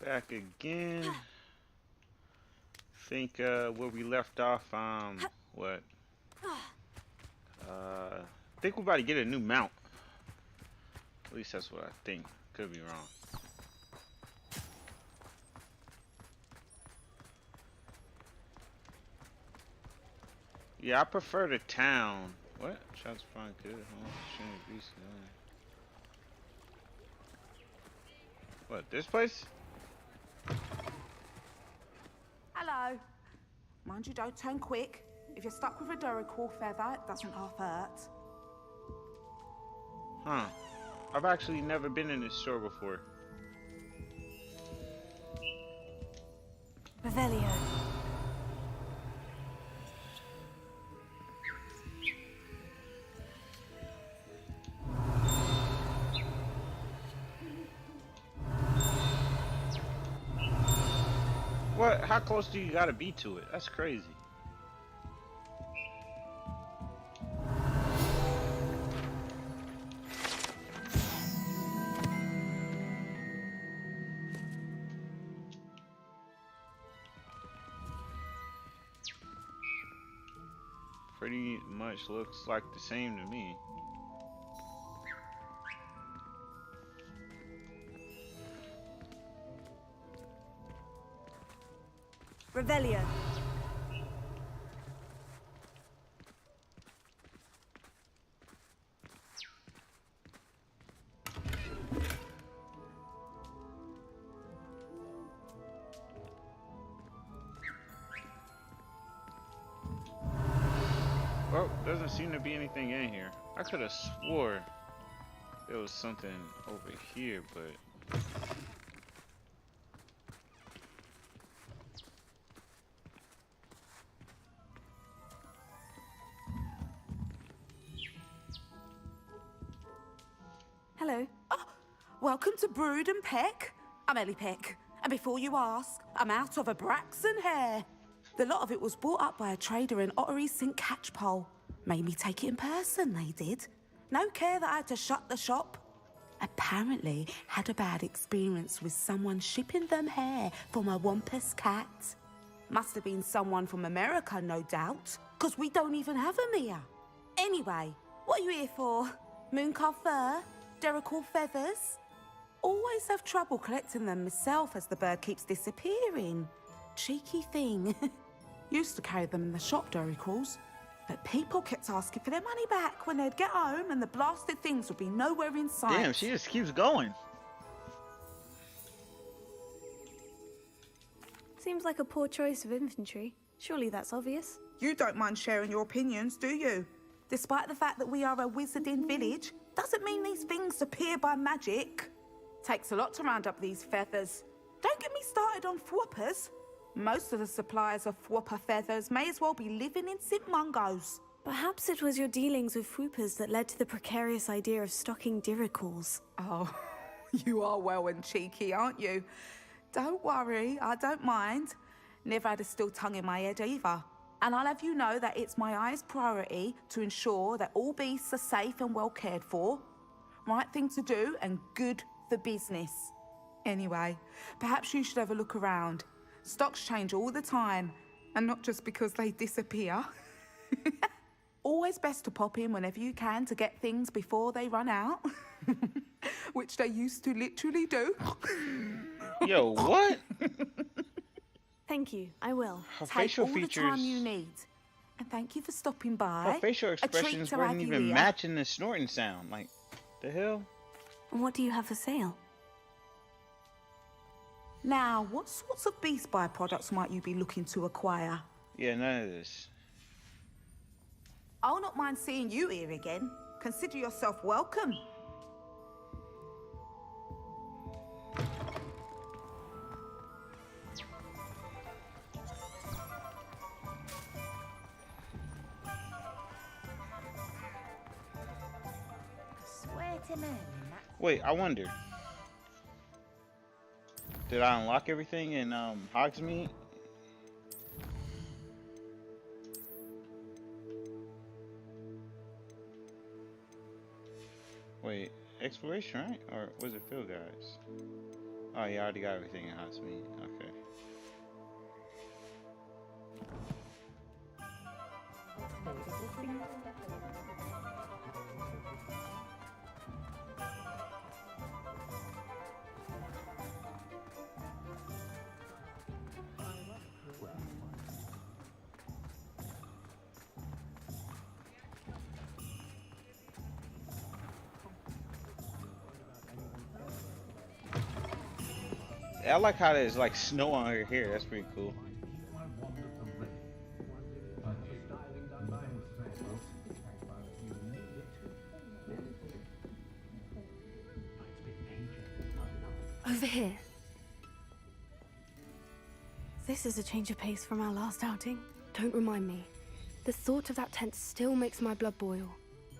Back again. Think where we left off. What? Think we're about to get a new mount. At least that's what I think. Could be wrong. Yeah, I prefer the town. What? Shots find good. What? This place? Hello. Mind you, don't turn quick. If you're stuck with a Duracell feather, it doesn't half hurt. Huh. I've actually never been in this store before. Revelio. What? How close do you gotta be to it? That's crazy. Pretty much looks like the same to me. Revelio. Well, doesn't seem to be anything in here. I could have swore there was something over here, but Hello. Oh, welcome to Brood and Peck. I'm Ellie Peck. And before you ask, I'm out of a Braxton hair. The lot of it was bought up by a trader in Ottery St. Catchpole. Made me take it in person, they did. No care that I had to shut the shop. Apparently had a bad experience with someone shipping them hair for my Wampus cat. Must have been someone from America, no doubt, because we don't even have them here. Anyway, what are you here for? Mooncar fur? Duracell feathers? Always have trouble collecting them myself as the bird keeps disappearing. Cheeky thing. Used to carry them in the shop, Duracells. But people kept asking for their money back when they'd get home and the blasted things would be nowhere in sight. damn, she just keeps going. Seems like a poor choice of inventory. Surely that's obvious. You don't mind sharing your opinions, do you? Despite the fact that we are a wizarding village, doesn't mean these things appear by magic. Takes a lot to round up these feathers. Don't get me started on thwoppers. Most of the suppliers of thwopper feathers may as well be living in St. Mungo's. Perhaps it was your dealings with Fwoopers that led to the precarious idea of stocking Duracalls. Oh, you are well and cheeky, aren't you? Don't worry, I don't mind. Never had a still tongue in my head either. And I'll have you know that it's my highest priority to ensure that all beasts are safe and well cared for. Right thing to do and good for business. Anyway, perhaps you should have a look around. Stocks change all the time, and not just because they disappear. Always best to pop in whenever you can to get things before they run out. Which they used to literally do. Yo, what? Thank you, I will. Her Take facial all features. the time you need. And thank you for stopping by. Her facial A treat expressions to weren't have you even here. matching the snorting sound. Like, the hell? And what do you have for sale? Now, what sorts of beast byproducts might you be looking to acquire? Yeah, none of this. I'll not mind seeing you here again. Consider yourself welcome. Swear to man, Wait, I wonder. Did I unlock everything in Hogsmeade? Wait, exploration, right? Or was it field guys? Oh, you already got everything in hot meat. Okay. I like how there's like snow on her here. That's pretty cool. Over here. This is a change of pace from our last outing. Don't remind me. The thought of that tent still makes my blood boil.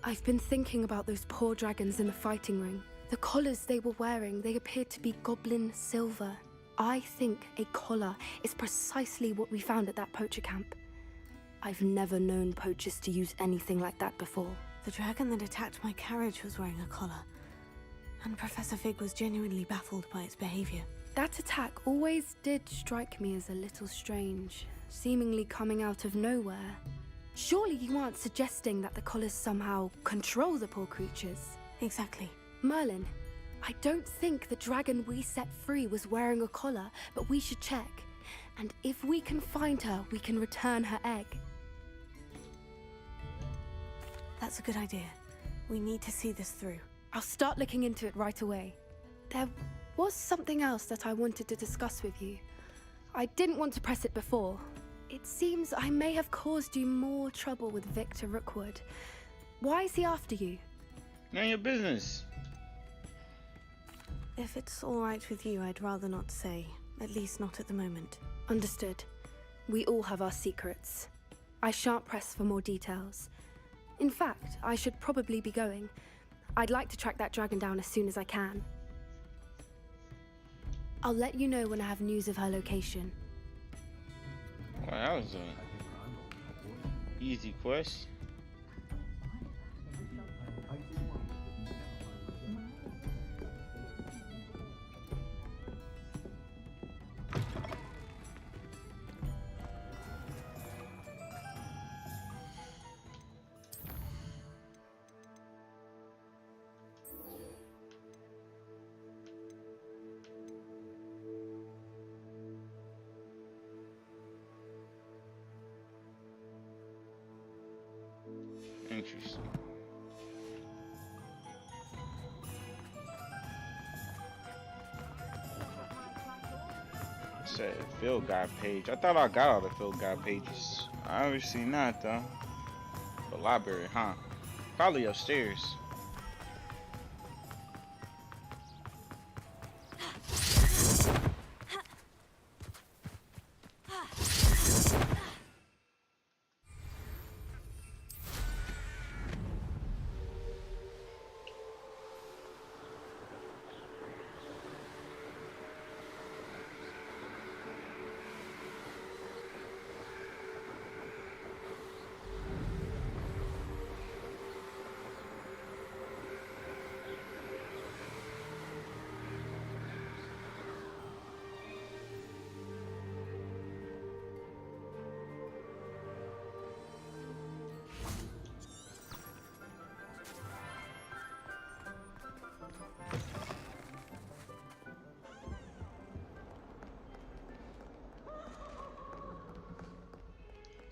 I've been thinking about those poor dragons in the fighting ring. The collars they were wearing, they appeared to be goblin silver. I think a collar is precisely what we found at that poacher camp. I've never known poachers to use anything like that before. The dragon that attacked my carriage was wearing a collar, and Professor Fig was genuinely baffled by its behavior. That attack always did strike me as a little strange, seemingly coming out of nowhere. Surely you aren't suggesting that the collars somehow control the poor creatures? Exactly. Merlin, I don't think the dragon we set free was wearing a collar, but we should check. And if we can find her, we can return her egg. That's a good idea. We need to see this through. I'll start looking into it right away. There was something else that I wanted to discuss with you. I didn't want to press it before. It seems I may have caused you more trouble with Victor Rookwood. Why is he after you? None of your business. If it's all right with you, I'd rather not say. At least not at the moment. Understood. We all have our secrets. I shan't press for more details. In fact, I should probably be going. I'd like to track that dragon down as soon as I can. I'll let you know when I have news of her location. Well, that was a easy quest. Interesting. Said field guide page. I thought I got all the field guide pages. I obviously not though. The library, huh? Probably upstairs.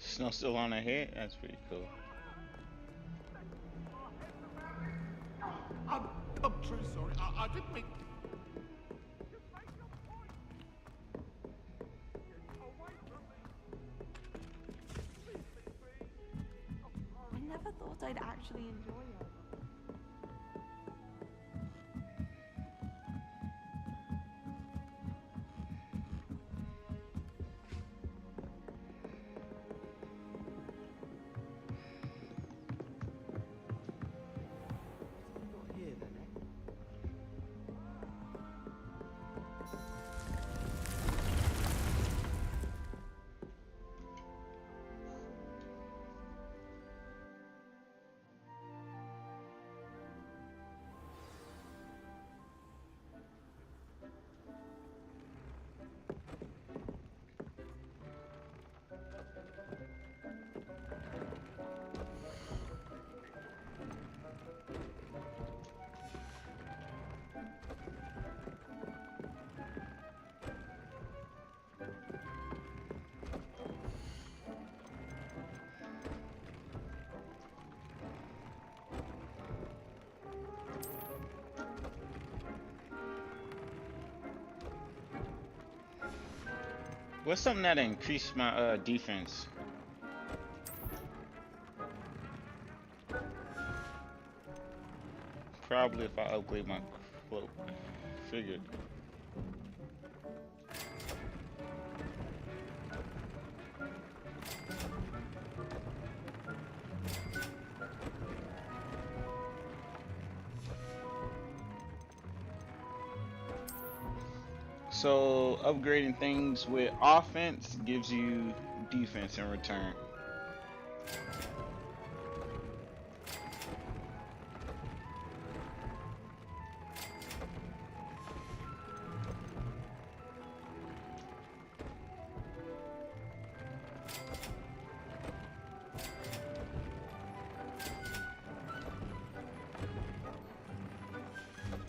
Snow still on her head? That's pretty cool. I'm truly sorry. I didn't mean. I never thought I'd actually enjoy it. What's something that increased my defense? Probably if I upgrade my cloak. Figured. So upgrading things with offense gives you defense in return.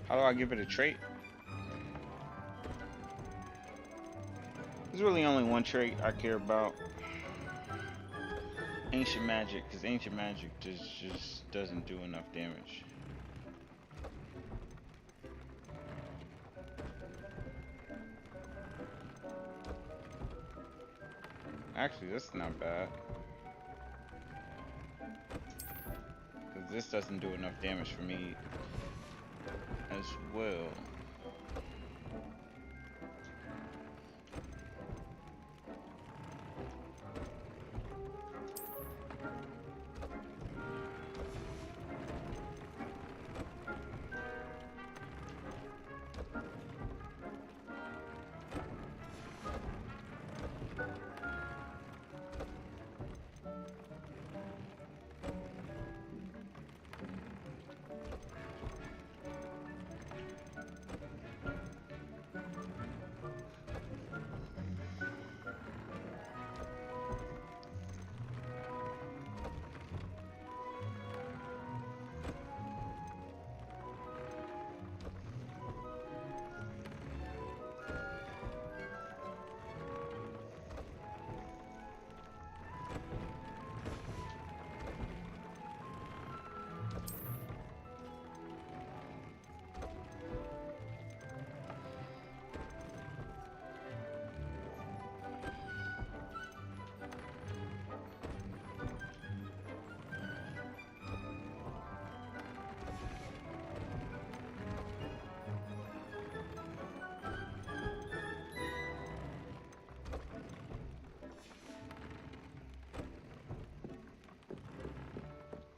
How do I give it a trait? There's really only one trait I care about. Ancient magic, because ancient magic just doesn't do enough damage. Actually, that's not bad. Because this doesn't do enough damage for me as well.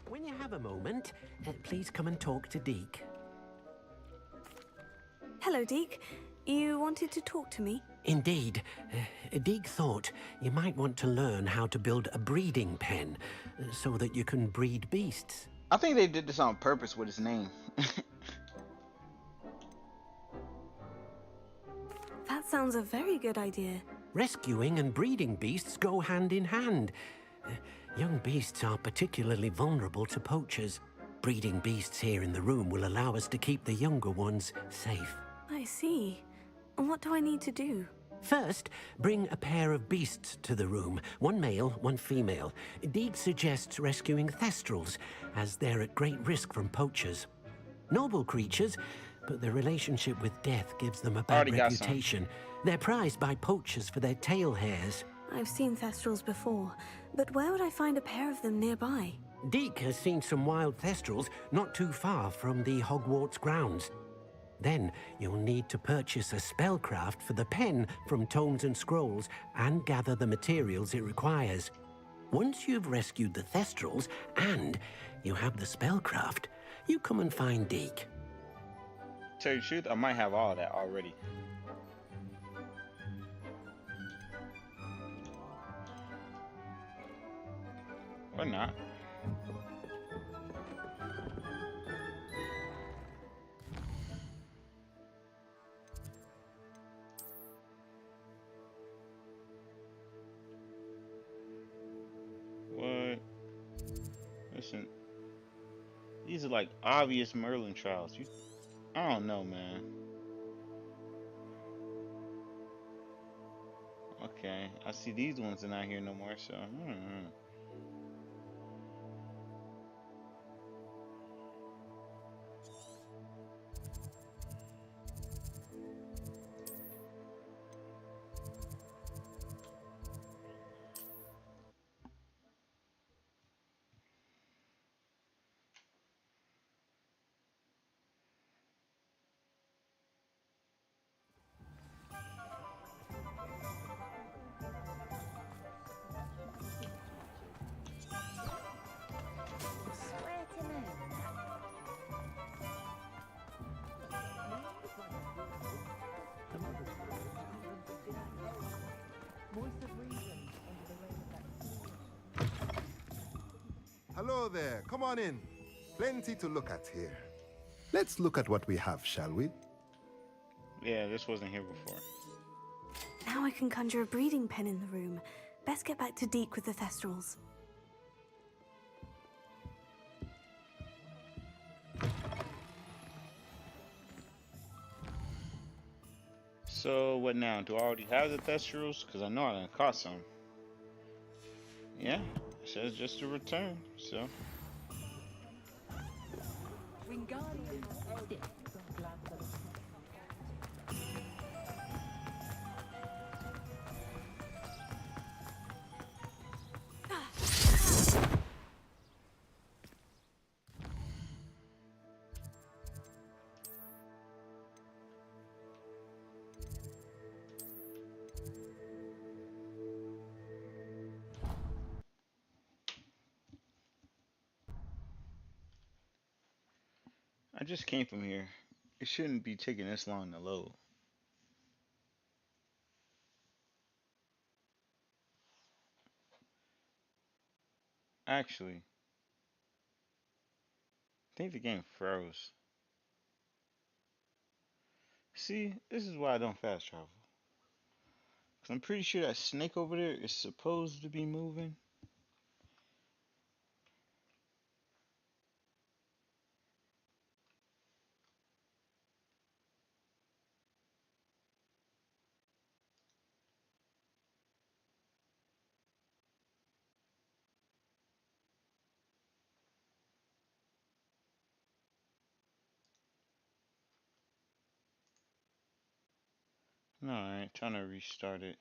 When you have a moment, please come and talk to Deke. Hello, Deke. You wanted to talk to me? Indeed. Deke thought you might want to learn how to build a breeding pen so that you can breed beasts. I think they did this on purpose with his name. That sounds a very good idea. Rescuing and breeding beasts go hand in hand. Young beasts are particularly vulnerable to poachers. Breeding beasts here in the room will allow us to keep the younger ones safe. I see. And what do I need to do? First, bring a pair of beasts to the room. One male, one female. Deke suggests rescuing thestrals, as they're at great risk from poachers. Noble creatures, but their relationship with death gives them a bad reputation. They're prized by poachers for their tail hairs. I've seen thestrals before, but where would I find a pair of them nearby? Deke has seen some wild thestrals not too far from the Hogwarts grounds. Then you'll need to purchase a spellcraft for the pen from Tomes and Scrolls and gather the materials it requires. Once you've rescued the thestrals and you have the spellcraft, you come and find Deke. Tell you the truth, I might have all that already. Or not. What? Listen. These are like obvious Merlin trials. I don't know, man. Okay, I see these ones are not here no more, so Hello there. Come on in. Plenty to look at here. Let's look at what we have, shall we? Yeah, this wasn't here before. Now I can conjure a breeding pen in the room. Best get back to Deke with the Thestrals. So what now? Do I already have the Thestrals? Because I know I done caught some. Yeah, it says just to return, so. I just came from here. It shouldn't be taking this long to load. Actually, I think the game froze. See, this is why I don't fast travel. Cause I'm pretty sure that snake over there is supposed to be moving. No, I ain't trying to restart it.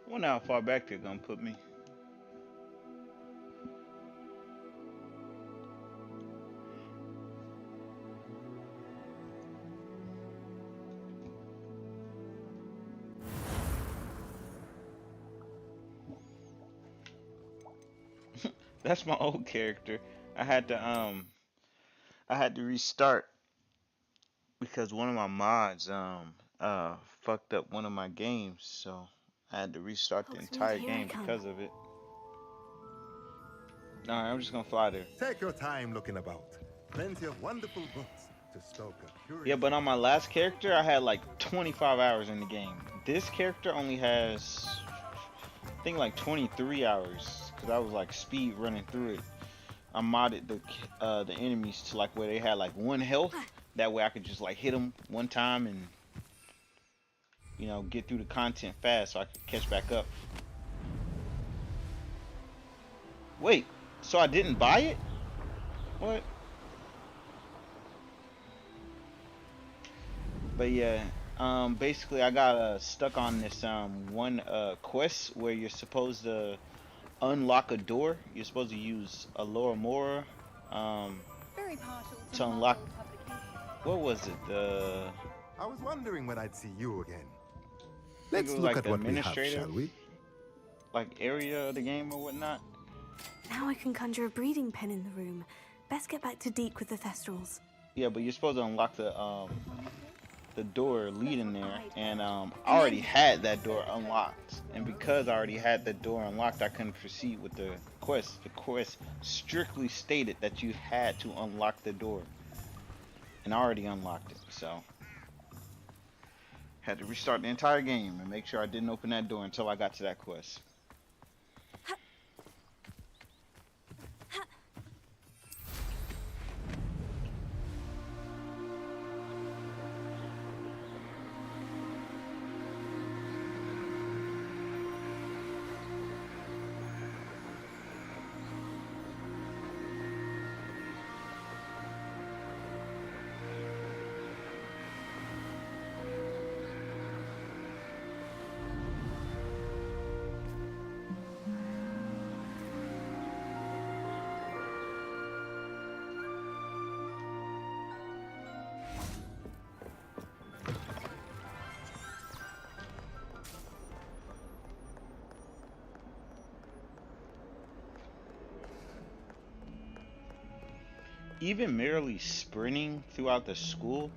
I wonder how far back they're gonna put me. That's my old character. I had to um I had to restart because one of my mods fucked up one of my games, so I had to restart the Hogsmeade, entire here I game come. because of it. Alright, I'm just gonna fly there. Take your time looking about. Plenty of wonderful books to stoke a curious... Yeah, but on my last character, I had like 25 hours in the game. This character only has, I think, like 23 hours, because I was like speed running through it. I modded the enemies to like where they had like 1 health. That way I could just like hit them one time and, you know, get through the content fast so I could catch back up. Wait, so I didn't buy it? What? But yeah, basically I got stuck on this one quest where you're supposed to unlock a door. You're supposed to use a Laura Mora to unlock. What was it? I was wondering when I'd see you again. I think Let's it was look like at the what we have, administrative, shall we? like area of the game or whatnot. Now I can conjure a breeding pen in the room. Best get back to Deke with the Thestrals. Yeah, but you're supposed to unlock the door leading there, and I already had that door unlocked, and because I already had that door unlocked, I couldn't proceed with the quest. The quest strictly stated that you had to unlock the door, and I already unlocked it, so had to restart the entire game and make sure I didn't open that door until I got to that quest. even merely sprinting throughout the school,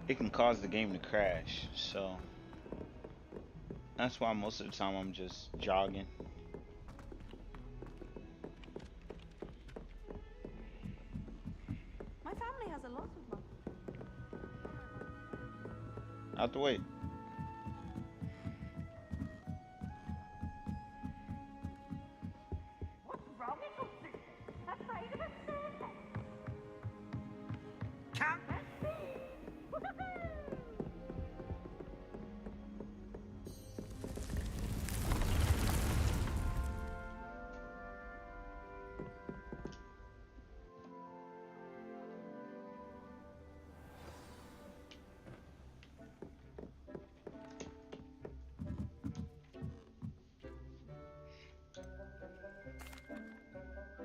it can cause the game to crash. So that's why most of the time I'm just jogging. My family has a lot of money. Out the way. What's wrong with you? Afraid of a staircase?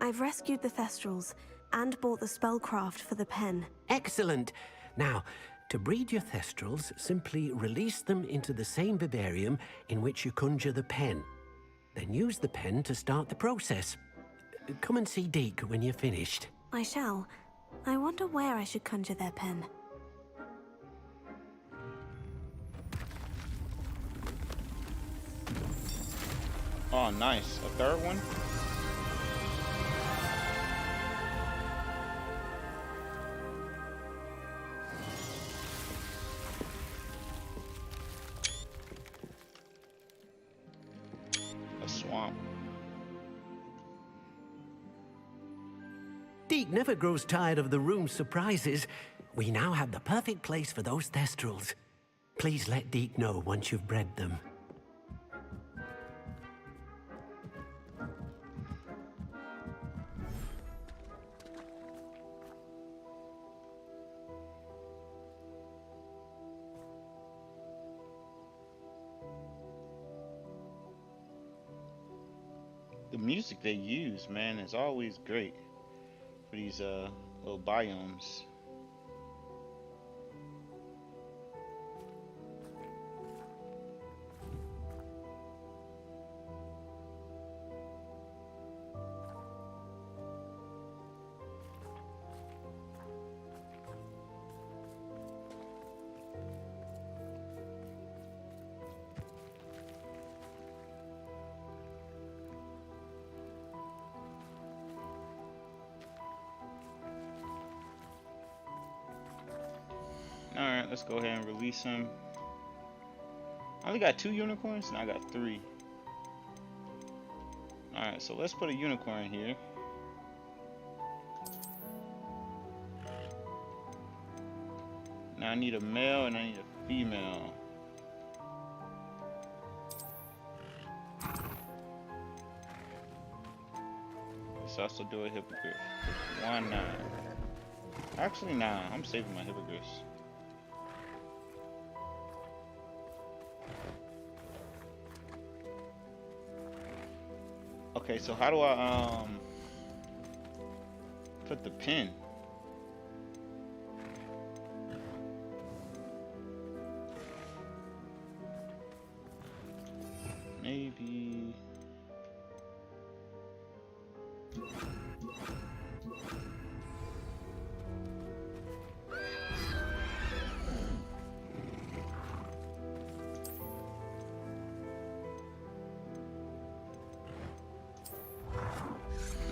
I've rescued the Thestrals and bought the spellcraft for the pen. Excellent. Now, to breed your Thestrals, simply release them into the same vivarium in which you conjure the pen. Then use the pen to start the process. Come and see Deke when you're finished. I shall. I wonder where I should conjure their pen. Oh, nice. A third one? A swamp. Deke never grows tired of the room's surprises. We now have the perfect place for those Thestrals. Please let Deke know once you've bred them. The music they use, man, is always great for these little biomes. Alright, let's go ahead and release him. I only got 2 unicorns, and I got 3. Alright, so let's put a unicorn here. Now I need a male and I need a female. Let's also do a hippogriff. 1, 9. Actually, nah, I'm saving my hippogriffs. Okay, so how do I put the pin? Maybe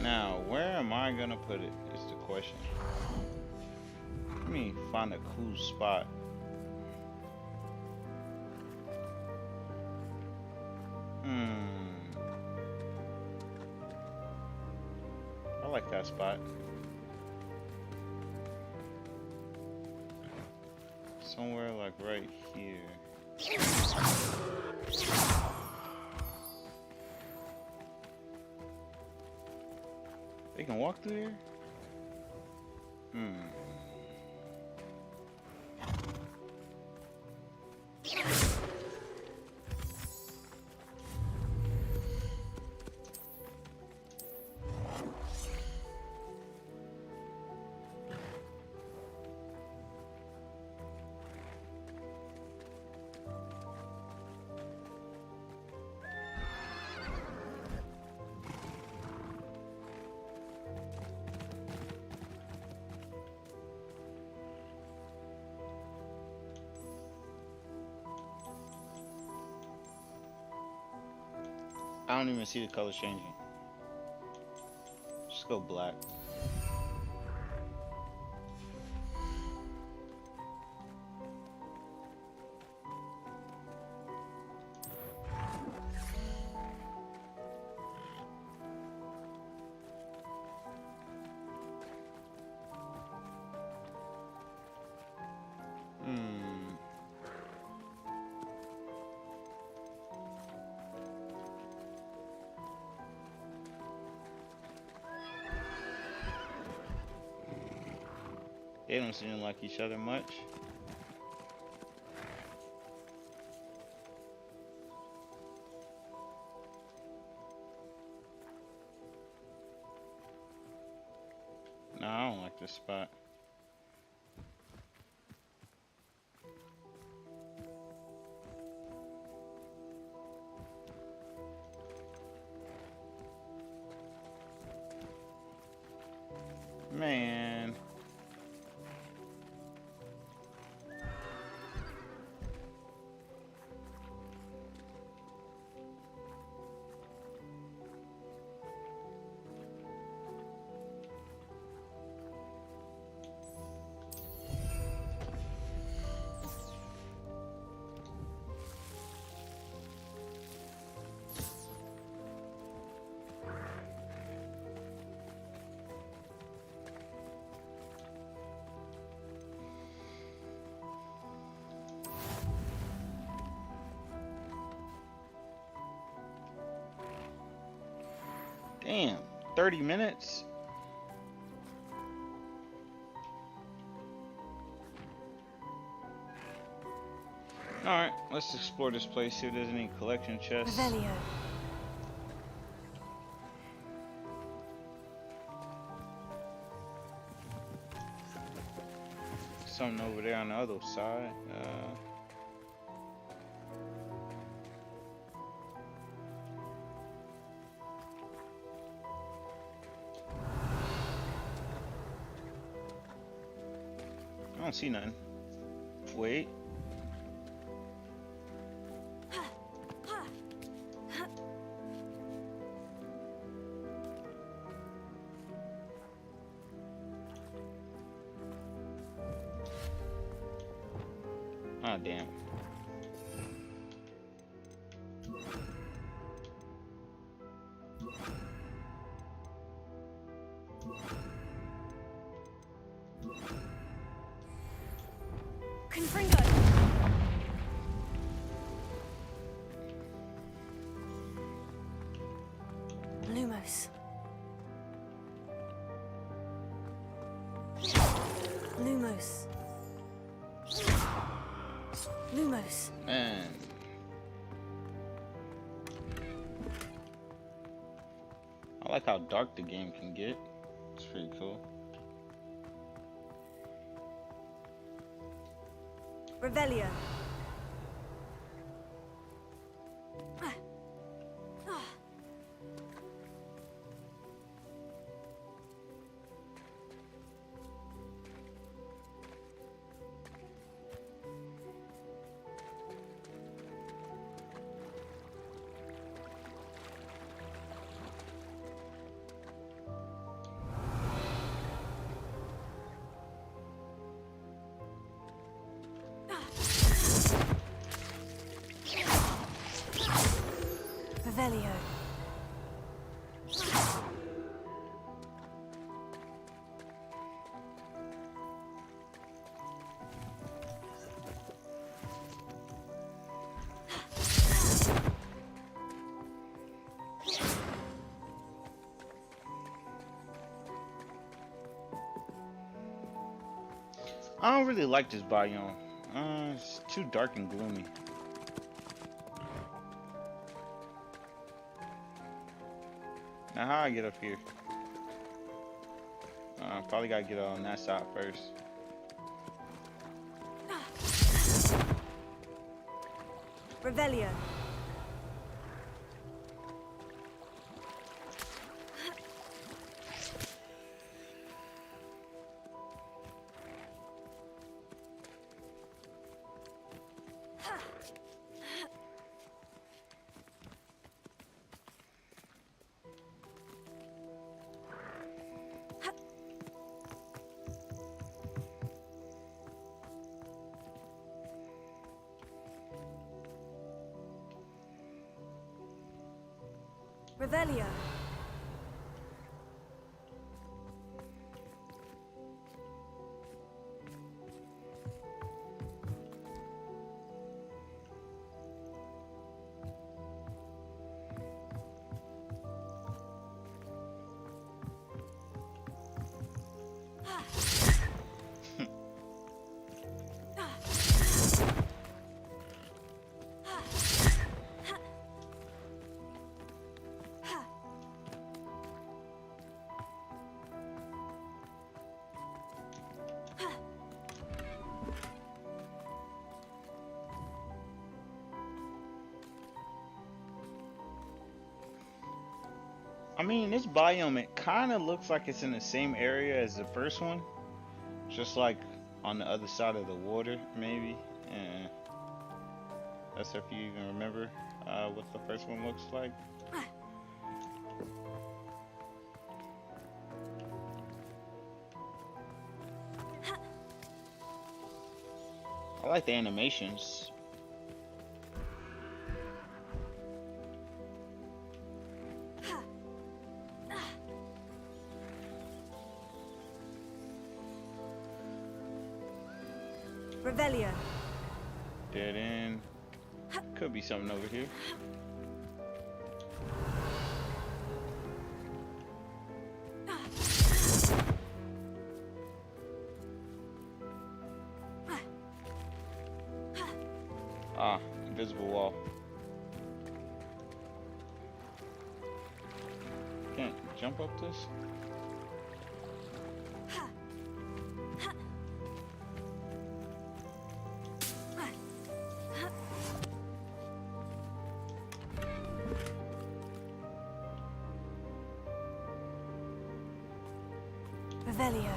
now, where am I gonna put it is the question. Let me find a cool spot. I like that spot. Somewhere like right here. They can walk through here? I don't even see the colors changing. Just go black. They don't seem to like each other much. No, I don't like this spot. Man. Damn, 30 minutes? Alright, let's explore this place, see if there's any collection chests. Revelio. Something over there on the other side. I don't see nothing. Wait. Oh, damn. Confringo. Lumos. Lumos. Lumos. Man. I like how dark the game can get. It's pretty cool. Revelio. Revelio. I don't really like this biome. It's too dark and gloomy. Now how I get up here? Probably gotta get on that side first. Revelio. Revelio. I mean, this biome, it kind of looks like it's in the same area as the first one, just like on the other side of the water, maybe. And that's if you even remember what the first one looks like. I like the animations. Revelio. Dead end. Could be something over here. Ah, invisible wall. Can't jump up this? Revelio.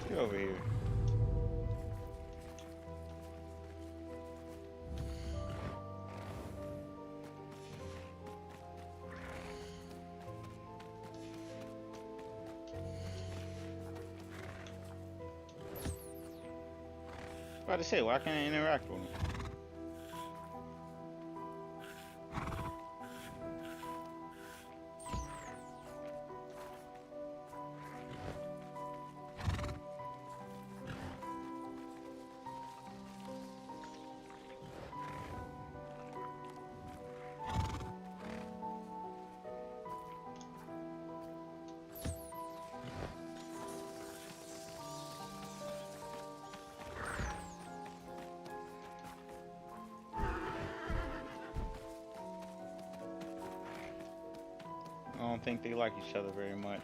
Get over here. About to say, why can't I interact with him? I don't think they like each other very much.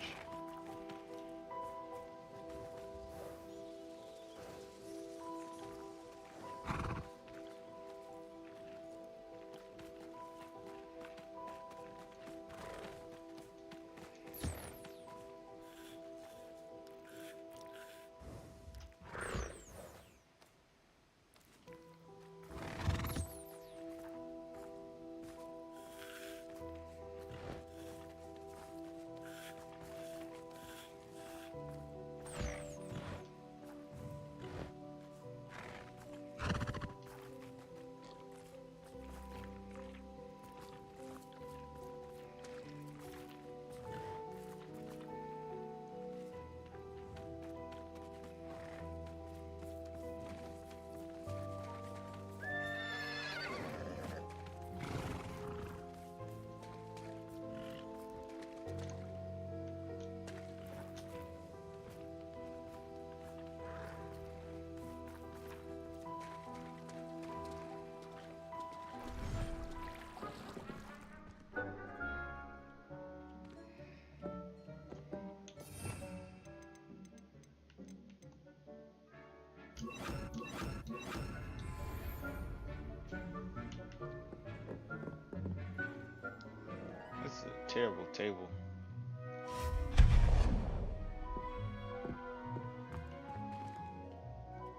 This is a terrible table.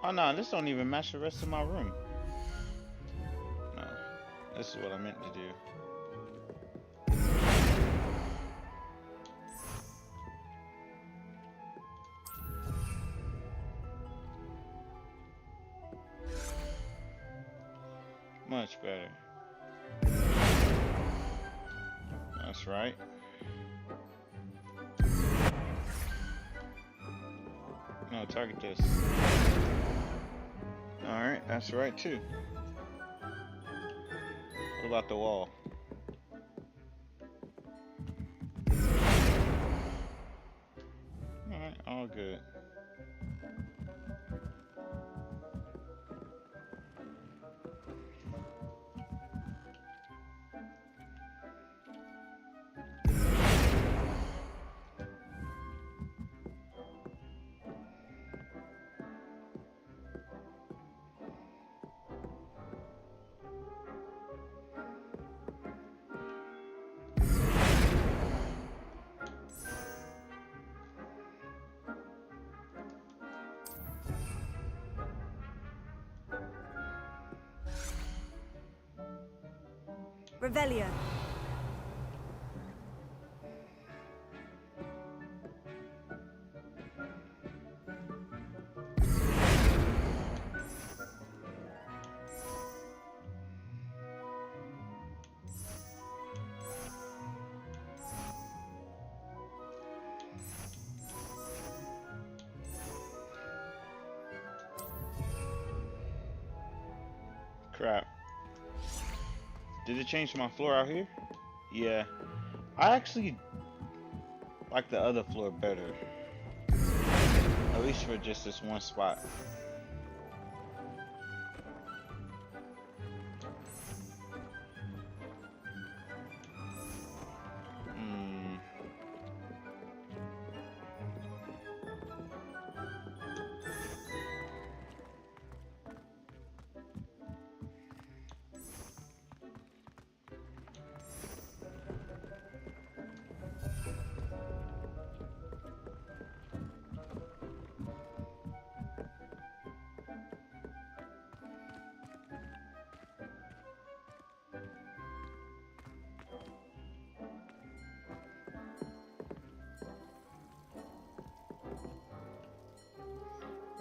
Oh no, this don't even match the rest of my room. No, this is what I meant to do. Much better. That's right. No, target this. Alright, that's right too. What about the wall? Alright, all good. Revelio. Crap. Did it change my floor out here? Yeah. I actually like the other floor better. At least for just this one spot.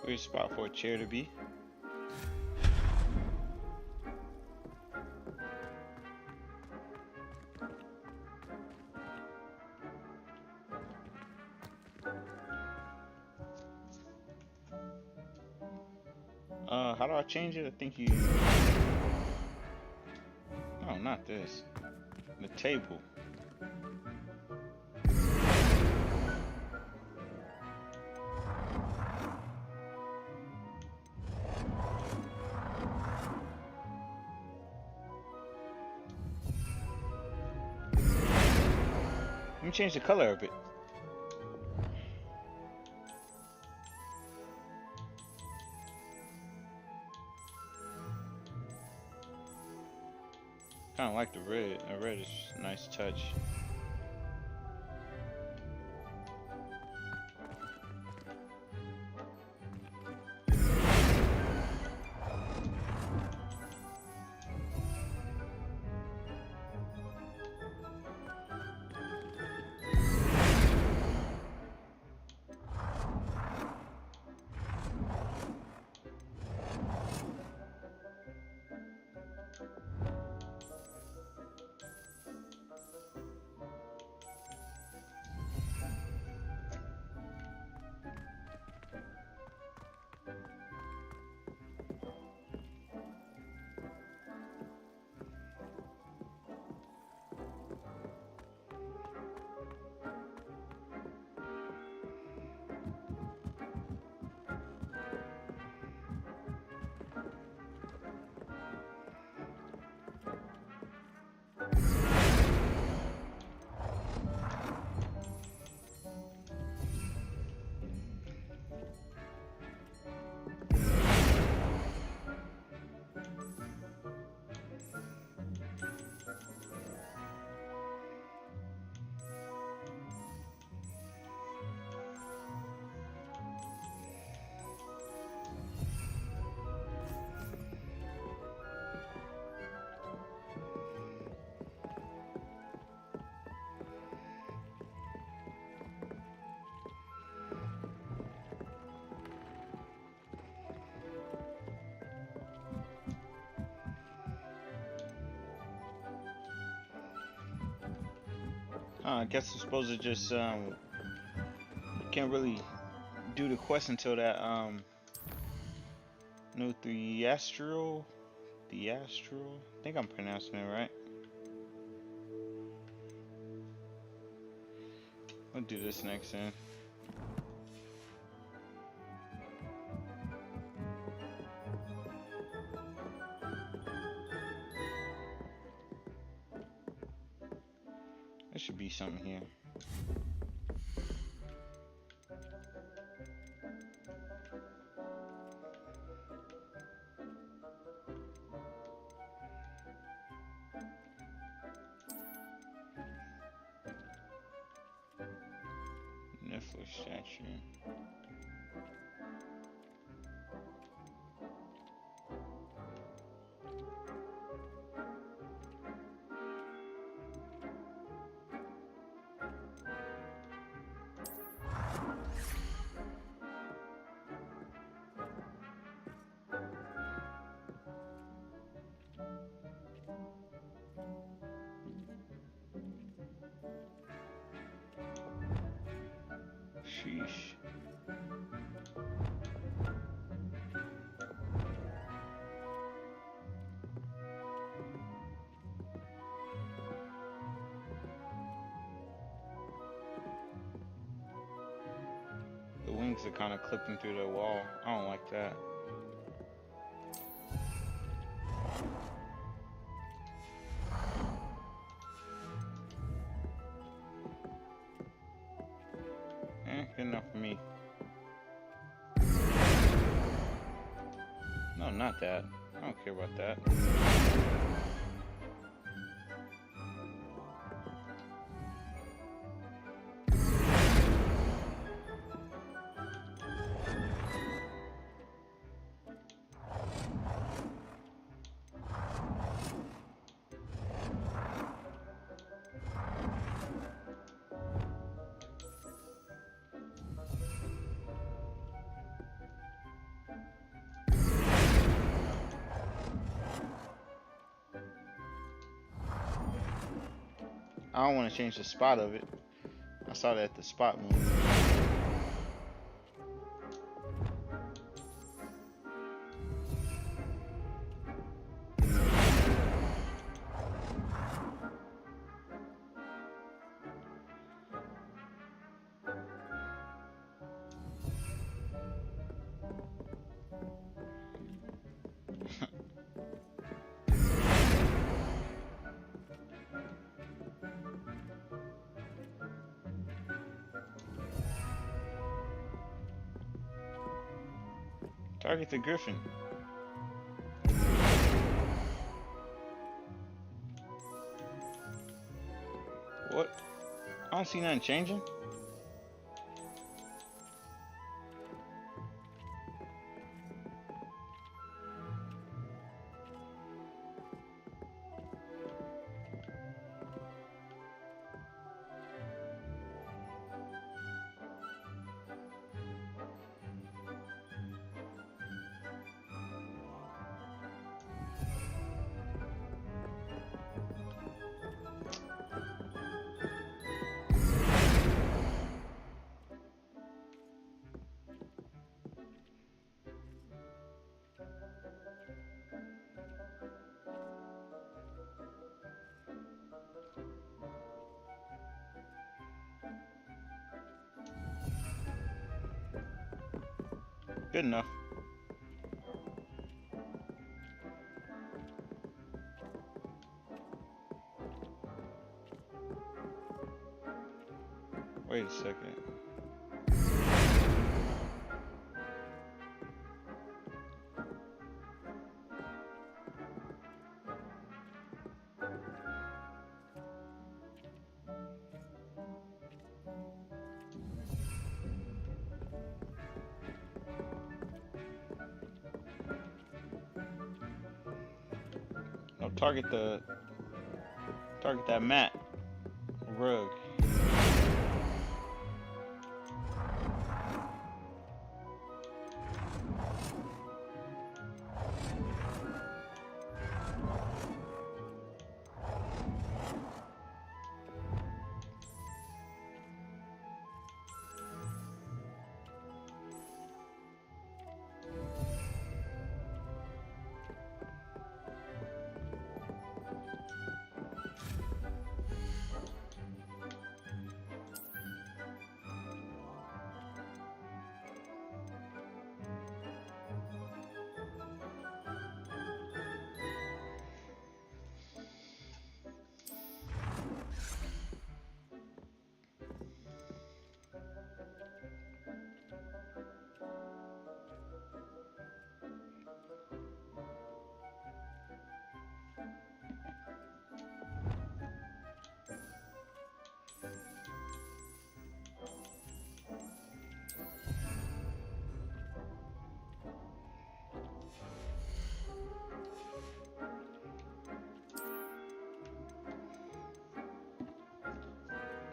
Weird spot for a chair to be. How do I change it? I think you... Oh, not this. The table. Let me change the color of it. Kind of like the red. The red is a nice touch. I guess I'm supposed to just can't really do the quest until that no the astral. I think I'm pronouncing it right. I'll do this next then. There should be something here. Niffler statue. Sheesh. The wings are kind of clipping through the wall. I don't like that. Good enough for me. No, not that. I don't care about that. I don't want to change the spot of it. I saw that at the spot move. Target the griffin. What? I don't see nothing changing. Good enough. Wait a second. No, target that mat rug.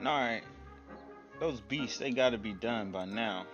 Alright. Those beasts, they gotta be done by now.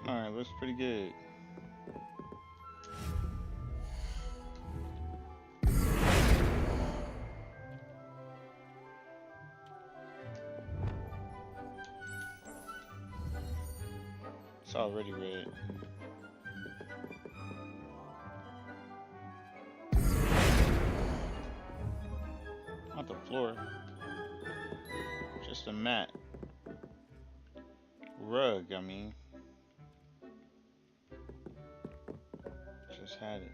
Alright, looks pretty good. It's already red. Not the floor. Just a mat. Rug, I mean. Just had it.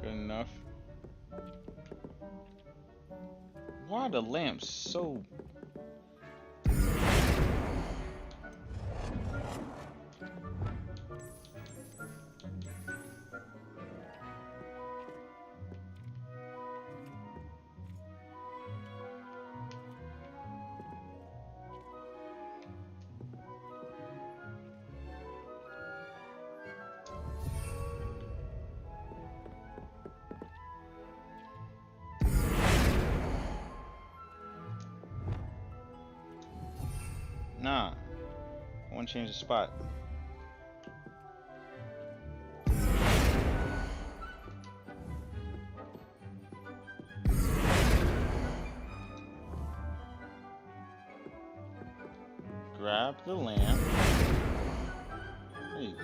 Good enough. Why are the lamps so... Nah. I want to change the spot. Grab the lamp. There you go.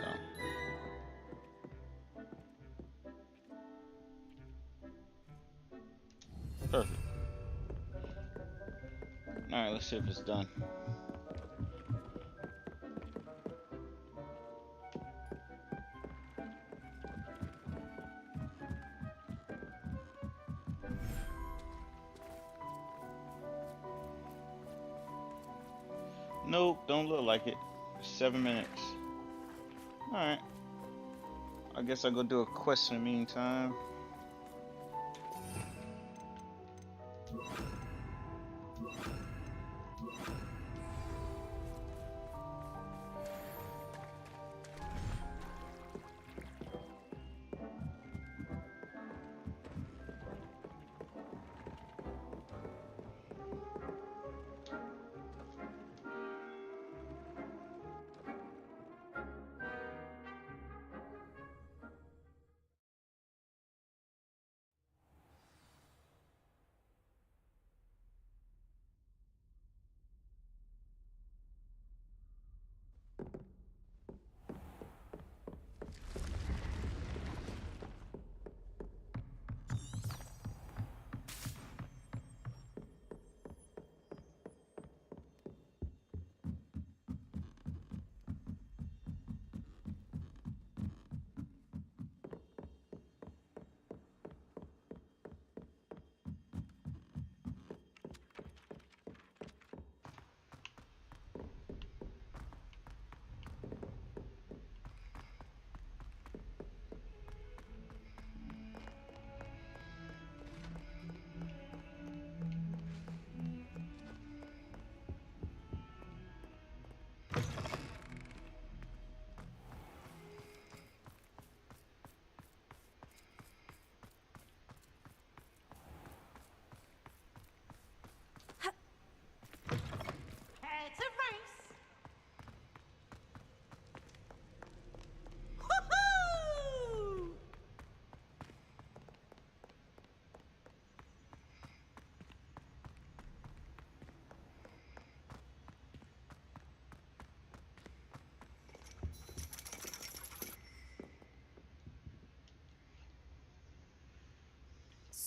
Perfect. Alright, let's see if it's done. Nope, don't look like it. 7 minutes. Alright. I guess I'll go do a quest in the meantime.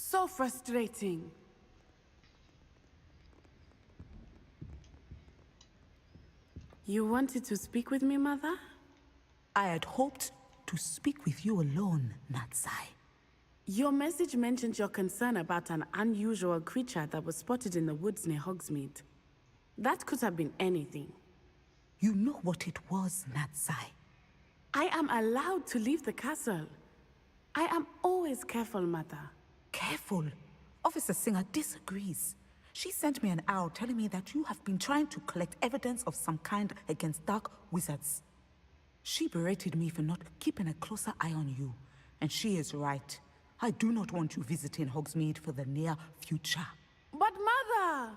So frustrating. You wanted to speak with me, Mother? I had hoped to speak with you alone, Natsai. Your message mentioned your concern about an unusual creature that was spotted in the woods near Hogsmeade. That could have been anything. You know what it was, Natsai. I am allowed to leave the castle. I am always careful, Mother. Careful. Officer Singer disagrees. She sent me an owl telling me that you have been trying to collect evidence of some kind against dark wizards. She berated me for not keeping a closer eye on you. And she is right. I do not want you visiting Hogsmeade for the near future. But Mother!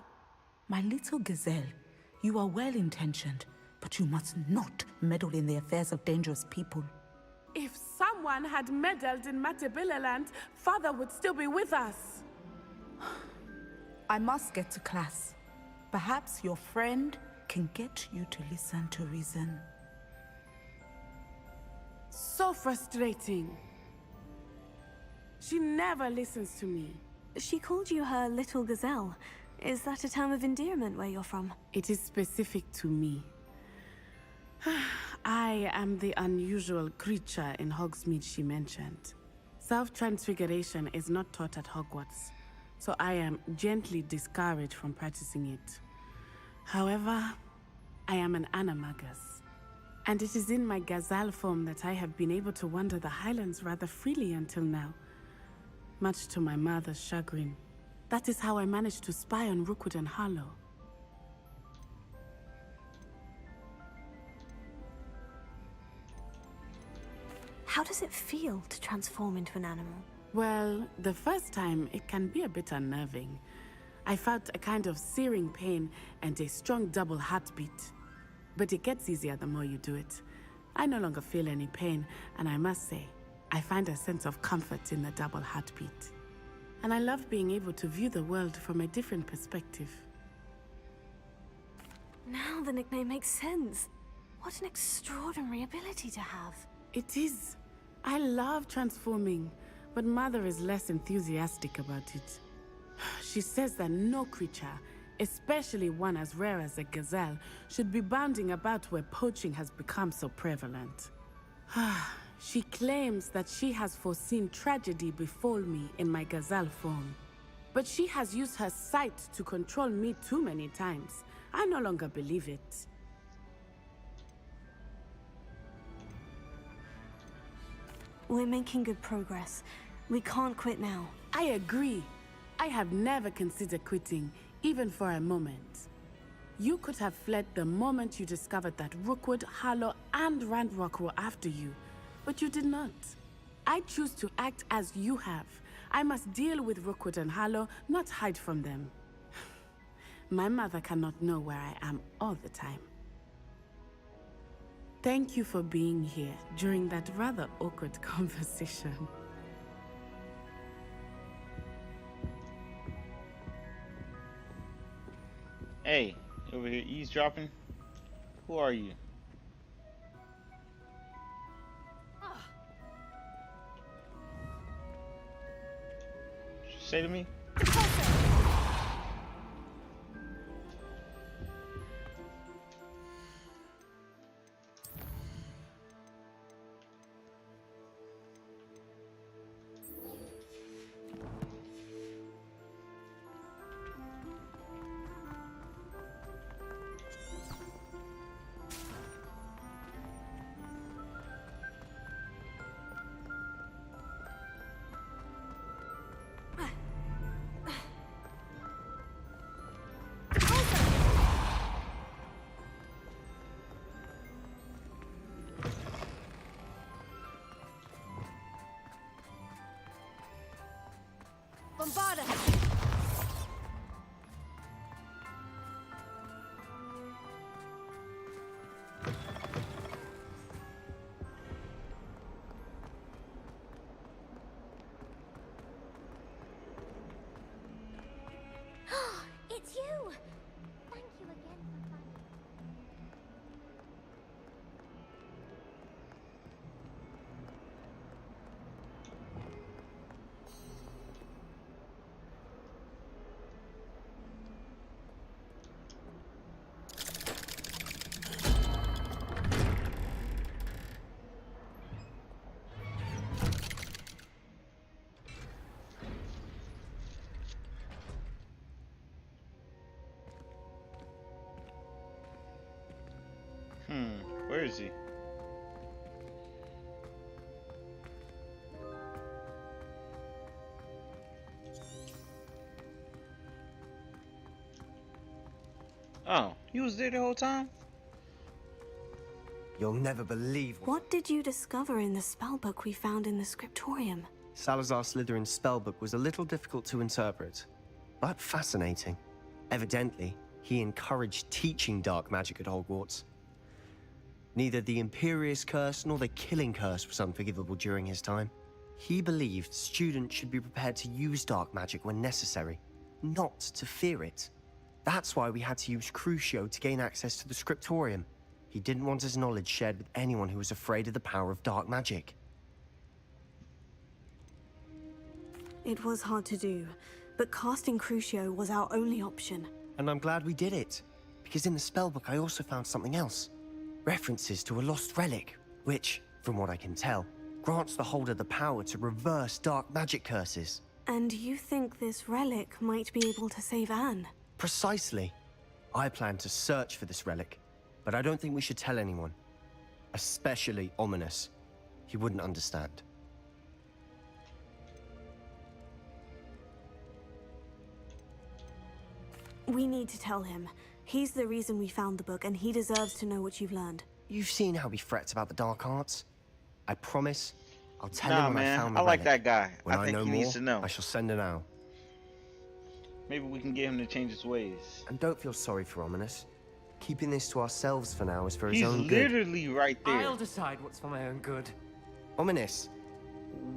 My little gazelle, you are well-intentioned, but you must not meddle in the affairs of dangerous people. If someone had meddled in Matabeleland, Father would still be with us. I must get to class. Perhaps your friend can get you to listen to reason. So frustrating. She never listens to me. She called you her little gazelle. Is that a term of endearment where you're from? It is specific to me. I am the unusual creature in Hogsmeade she mentioned. Self-transfiguration is not taught at Hogwarts, so I am gently discouraged from practicing it. However, I am an animagus, and it is in my gazelle form that I have been able to wander the Highlands rather freely until now, much to my mother's chagrin. That is how I managed to spy on Rookwood and Harlow. How does it feel to transform into an animal? Well, the first time, it can be a bit unnerving. I felt a kind of searing pain and a strong double heartbeat. But it gets easier the more you do it. I no longer feel any pain, and I must say, I find a sense of comfort in the double heartbeat. And I love being able to view the world from a different perspective. Now the nickname makes sense. What an extraordinary ability to have. It is. I love transforming, but Mother is less enthusiastic about it. She says that no creature, especially one as rare as a gazelle, should be bounding about where poaching has become so prevalent. She claims that she has foreseen tragedy befall me in my gazelle form. But she has used her sight to control me too many times. I no longer believe it. We're making good progress. We can't quit now. I agree. I have never considered quitting, even for a moment. You could have fled the moment you discovered that Rookwood, Harlow, and Randrock were after you, but you did not. I choose to act as you have. I must deal with Rookwood and Harlow, not hide from them. My mother cannot know where I am all the time. Thank you for being here during that rather awkward conversation. Hey, over here eavesdropping? Who are you? Say to me? Bombarda! It's you! Thank you again for finding. Where is he? Oh, he was there the whole time? You'll never believe What did you discover in the spellbook we found in the scriptorium? Salazar Slytherin's spellbook was a little difficult to interpret, but fascinating. Evidently, he encouraged teaching dark magic at Hogwarts. Neither the Imperious Curse nor the Killing Curse was unforgivable during his time. He believed students should be prepared to use dark magic when necessary, not to fear it. That's why we had to use Crucio to gain access to the scriptorium. He didn't want his knowledge shared with anyone who was afraid of the power of dark magic. It was hard to do, but casting Crucio was our only option. And I'm glad we did it, because in the spellbook I also found something else. References to a lost relic, which, from what I can tell, grants the holder the power to reverse dark magic curses. And you think this relic might be able to save Anne? Precisely. I plan to search for this relic, but I don't think we should tell anyone. Especially Ominous. He wouldn't understand. We need to tell him. He's the reason we found the book, and he deserves to know what you've learned. You've seen how he frets about the dark arts. I promise, I'll tell him when I found the I like relic. that guy. When I think know he more, needs to know. I shall send an owl. Maybe we can get him to change his ways. And don't feel sorry for Ominous. Keeping this to ourselves for now is for his He's own good. literally right there. I'll decide what's for my own good. Ominous,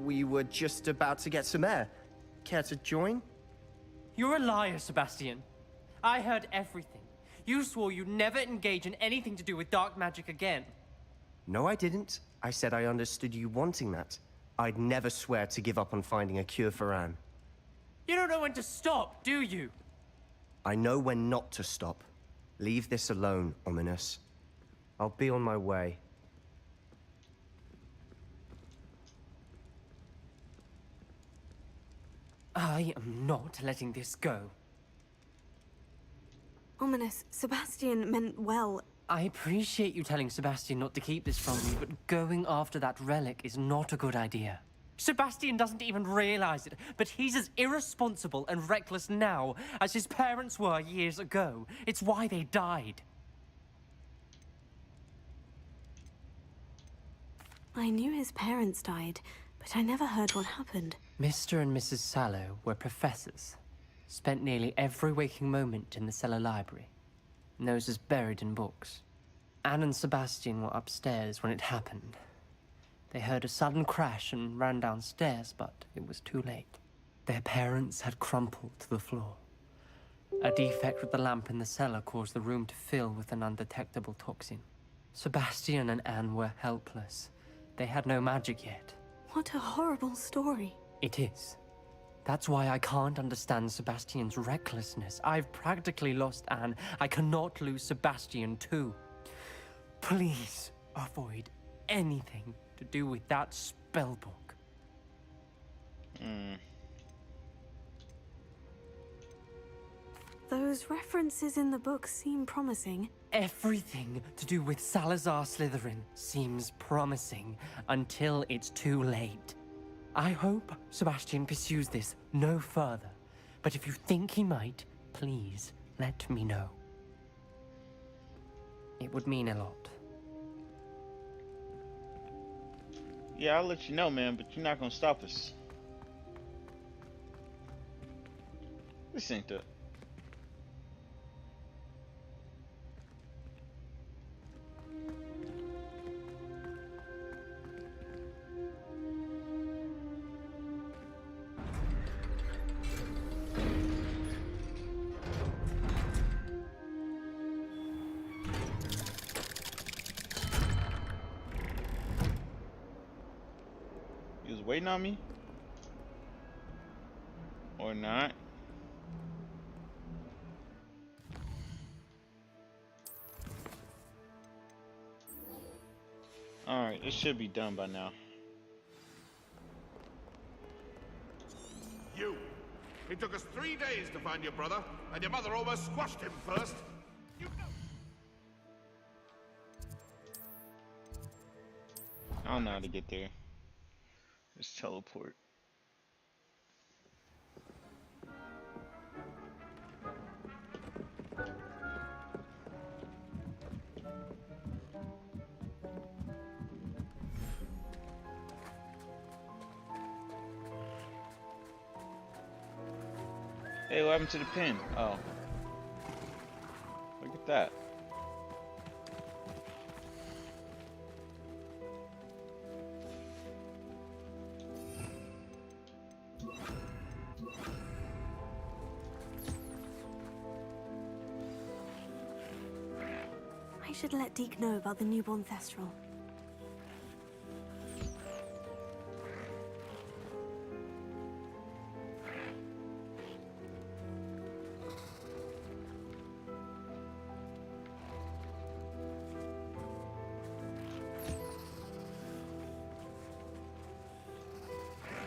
we were just about to get some air. Care to join? You're a liar, Sebastian. I heard everything. You swore you'd never engage in anything to do with dark magic again. No, I didn't. I said I understood you wanting that. I'd never swear to give up on finding a cure for Anne. You don't know when to stop, do you? I know when not to stop. Leave this alone, Ominous. I'll be on my way. I am not letting this go. Ominous, Sebastian meant well. I appreciate you telling Sebastian not to keep this from me, but going after that relic is not a good idea. Sebastian doesn't even realize it, but he's as irresponsible and reckless now as his parents were years ago. It's why they died. I knew his parents died, but I never heard what happened. Mr. and Mrs. Sallow were professors. Spent nearly every waking moment in the cellar library. Noses buried in books. Anne and Sebastian were upstairs when it happened. They heard a sudden crash and ran downstairs, but it was too late. Their parents had crumpled to the floor. A defect with the lamp in the cellar caused the room to fill with an undetectable toxin. Sebastian and Anne were helpless. They had no magic yet. What a horrible story. It is. That's why I can't understand Sebastian's recklessness. I've practically lost Anne. I cannot lose Sebastian too. Please avoid anything to do with that spellbook. Those references in the book seem promising. Everything to do with Salazar Slytherin seems promising until it's too late. I hope Sebastian pursues this no further, but if you think he might, please let me know. It would mean a lot. Yeah, I'll let you know, man, but you're not gonna stop us. This ain't the... You was waiting on me? Or not? Alright, it should be done by now. You! It took us 3 days to find your brother, and your mother almost squashed him first. You know... don't know how to get there. Just teleport. Hey, what happened to the pin? Oh. Look at that. I should let Deke know about the newborn Thestral.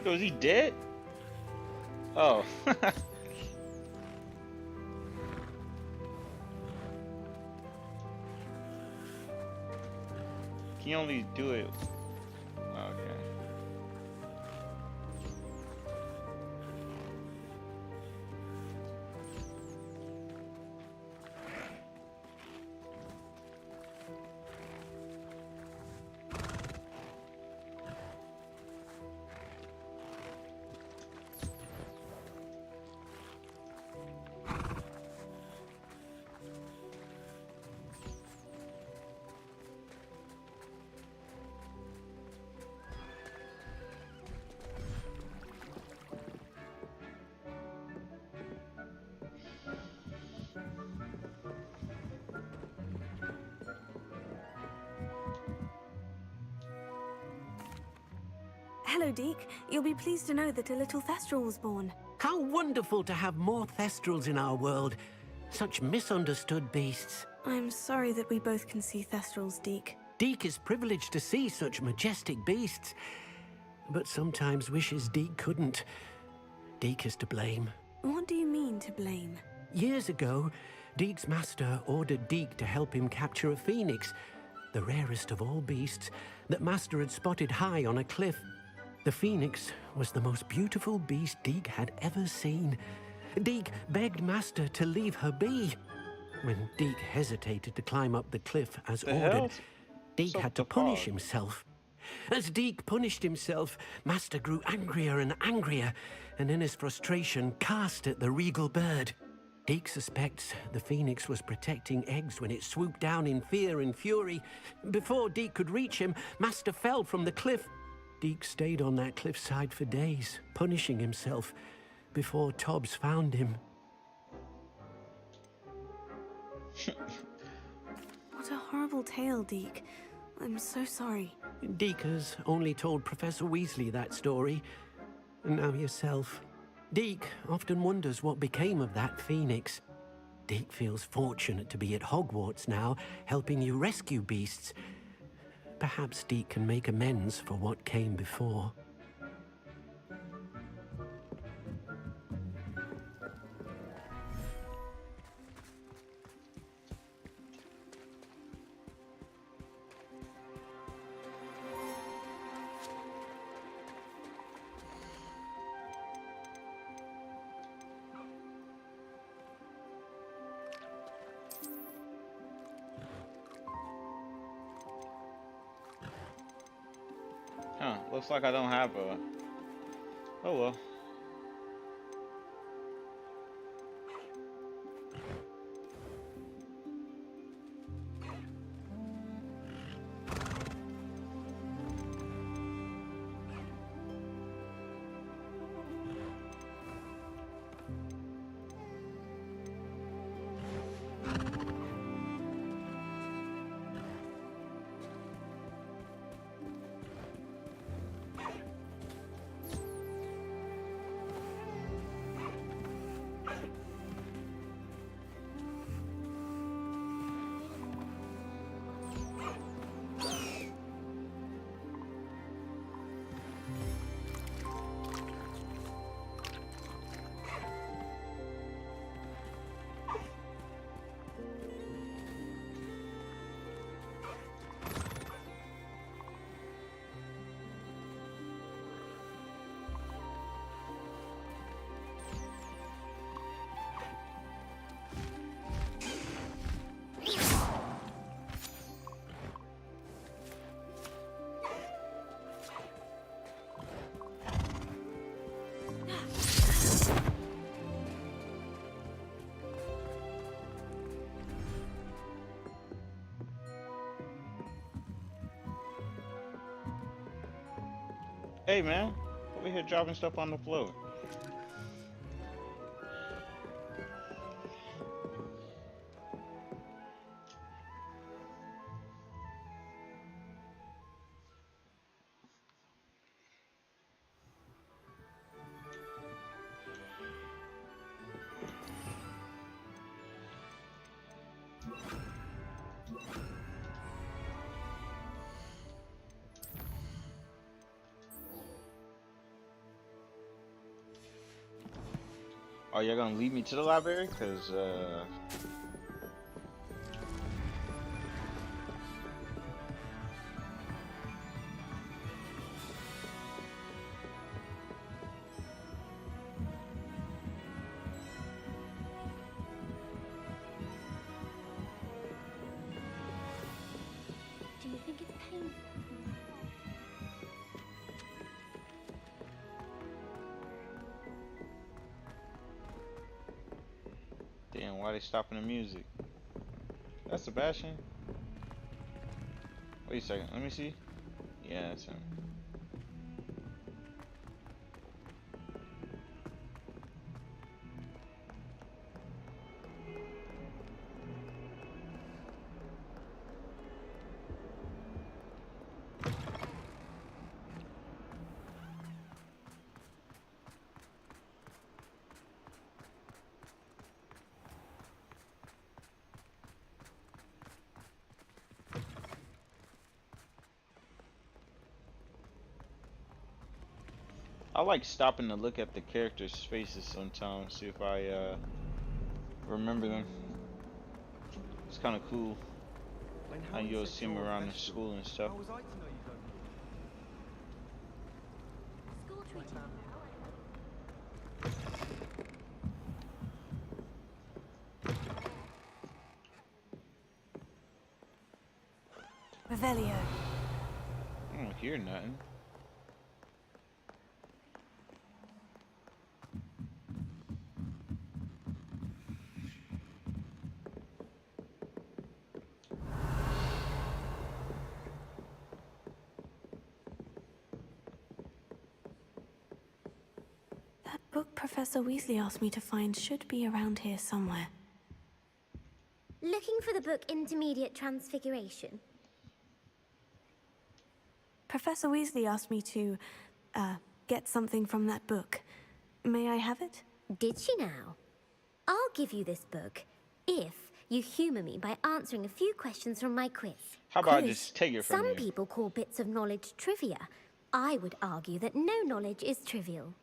Yo, is he dead? Oh. Can you only do it? Okay. Hello, Deke. You'll be pleased to know that a little Thestral was born. How wonderful to have more Thestrals in our world. Such misunderstood beasts. I'm sorry that we both can see Thestrals, Deke. Deke is privileged to see such majestic beasts, but sometimes wishes Deke couldn't. Deke is to blame. What do you mean, to blame? Years ago, Deke's master ordered Deke to help him capture a phoenix, the rarest of all beasts, that master had spotted high on a cliff. The phoenix was the most beautiful beast Deke had ever seen. Deke begged master to leave her be. When Deke hesitated to climb up the cliff as ordered, Deke had to punish himself. As Deke punished himself, master grew angrier and angrier, and in his frustration cast at the regal bird. Deke suspects the phoenix was protecting eggs when it swooped down in fear and fury. Before Deke could reach him, master fell from the cliff. Deke stayed on that cliffside for days, punishing himself, before Tobbs found him. What a horrible tale, Deke. I'm so sorry. Deke has only told Professor Weasley that story, and now yourself. Deke often wonders what became of that phoenix. Deke feels fortunate to be at Hogwarts now, helping you rescue beasts. Perhaps Deke can make amends for what came before. Huh, looks like I don't have a... Oh well. Hey man, over here dropping stuff on the floor. Are y'all gonna lead me to the library? Cause Do you think it's painful? damn, why they stopping the music? That's Sebastian. Wait a second, let me see. Yeah, that's him. I like stopping to look at the characters' faces sometimes, see if I remember them. It's kind of cool how you'll see them around the school and stuff. School treating Revelio. I don't hear nothing. That book Professor Weasley asked me to find should be around here somewhere. Looking for the book Intermediate Transfiguration. Professor Weasley asked me to, get something from that book. May I have it? Did she now? I'll give you this book if you humor me by answering a few questions from my quiz. How about I Quiz. just take it from Some you? people call bits of knowledge trivia. I would argue that no knowledge is trivial.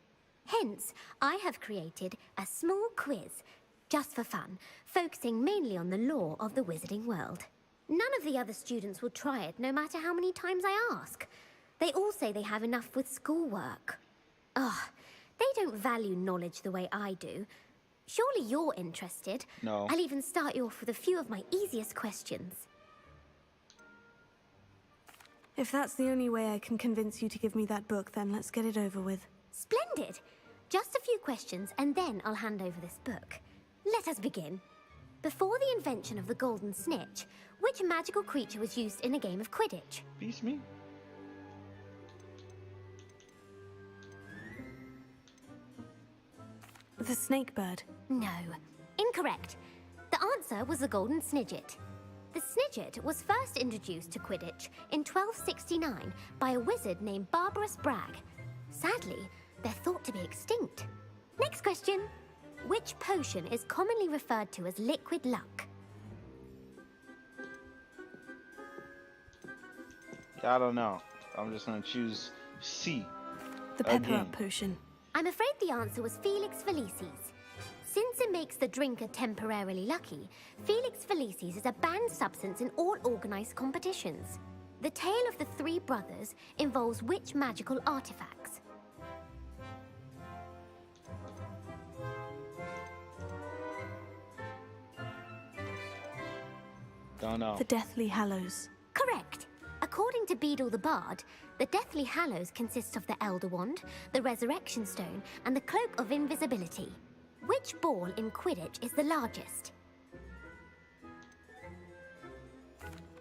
Hence, I have created a small quiz, just for fun, focusing mainly on the lore of the wizarding world. None of the other students will try it, no matter how many times I ask. They all say they have enough with schoolwork. Ugh, they don't value knowledge the way I do. Surely you're interested. No. I'll even start you off with a few of my easiest questions. If that's the only way I can convince you to give me that book, then let's get it over with. Splendid! Just a few questions, and then I'll hand over this book. Let us begin. Before the invention of the golden snitch, which magical creature was used in a game of Quidditch? Beats me. The snake bird. No. Incorrect. The answer was the golden snidget. The snidget was first introduced to Quidditch in 1269 by a wizard named Barbarous Bragg. Sadly, they're thought to be extinct. Next question. Which potion is commonly referred to as liquid luck? I don't know. I'm just gonna choose C. The pepper Again. up potion. I'm afraid the answer was Felix Felicis. Since it makes the drinker temporarily lucky, Felix Felicis is a banned substance in all organized competitions. The tale of the three brothers involves which magical artifacts? Don't know. The Deathly Hallows. Correct. According to Beadle the Bard, the Deathly Hallows consists of the Elder Wand, the Resurrection Stone, and the Cloak of Invisibility. Which ball in Quidditch is the largest?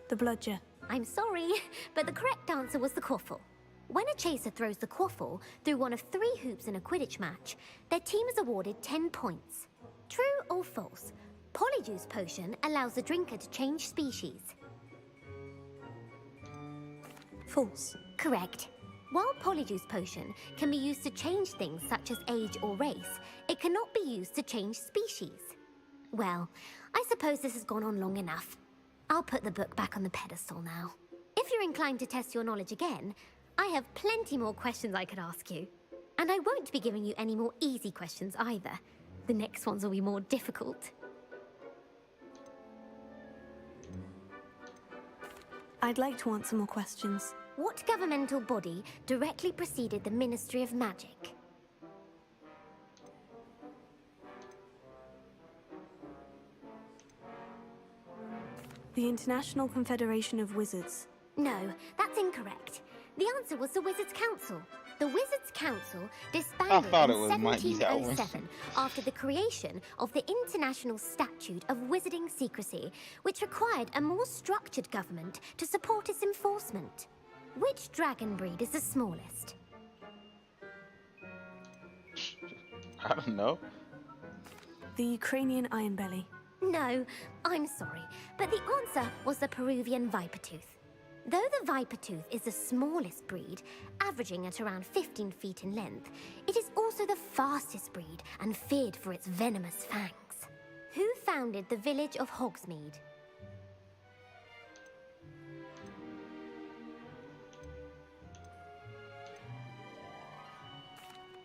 The Bludger. I'm sorry, but the correct answer was the Quaffle. When a chaser throws the quaffle through one of 3 hoops in a Quidditch match, their team is awarded 10 points. True or false? Polyjuice Potion allows the drinker to change species. False. Correct. While Polyjuice Potion can be used to change things such as age or race, it cannot be used to change species. Well, I suppose this has gone on long enough. I'll put the book back on the pedestal now. If you're inclined to test your knowledge again, I have plenty more questions I could ask you. And I won't be giving you any more easy questions either. The next ones will be more difficult. I'd like to answer more questions. What governmental body directly preceded the Ministry of Magic? The International Confederation of Wizards. No, that's incorrect. The answer was the Wizards' Council. The Wizards' Council disbanded in might be that one. 1707 after the creation of the International Statute of Wizarding Secrecy, which required a more structured government to support its enforcement. Which dragon breed is the smallest? I don't know. The Ukrainian Ironbelly. No, I'm sorry, but the answer was the Peruvian Vipertooth. Though the Vipertooth is the smallest breed, averaging at around 15 feet in length, it is also the fastest breed and feared for its venomous fangs. Who founded the village of Hogsmeade?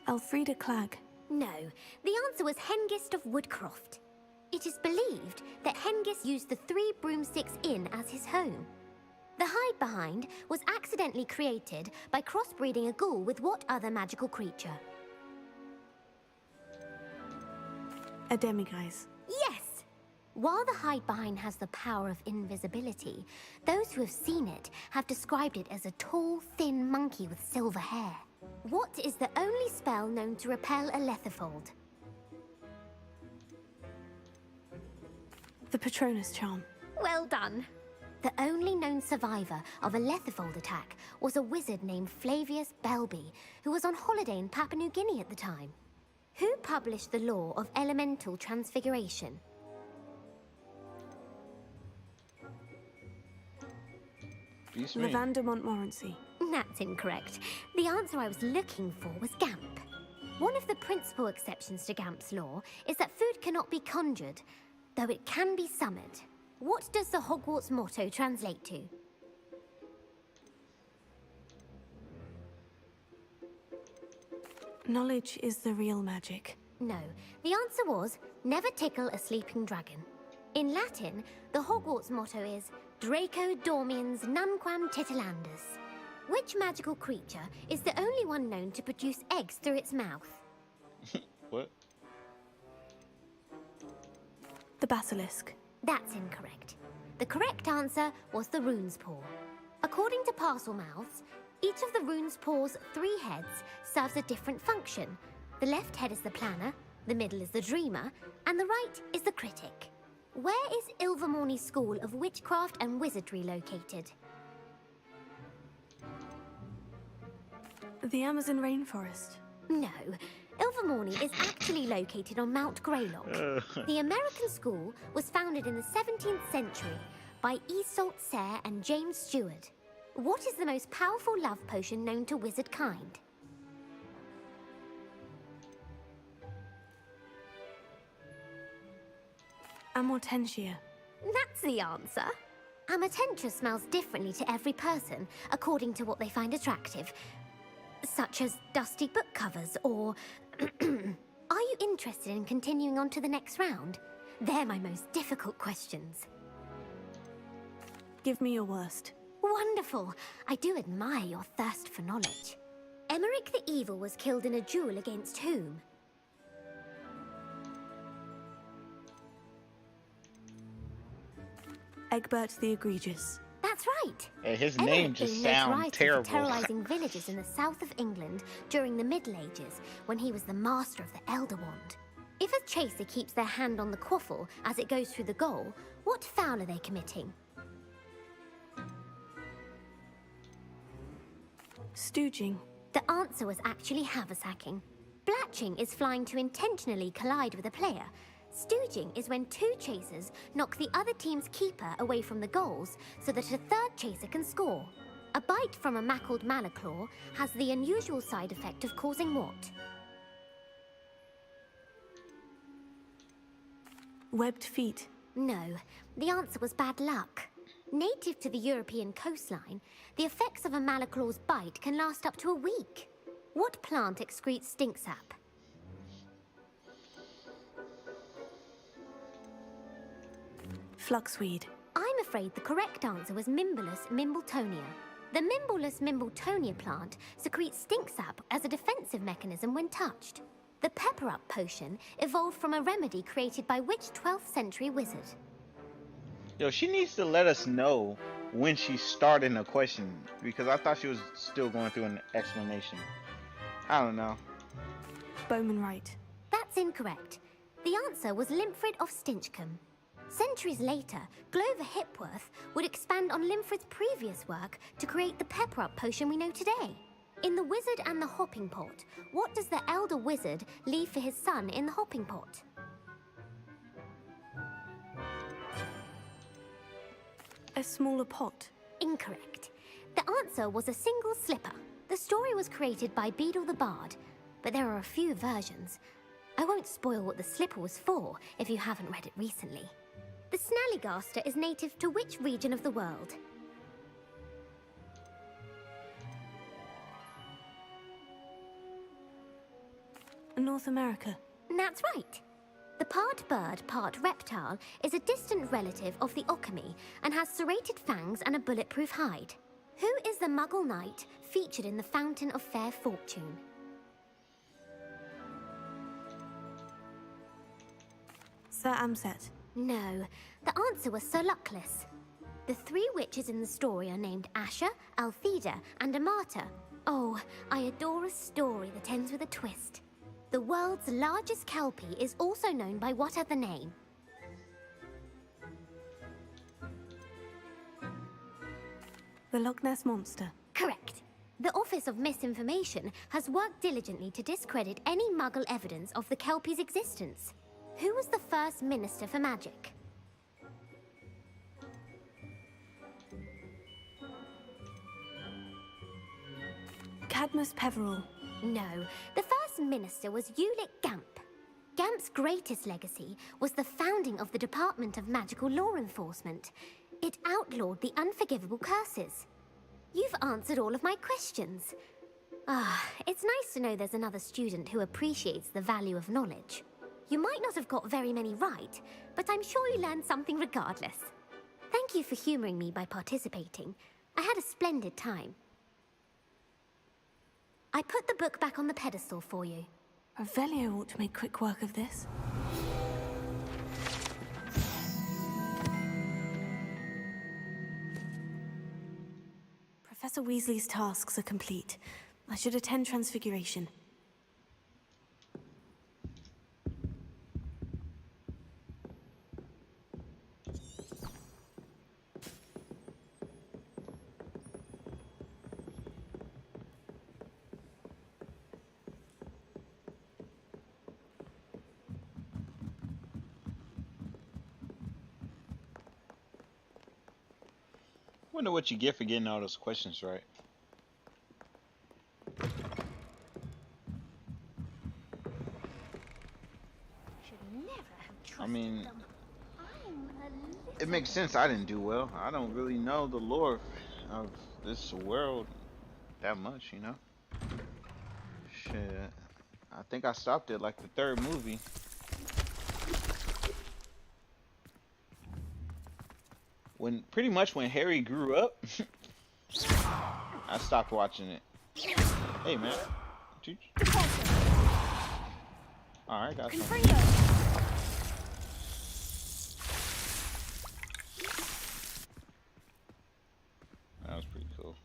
Elfrida Clegg. No, the answer was Hengist of Woodcroft. It is believed that Hengist used the 3 Broomsticks Inn as his home. The hide-behind was accidentally created by crossbreeding a ghoul with what other magical creature? A demiguise. Yes! While the hide-behind has the power of invisibility, those who have seen it have described it as a tall, thin monkey with silver hair. What is the only spell known to repel a Lethifold? The Patronus Charm. Well done. The only known survivor of a Lethifold attack was a wizard named Flavius Belby, who was on holiday in Papua New Guinea at the time. Who published the law of elemental transfiguration? Lavender Montmorency. That's incorrect. The answer I was looking for was Gamp. One of the principal exceptions to Gamp's law is that food cannot be conjured, though it can be summoned. What does the Hogwarts motto translate to? Knowledge is the real magic. No, the answer was, never tickle a sleeping dragon. In Latin, the Hogwarts motto is, Draco dormiens nunquam titilandus. Which magical creature is the only one known to produce eggs through its mouth? What? The basilisk. That's incorrect. The correct answer was the rune's paw. According to Parselmouths, each of the rune's paw's 3 heads serves a different function. The left head is the planner, the middle is the dreamer, and the right is the critic. Where is Ilvermorny School of Witchcraft and Wizardry located? The Amazon rainforest. No, Ilvermorny is actually located on Mount Greylock. The American school was founded in the 17th century by Iseult Sayre and James Stewart. What is the most powerful love potion known to wizard kind? Amortentia. That's the answer. Amortentia smells differently to every person, according to what they find attractive. Such as dusty book covers, or... Are you interested in continuing on to the next round? They're my most difficult questions. Give me your worst. Wonderful. I do admire your thirst for knowledge. Emmerich the Evil was killed in a duel against whom? Egbert the Egregious. That's right. Hey, his name just sounds terrible. For terrorizing villages in the south of England during the Middle Ages, when he was the master of the Elder Wand. If a chaser keeps their hand on the quaffle as it goes through the goal, what foul are they committing? Stooging. The answer was actually haversacking. Blatching is flying to intentionally collide with a player. Stooging is when two chasers knock the other team's keeper away from the goals so that a third chaser can score. A bite from a mackled malaclaw has the unusual side effect of causing what? Webbed feet. No, the answer was bad luck. Native to the European coastline, the effects of a malaclaw's bite can last up to a week. What plant excretes stink sap? Fluxweed. I'm afraid the correct answer was Mimbulus mimbletonia. The Mimbulus mimbletonia plant secretes stink sap as a defensive mechanism when touched. The pepper-up potion evolved from a remedy created by which 12th century wizard? Yo, she needs to let us know when she's starting a question, because I thought she was still going through an explanation. I don't know. Bowman Wright. That's incorrect. The answer was Limfrid of Stinchcombe. Centuries later, Glover Hipworth would expand on Limfrid's previous work to create the pepper-up potion we know today. In The Wizard and the Hopping Pot, what does the elder wizard leave for his son in the hopping pot? A smaller pot. Incorrect. The answer was a single slipper. The story was created by Beadle the Bard, but there are a few versions. I won't spoil what the slipper was for if you haven't read it recently. The Snallygaster is native to which region of the world? North America. That's right. The part bird, part reptile is a distant relative of the Occamy and has serrated fangs and a bulletproof hide. Who is the Muggle knight featured in the Fountain of Fair Fortune? Sir Amset. No, the answer was Sir Luckless. The three witches in the story are named Asher, Altheda, and Amata. Oh, I adore a story that ends with a twist. The world's largest kelpie is also known by what other name? The Loch Ness Monster. Correct. The Office of Misinformation has worked diligently to discredit any Muggle evidence of the kelpie's existence. Who was the first Minister for Magic? Cadmus Peveril. No, the first minister was Ulick Gamp. Gamp's greatest legacy was the founding of the Department of Magical Law Enforcement. It outlawed the unforgivable curses. You've answered all of my questions. It's nice to know there's another student who appreciates the value of knowledge. You might not have got very many right, but I'm sure you learned something regardless. Thank you for humoring me by participating. I had a splendid time. I put the book back on the pedestal for you. Revelio ought to make quick work of this. Professor Weasley's tasks are complete. I should attend Transfiguration. Wonder what you get for getting all those questions right. I mean, it makes sense I didn't do well. I don't really know the lore of this world that much, you know? Shit. I think I stopped at like the third movie. Pretty much when Harry grew up, I stopped watching it. Hey man. Alright, got some. That was pretty cool.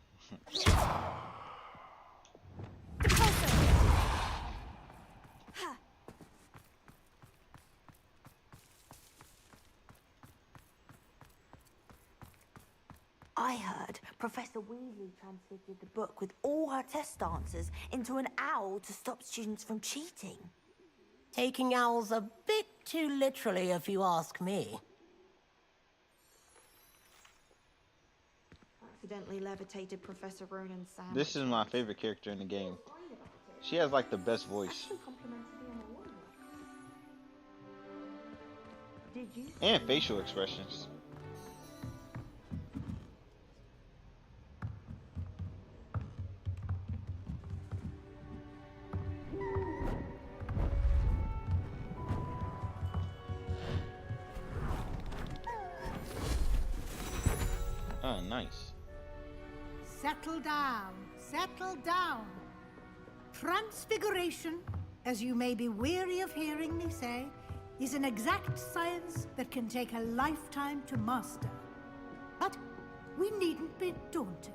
I heard Professor Weasley transfigured the book with all her test answers into an owl to stop students from cheating. Taking owls a bit too literally, if you ask me. Accidentally levitated Professor Ronan's sandwich. This is my favorite character in the game. She has like the best voice. And facial expressions. Oh, nice. Settle down. Settle down. Transfiguration, as you may be weary of hearing me say, is an exact science that can take a lifetime to master. But we needn't be daunted.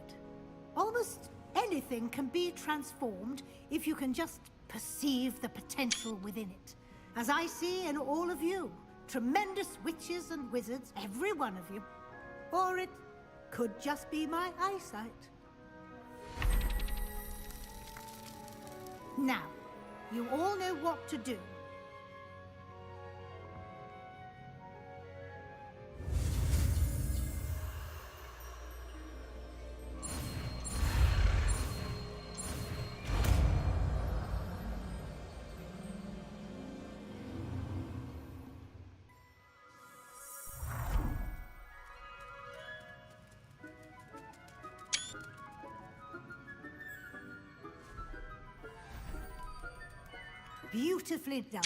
Almost anything can be transformed if you can just perceive the potential within it. As I see in all of you, tremendous witches and wizards, every one of you. Or it could just be my eyesight. Now, you all know what to do. Beautifully done.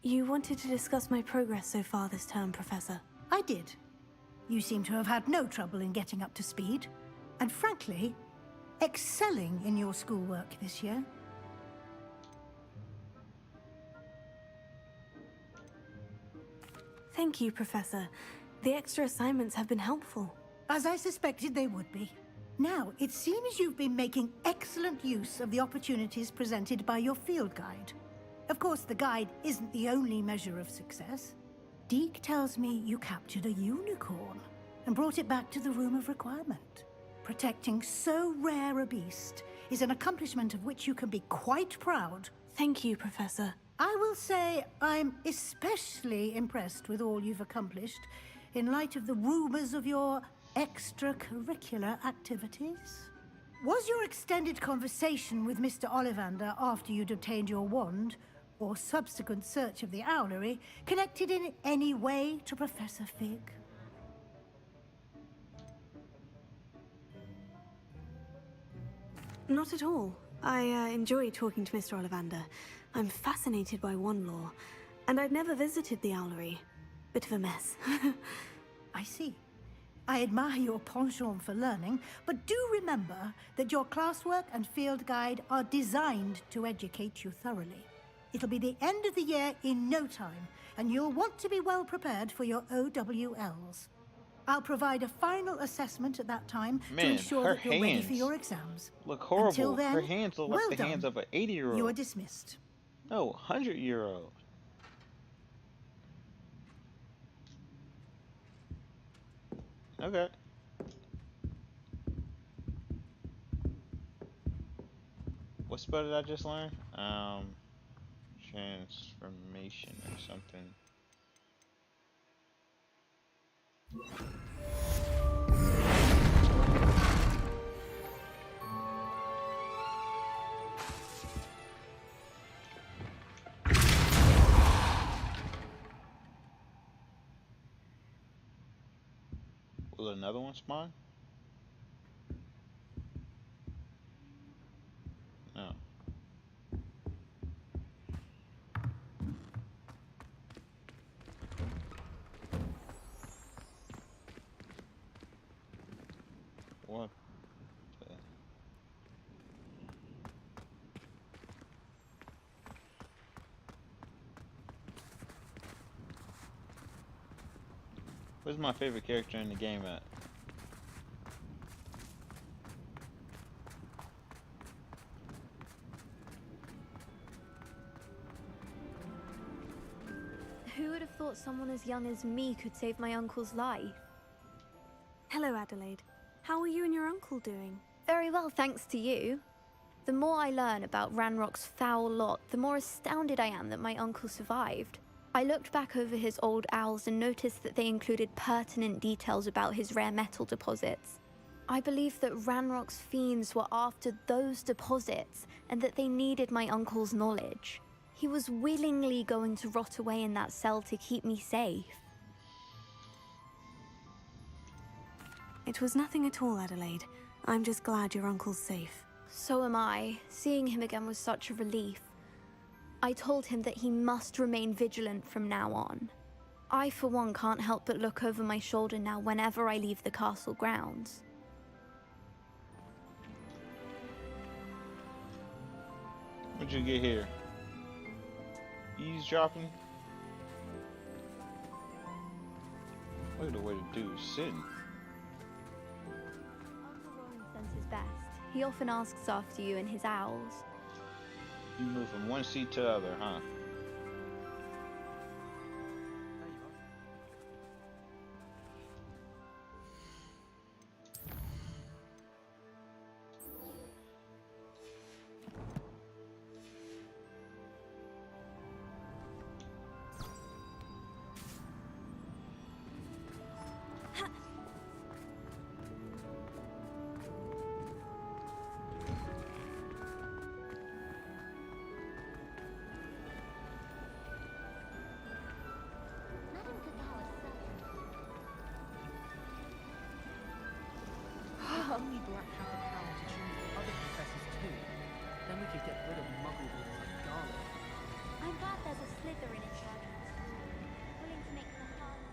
You wanted to discuss my progress so far this term, Professor. I did. You seem to have had no trouble in getting up to speed, and frankly, excelling in your schoolwork this year. Thank you, Professor. The extra assignments have been helpful. As I suspected they would be. Now, it seems you've been making excellent use of the opportunities presented by your field guide. Of course, the guide isn't the only measure of success. Deke tells me you captured a unicorn and brought it back to the Room of Requirement. Protecting so rare a beast is an accomplishment of which you can be quite proud. Thank you, Professor. I will say I'm especially impressed with all you've accomplished in light of the rumors of your extracurricular activities. Was your extended conversation with Mr. Ollivander after you'd obtained your wand, or subsequent search of the owlery, connected in any way to Professor Fig? Not at all. I enjoy talking to Mr. Ollivander. I'm fascinated by wand lore, and I'd never visited the owlery. Bit of a mess. I see. I admire your penchant for learning, but do remember that your classwork and field guide are designed to educate you thoroughly. It'll be the end of the year in no time, and you'll want to be well prepared for your OWLs. I'll provide a final assessment at that time to ensure that you're ready for your exams. Look horrible. Until then, her hands look like the hands of an 80-year-old. You are dismissed. No, 100-year-old. Okay. What spell did I just learn? Transformation or something. Will another one spawn? No. What the... Where's my favorite character in the game at? Who would have thought someone as young as me could save my uncle's life? Hello, Adelaide. How are you and your uncle doing? Very well, thanks to you. The more I learn about Ranrock's foul lot, the more astounded I am that my uncle survived. I looked back over his old owls and noticed that they included pertinent details about his rare metal deposits. I believe that Ranrock's fiends were after those deposits and that they needed my uncle's knowledge. He was willingly going to rot away in that cell to keep me safe. It was nothing at all, Adelaide. I'm just glad your uncle's safe. So am I. Seeing him again was such a relief. I told him that he must remain vigilant from now on. I, for one, can't help but look over my shoulder now whenever I leave the castle grounds. What'd you get here? Eavesdropping? Look at the way the dude's sitting. Uncle Rowan sends his best. He often asks after you and his owls. You move from one seat to the other, huh? Only Black had the power to change the other professors too. Then we could get rid of Muggleborns like garlic. I'm glad there's a Slytherin in charge of the school, willing to make the hard.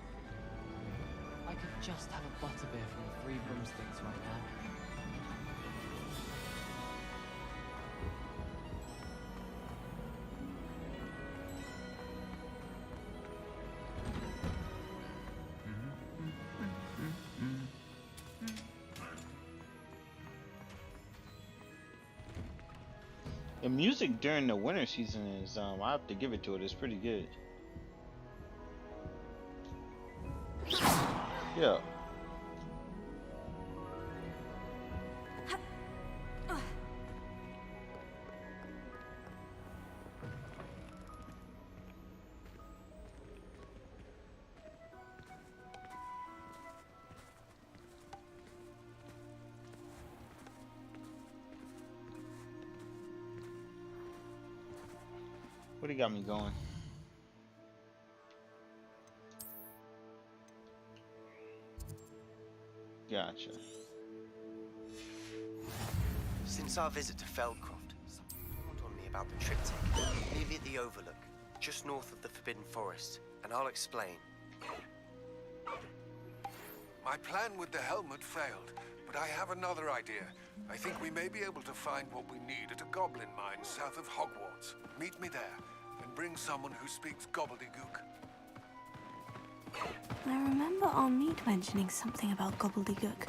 I could just have a butterbeer from the Three Broomsticks right now. The music during the winter season is, I have to give it to it, it's pretty good. Yeah. What do you got me going? Gotcha. Since our visit to Feldcroft, something dawned on me about the triptych. Near the Overlook, just north of the Forbidden Forest, and I'll explain. My plan with the helmet failed, but I have another idea. I think we may be able to find what we need at a goblin mine south of Hogwarts. Meet me there, and bring someone who speaks gobbledygook. I remember our meet mentioning something about gobbledygook.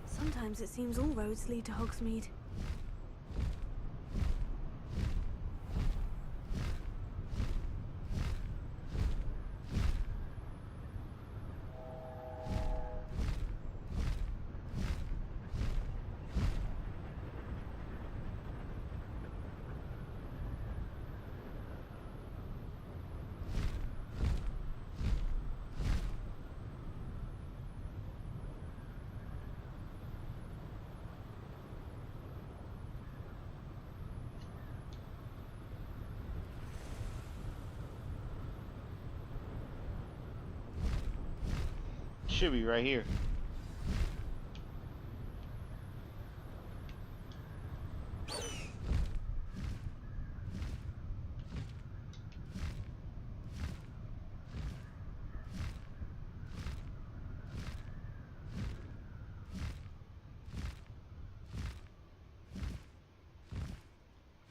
Sometimes it seems all roads lead to Hogsmeade. Should be right here.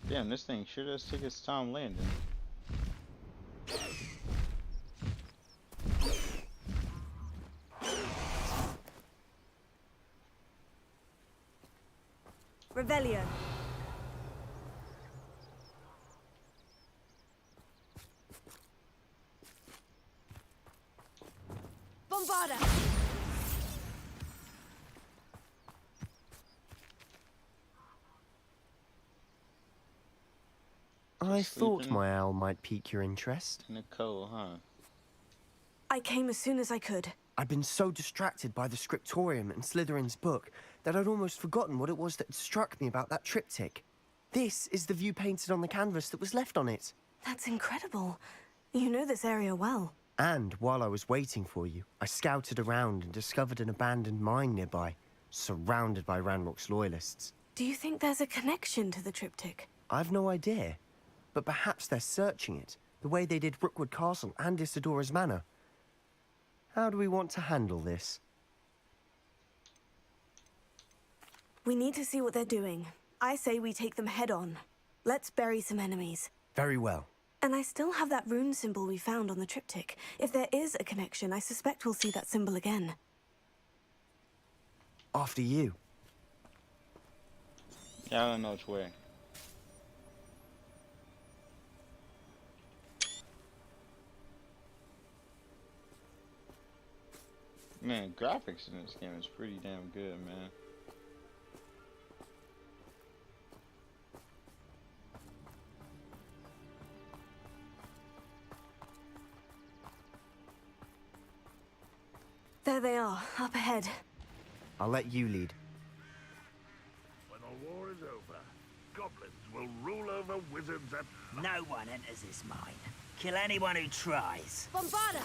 Damn, this thing sure does take its time landing. Revelio. Bombarda. I thought my owl might pique your interest. Nicole, huh? I came as soon as I could. I'd been so distracted by the scriptorium and Slytherin's book that I'd almost forgotten what it was that struck me about that triptych. This is the view painted on the canvas that was left on it. That's incredible. You know this area well. And while I was waiting for you, I scouted around and discovered an abandoned mine nearby, surrounded by Ranrock's loyalists. Do you think there's a connection to the triptych? I've no idea, but perhaps they're searching it, the way they did Rookwood Castle and Isidora's Manor. How do we want to handle this? We need to see what they're doing. I say we take them head on. Let's bury some enemies. Very well. And I still have that rune symbol we found on the triptych. If there is a connection, I suspect we'll see that symbol again. After you. Yeah, I don't know which way. Man, graphics in this game is pretty damn good, man. There they are, up ahead. I'll let you lead. When the war is over, goblins will rule over wizards and... No one enters this mine. Kill anyone who tries. Bombarda!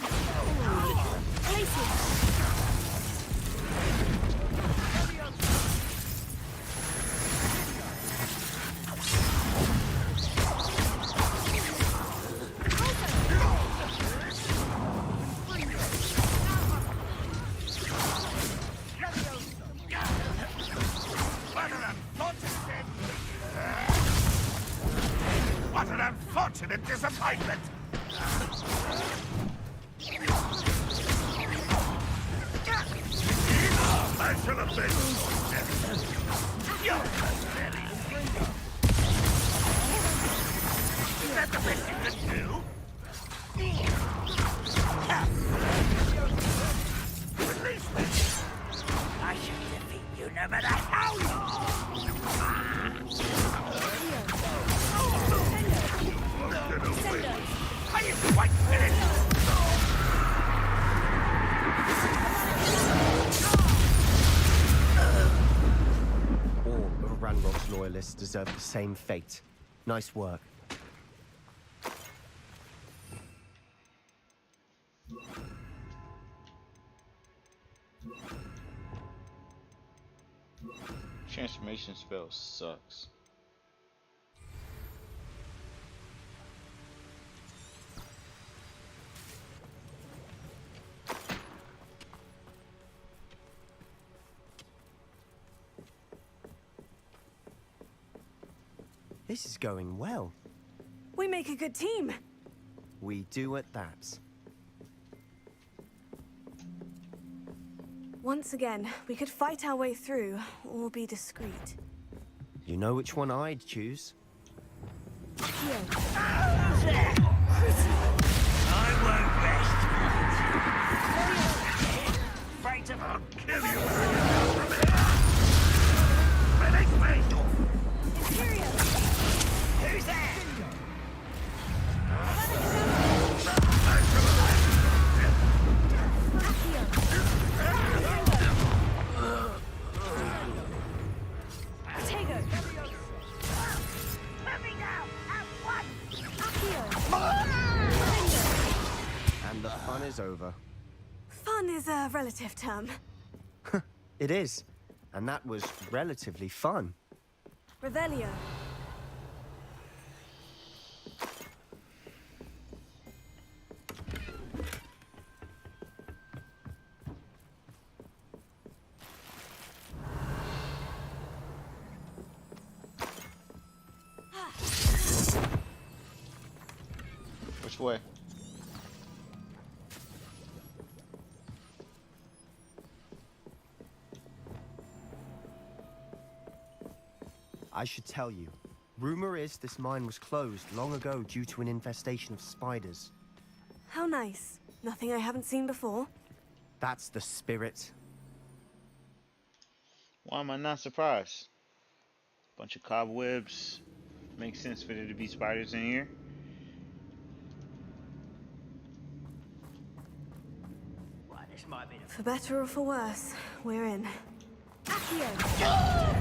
What an unfortunate disappointment! I should have been... You're pathetic. Is that the best you can do? Release me! I shall defeat you no matter how Are you quite finished? All of Ranrock's loyalists deserve the same fate. Nice work. Transformation spell sucks. This is going well. We make a good team. We do at that. Once again, we could fight our way through, or be discreet. You know which one I'd choose? I won't rest. Fight of I'll kill you. Release me! Who's there? And the fun is over. Fun? Fun is a relative term. It is. And that was relatively fun. Revelio. Which way? I should tell you. Rumor is this mine was closed long ago due to an infestation of spiders. How nice. Nothing I haven't seen before. That's the spirit. Why am I not surprised? Bunch of cobwebs. Makes sense for there to be spiders in here. Well, this might be the... For better or for worse, we're in. Accio!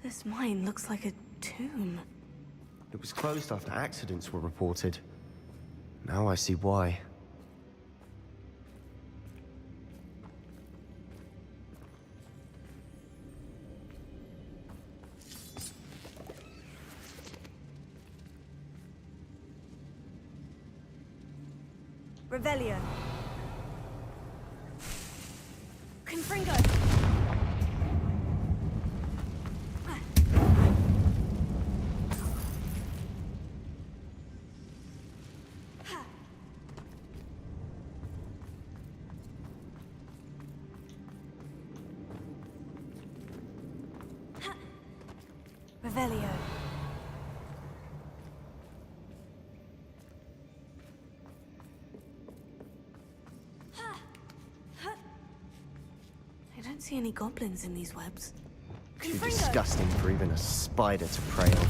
This mine looks like a tomb. It was closed after accidents were reported. Now I see why. Revelio. Confringo. Revelio. I don't see any goblins in these webs. Too disgusting for even a spider to prey on.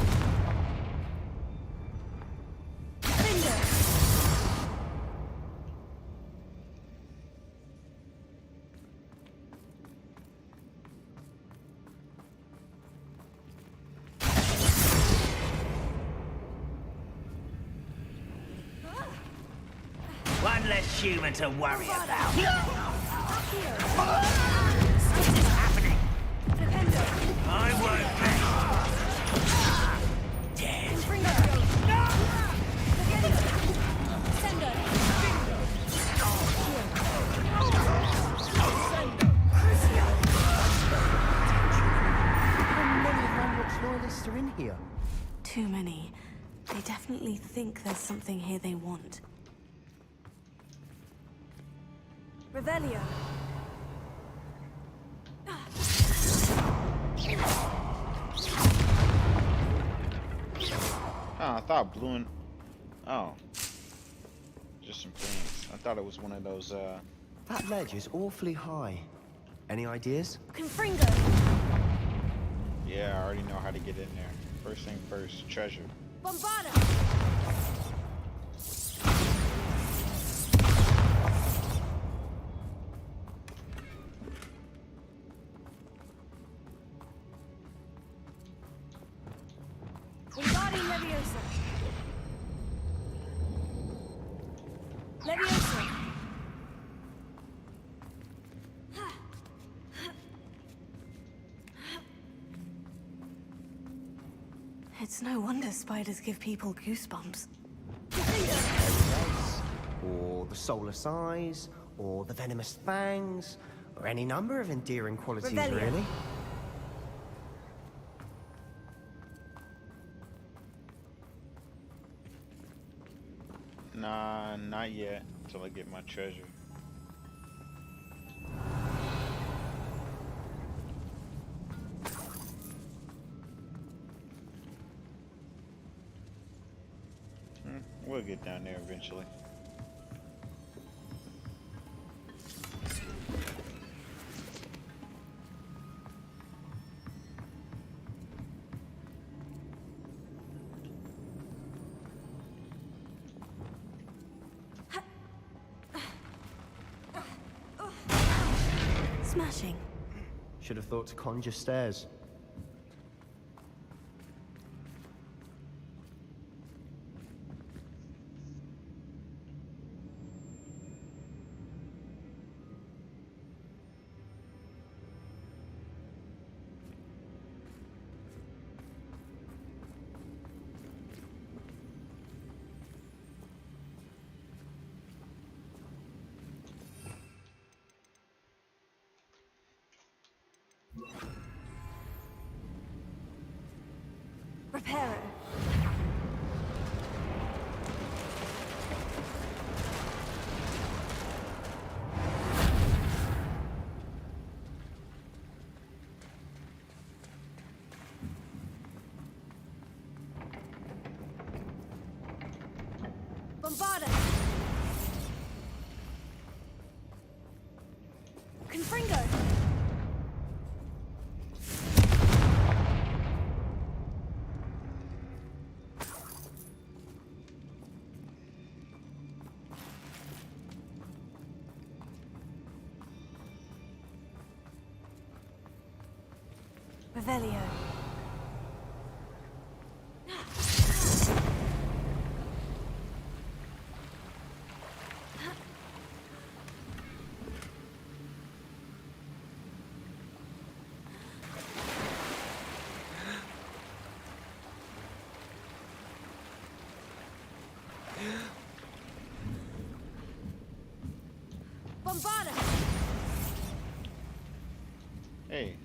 One less human to worry about. I won't be. Dead. How many Ranrock's loyalists are in here? Too many. They definitely think there's something here they want. Revelio. Oh, I thought blue and... Oh. Just some plants. I thought it was one of those, That ledge is awfully high. Any ideas? Confringo. Yeah, I already know how to get in there. First thing first, treasure. Bombarda. Wingardium Leviosa. Leviosa. It's no wonder spiders give people goosebumps. Or the soulless eyes, or the venomous fangs, or any number of endearing qualities, Revelio. really. Nah, not yet. Until I get my treasure. We'll get down there eventually. Smashing. Should have thought to conjure stairs. Reparo. Bombarda. Confringo. Revelio. Bombarda. Hey.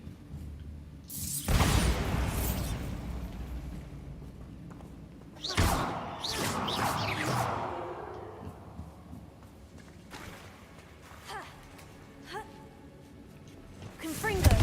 Confringo.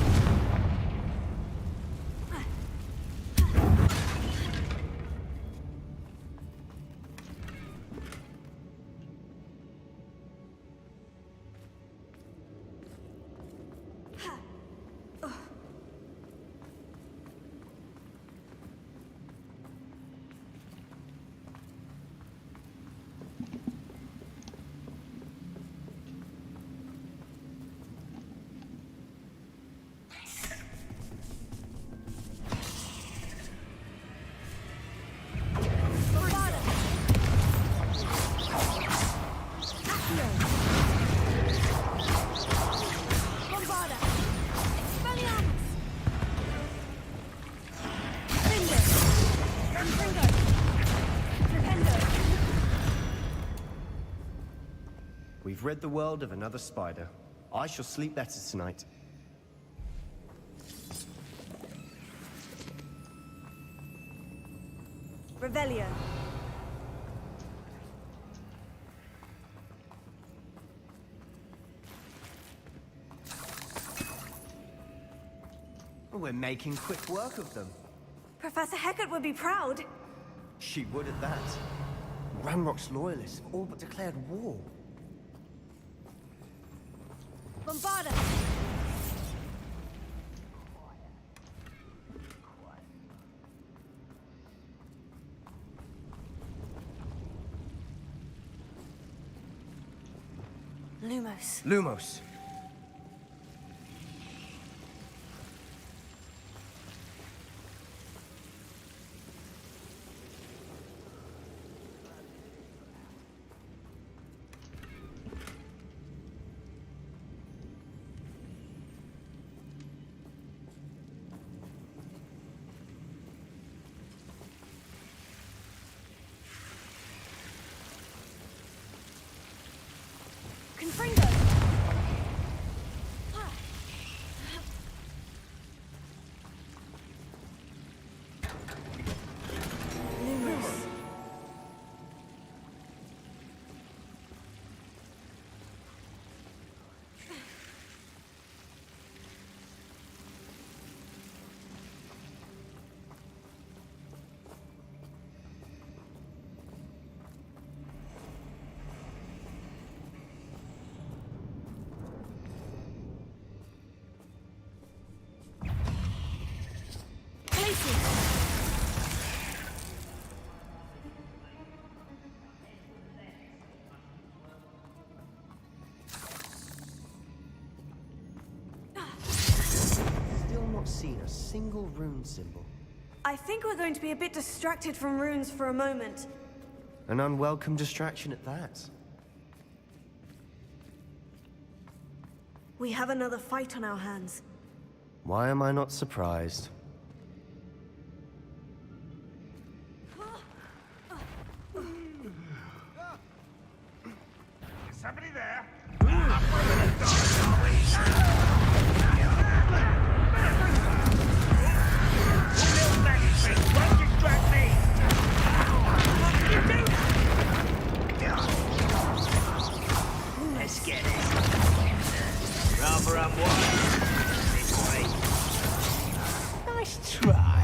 We've rid the world of another spider. I shall sleep better tonight. Revelio. We're making quick work of them. Professor Hecat would be proud. She would at that. Ranrock's loyalists have all but declared war. Bombarda. Lumos. Lumos. Confringo. Lumos. Still not seen a single rune symbol. I think we're going to be a bit distracted from runes for a moment. An unwelcome distraction at that. We have another fight on our hands. Why am I not surprised? Is somebody there? someone. This way. Nice try.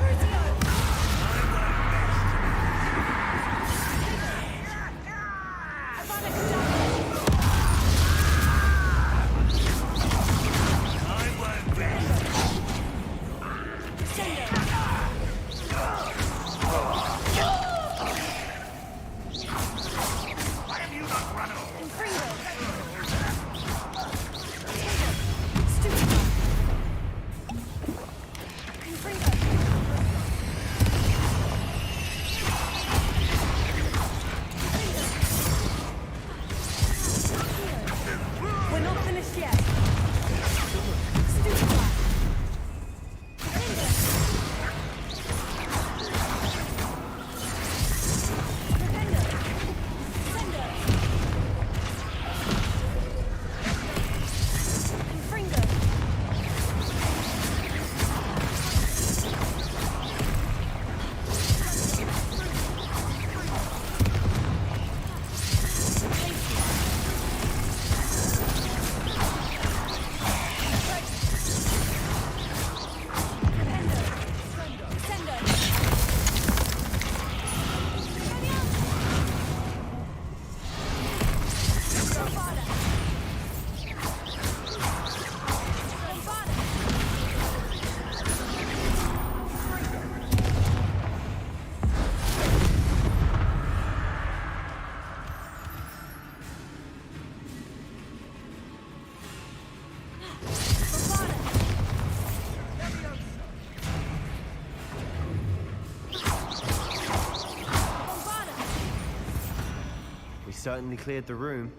Certainly cleared the room.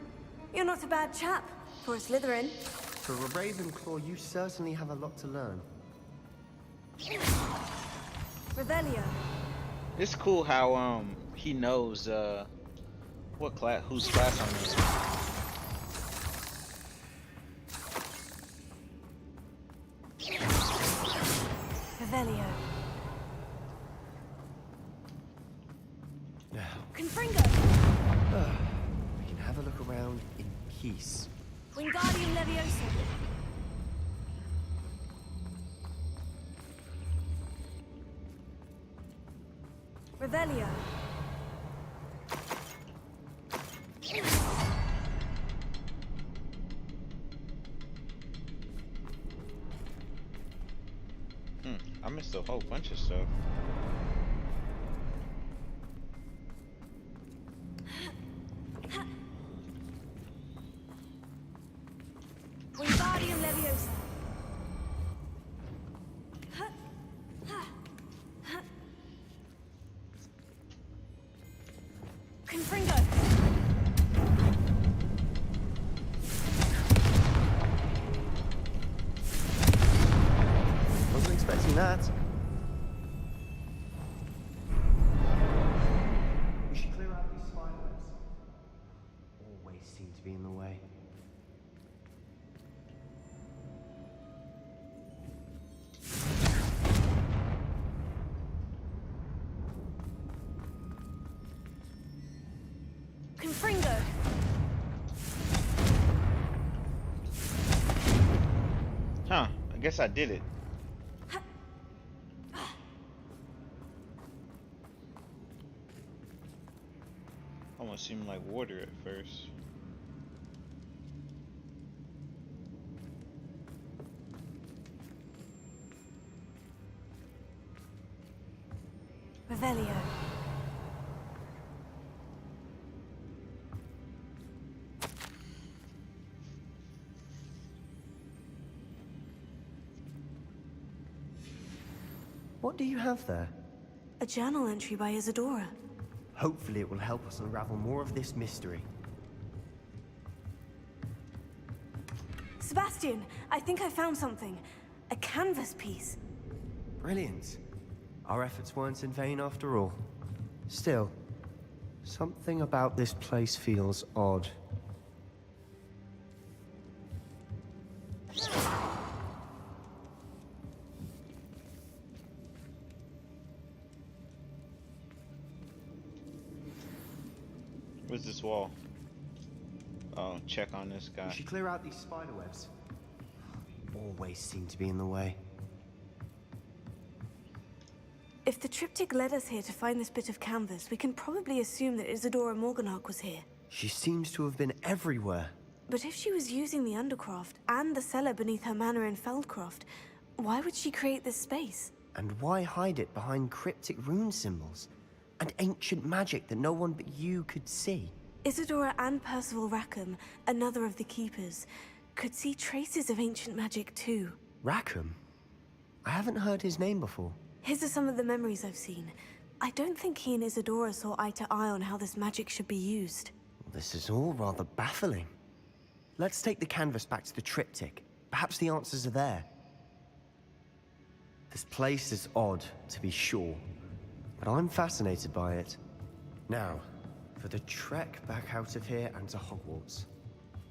You're not a bad chap for a Slytherin. For a Ravenclaw, you certainly have a lot to learn. Revelio. It's cool how he knows what class, whose class I'm in. Revelio. Now, Confringo. we can have a look around in peace. Wingardium Leviosa. Revelio. I missed a whole bunch of stuff. Wingardium Leviosa. Confringo. Wasn't expecting that. We should clear out these spiders. Always seem to be in the way. Confringo. Huh, I guess I did it. Almost seemed like water at first. Revelio. What do you have there? A journal entry by Isadora. Hopefully it will help us unravel more of this mystery. Sebastian, I think I found something. A canvas piece. Brilliant. Our efforts weren't in vain after all. Still, something about this place feels odd. Where's this wall? Oh, check on this guy. We should clear out these spider webs. always seem to be in the way. If the triptych led us here to find this bit of canvas, we can probably assume that Isadora Morganach was here. She seems to have been everywhere. But if she was using the Undercroft and the cellar beneath her manor in Feldcroft, why would she create this space? And why hide it behind cryptic rune symbols? And ancient magic that no one but you could see? Isadora and Percival Rackham, another of the Keepers, could see traces of ancient magic too. Rackham? I haven't heard his name before. His are some of the memories I've seen. I don't think he and Isadora saw eye to eye on how this magic should be used. This is all rather baffling. Let's take the canvas back to the triptych. Perhaps the answers are there. This place is odd, to be sure, but I'm fascinated by it. Now, for the trek back out of here and to Hogwarts.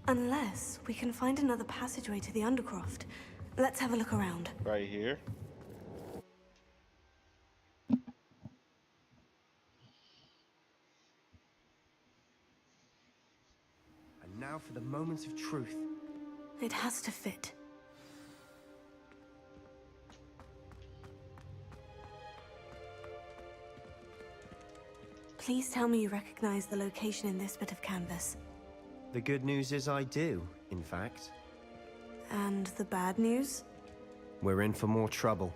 Unless we can find another passageway to the Undercroft. Let's have a look around. Right here. And now for the moment of truth. It has to fit. Please tell me you recognize the location in this bit of canvas. The good news is I do, in fact. And the bad news? We're in for more trouble.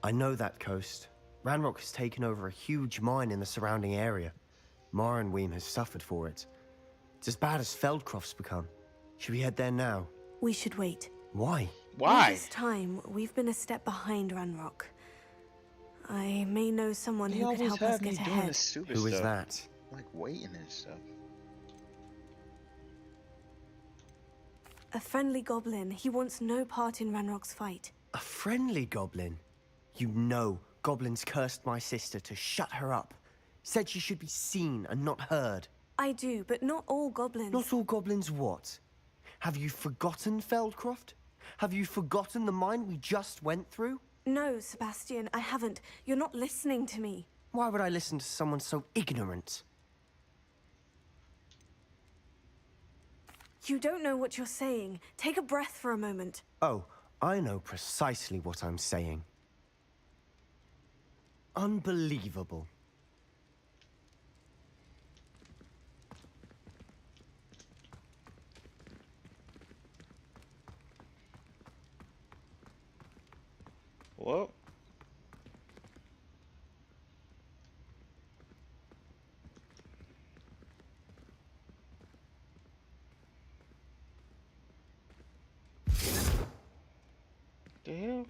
I know that coast. Ranrock has taken over a huge mine in the surrounding area. Morinweem has suffered for it. It's as bad as Feldcroft's become. Should we head there now? We should wait. Why? All this time, we've been a step behind Ranrock. I may know someone who could help us get ahead. Who is that? Like waiting and stuff. A friendly goblin. He wants no part in Ranrock's fight. A friendly goblin? You know, goblins cursed my sister to shut her up. Said she should be seen and not heard. I do, but not all goblins. Not all goblins what? Have you forgotten Feldcroft? Have you forgotten the mine we just went through? No, Sebastian, I haven't. You're not listening to me. Why would I listen to someone so ignorant? You don't know what you're saying. Take a breath for a moment. Oh, I know precisely what I'm saying. Unbelievable. Well. The hell?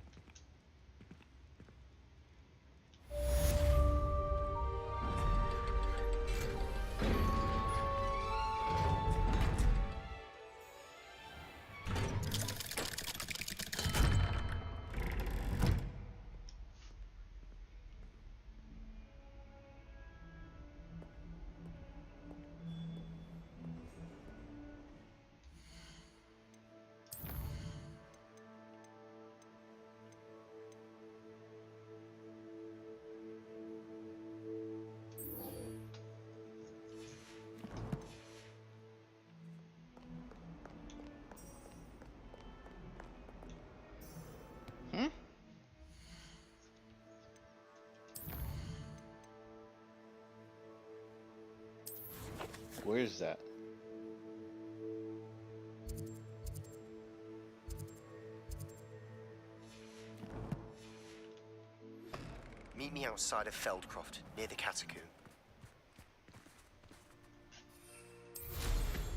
Where is that? Meet me outside of Feldcroft, near the catacomb.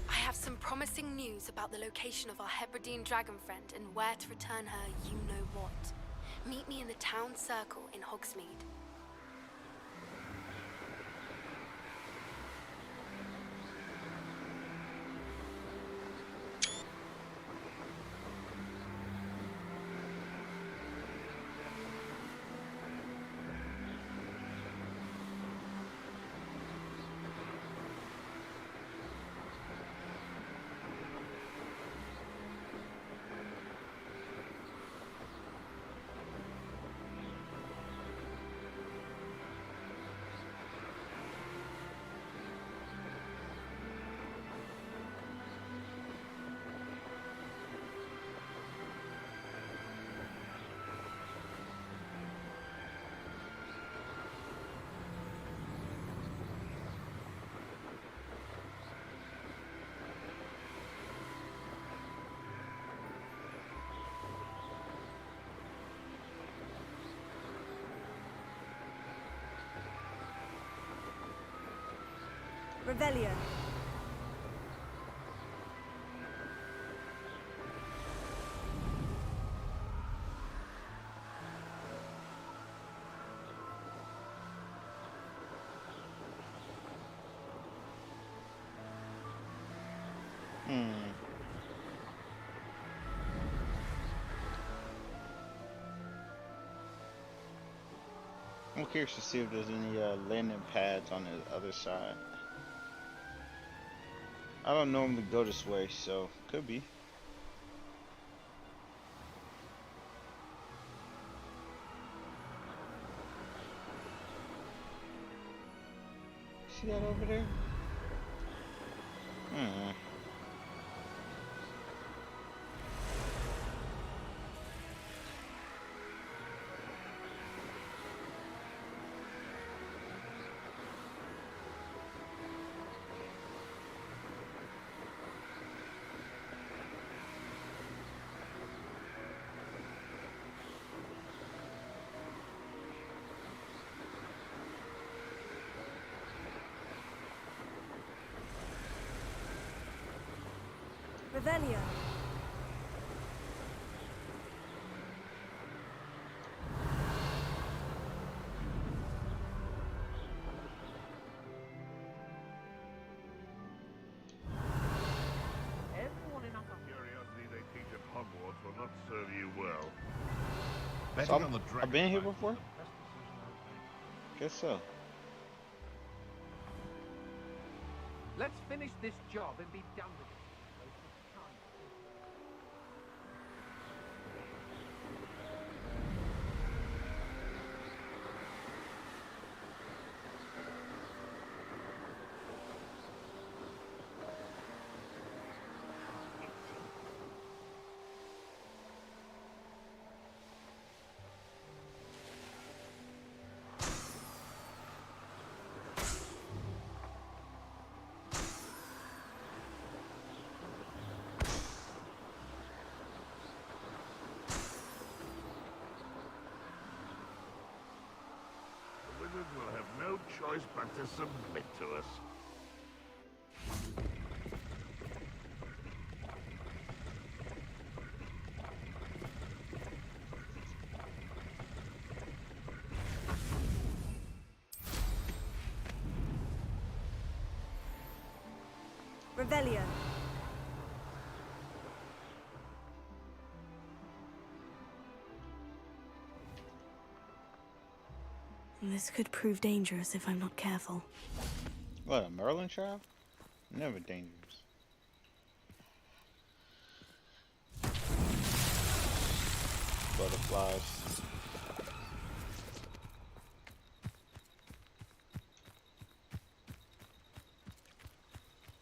I have some promising news about the location of our Hebridean dragon friend and where to return her you-know-what. Meet me in the town circle in Hogsmeade. Revelio. I'm curious to see if there's any landing pads on the other side. I don't normally go this way, so could be. See that over there? Revelio. Curiosity they teach at Hogwarts will not serve you well. So I've been here before? Guess so. Let's finish this job and be done with it. Wizards will have no choice but to submit to us. Revelio. This could prove dangerous if I'm not careful. What, a Merlin child? Never dangerous. Butterflies.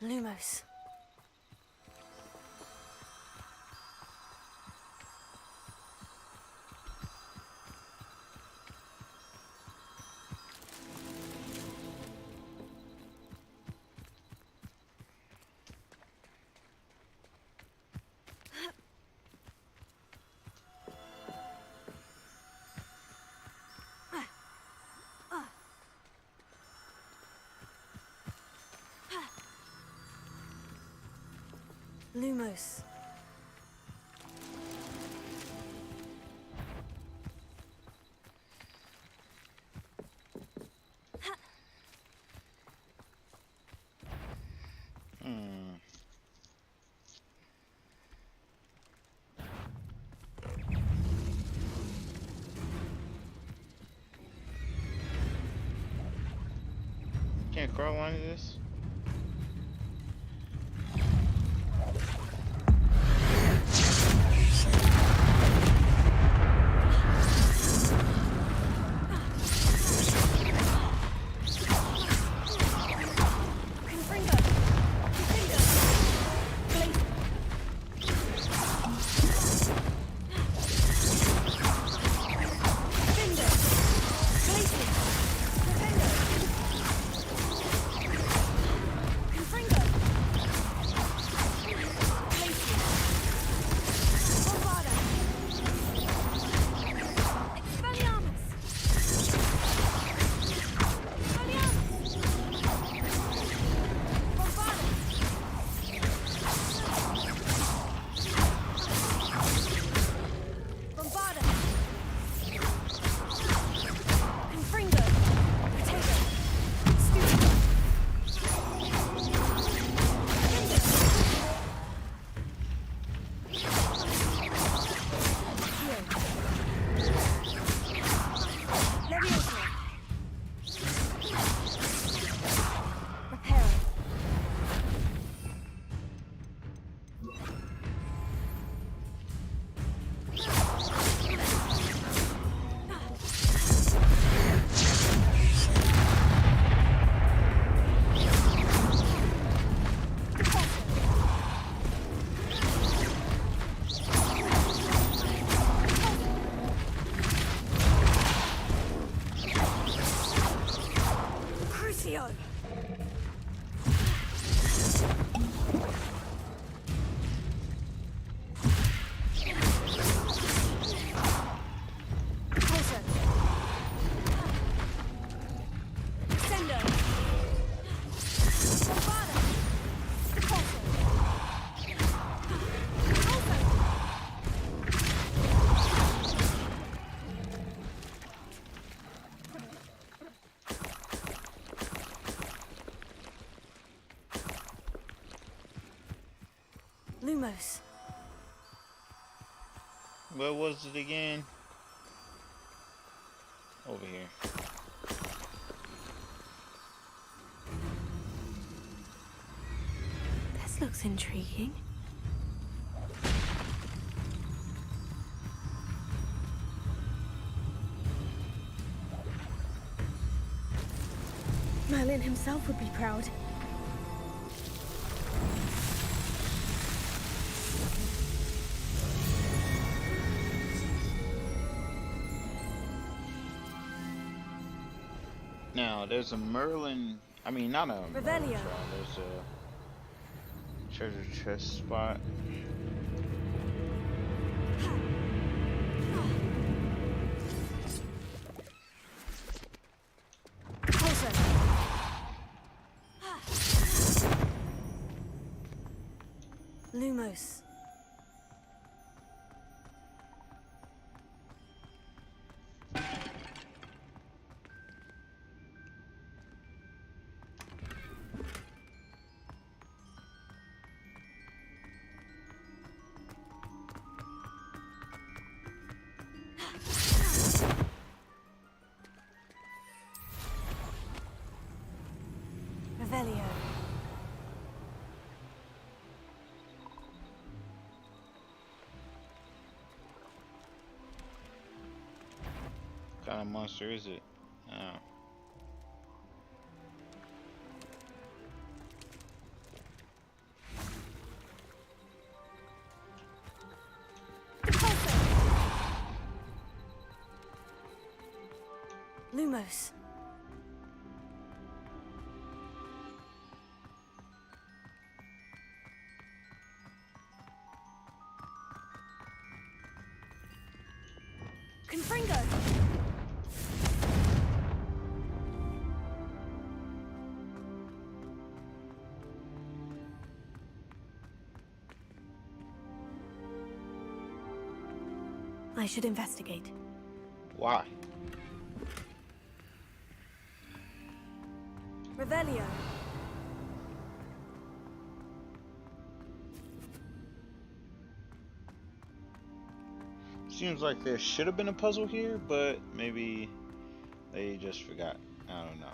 Lumos. Lumos. Can't crawl under this? Lumos. Where was it again? Over here. This looks intriguing. Merlin himself would be proud. Now, there's a Merlin. I mean, not a Merlin Revelio. trial. There's a treasure chest spot. Lumos. Revelio. What kind of monster is it? Oh. Lumos. Confringo. I should investigate. Why? Revelio. Seems like there should have been a puzzle here, but maybe they just forgot. I don't know.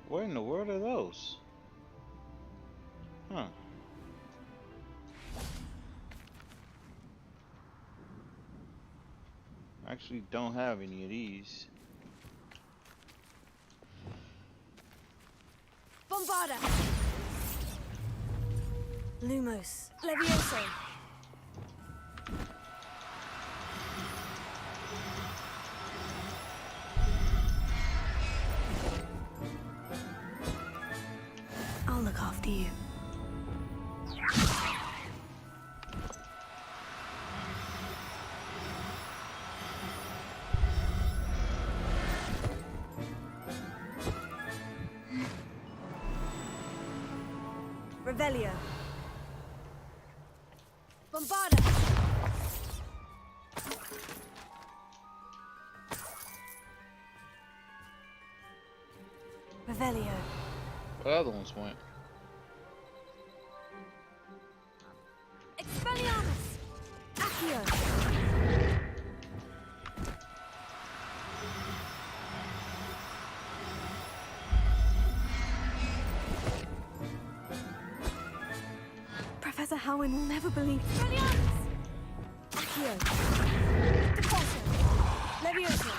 What in the world are those? Huh. I actually don't have any of these. Bombarda. Lumos. Levioso. I'll look after you. Revelio. Bombarda. Revelio. What other ones went? Expelliarmus. Accio. Professor Howin will never believe. Expelliarmus. Accio. Deposso. Levioso.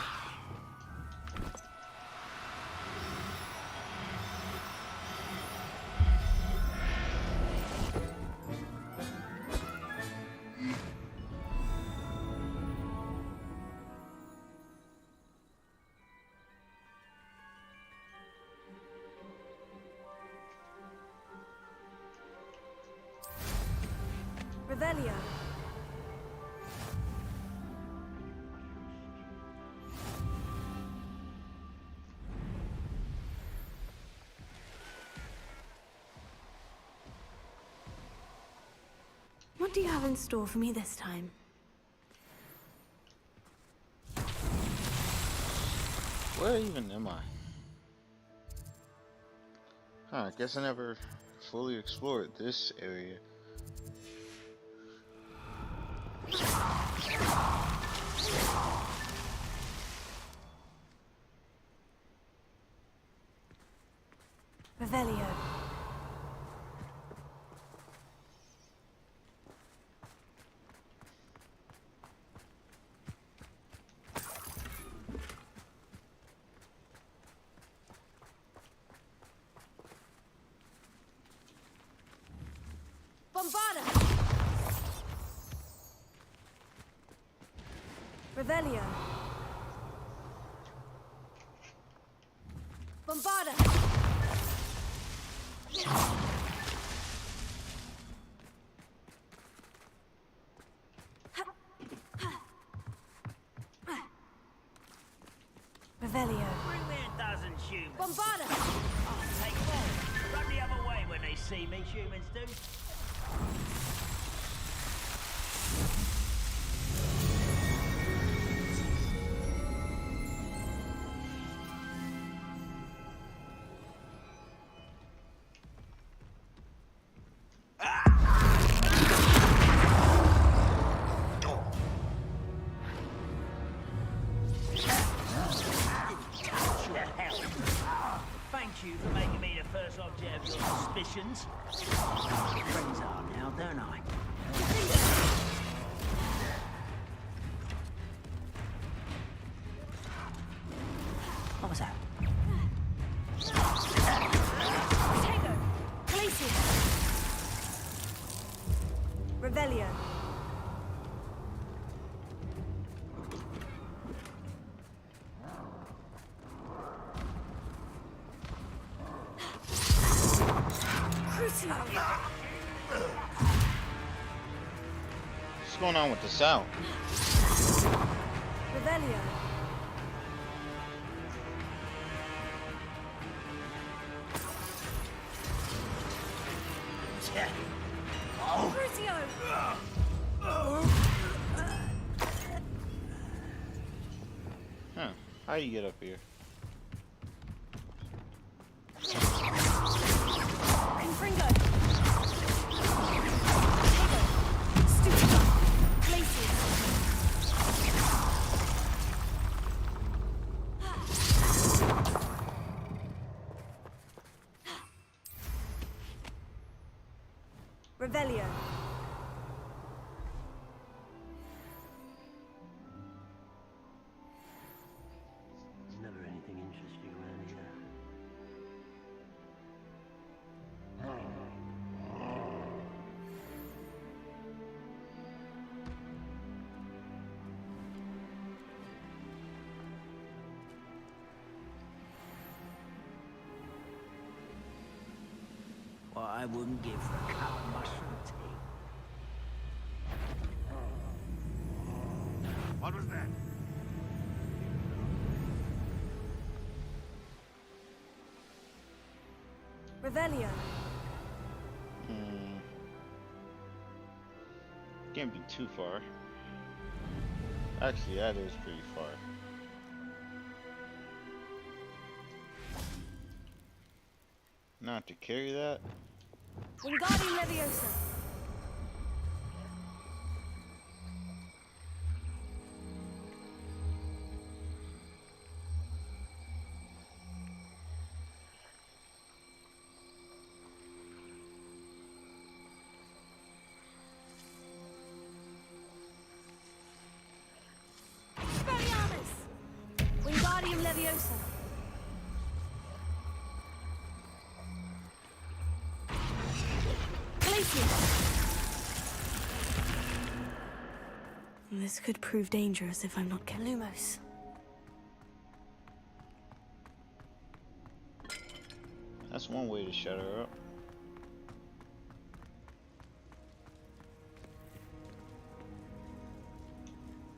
Revelio. What do you have in store for me this time? Where even am I? Huh, I guess I never fully explored this area. Revelio. Bombarda! Revelio. Bombarda! Revelio. Bring me a dozen humans. Bombarda! I'll take more. Run the other way when they see me, humans do. Thank you for making me the first object of your suspicions. Friends are now, don't I? What was that? Tango. Glacier. Revelio. What's going on with the sound? Revelio. Crucio. Huh. How you get up here? Confringo. Stupid. Glacier. Revelio. Never anything interesting around here. What I wouldn't give for a cup of mushroom tea. What was that? Revelio. Can't be too far. Actually, that is pretty far. Not to carry that. Wingardium Leviosa. Expelliarmus. Wingardium Leviosa. This could prove dangerous if I'm not careful. Lumos. That's one way to shut her up.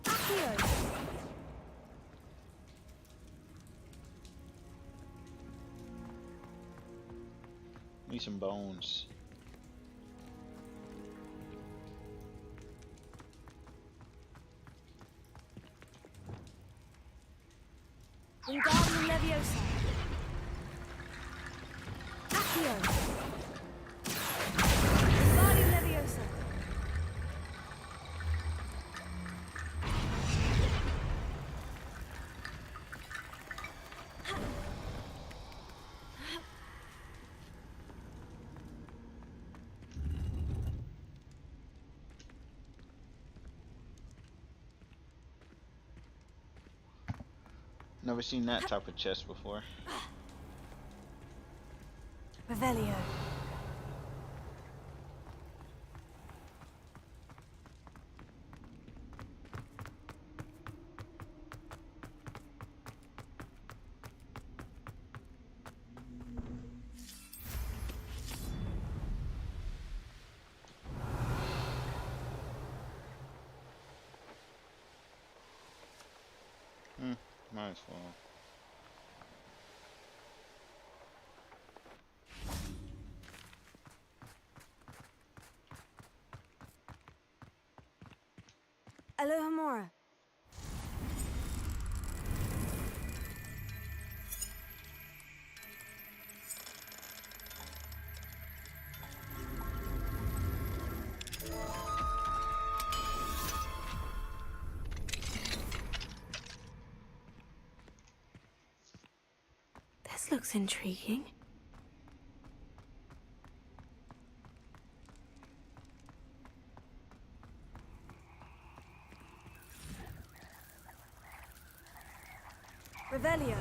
Accio. Need some bones. Accio. Body Leviosa. Never seen that type of chest before. Revelio. Might as well. Alohomora. This looks intriguing. Revelio.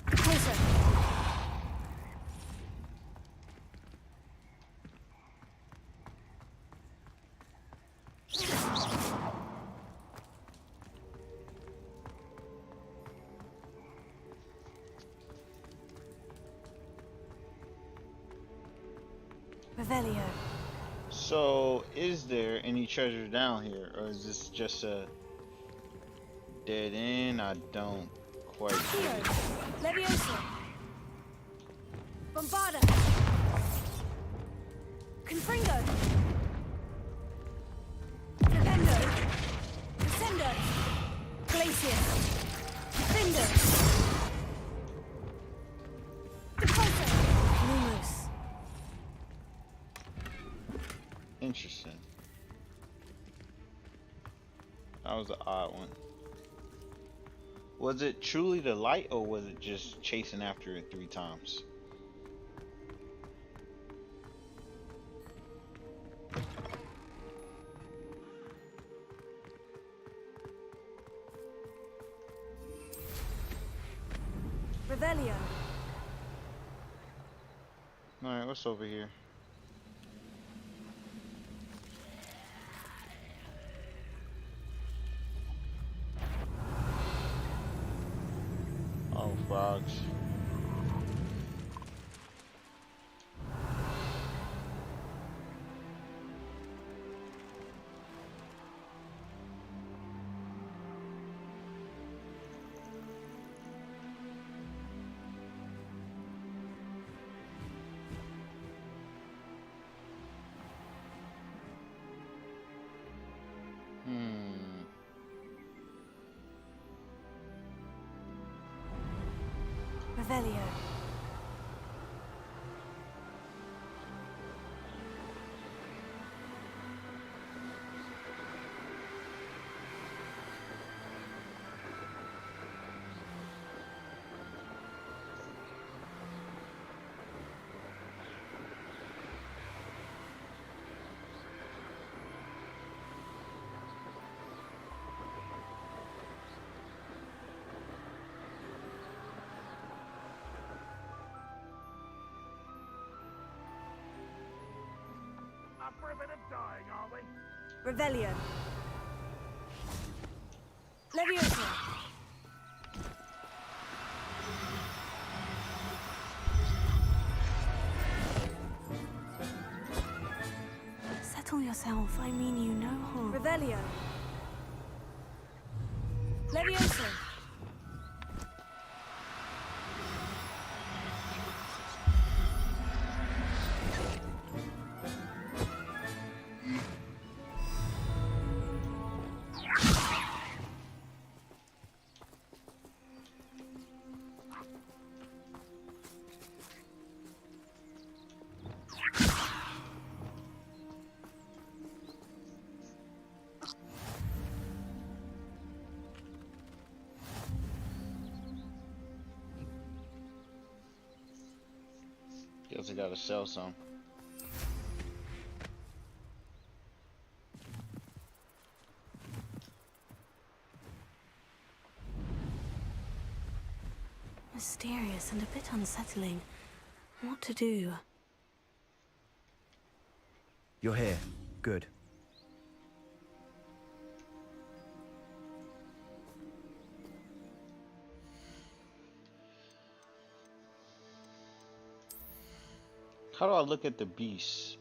Closer. Revelio. So, is there any treasure down here, or is this just a dead end? I don't quite get it. Leviosa. Bombarda. Confringo. Defendo. Descendo. Glacier. Defendo. Deposa. Lumos. Interesting. That was an odd one. Was it truly the light, or was it just chasing after it 3 times? Revelio. Alright, what's over here? Oh, frogs. Revelio. Up for a bit of dying, are we? Revelio. Leviosa. Settle yourself. I mean you no harm. Revelio. Leviosa. Guess I gotta sell some. Mysterious and a bit unsettling. What to do? You're here. Good. How do I look at the beast?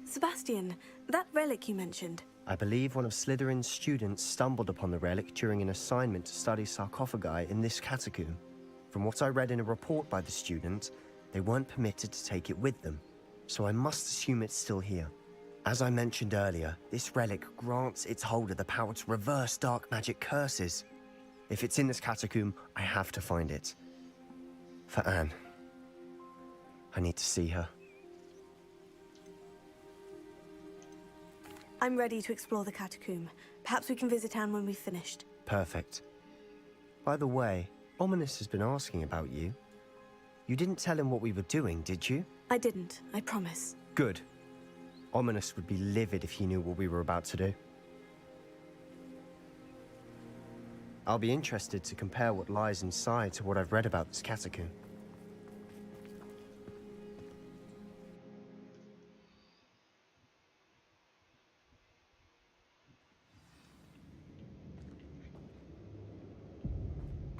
Sebastian, that relic you mentioned. I believe one of Slytherin's students stumbled upon the relic during an assignment to study sarcophagi in this catacomb. From what I read in a report by the student, they weren't permitted to take it with them, so I must assume it's still here. As I mentioned earlier, this relic grants its holder the power to reverse dark magic curses. If it's in this catacomb, I have to find it. For Anne. I need to see her. I'm ready to explore the catacomb. Perhaps we can visit Anne when we've finished. Perfect. By the way, Ominous has been asking about you. You didn't tell him what we were doing, did you? I didn't, I promise. Good. Ominous would be livid if he knew what we were about to do. I'll be interested to compare what lies inside to what I've read about this catacomb.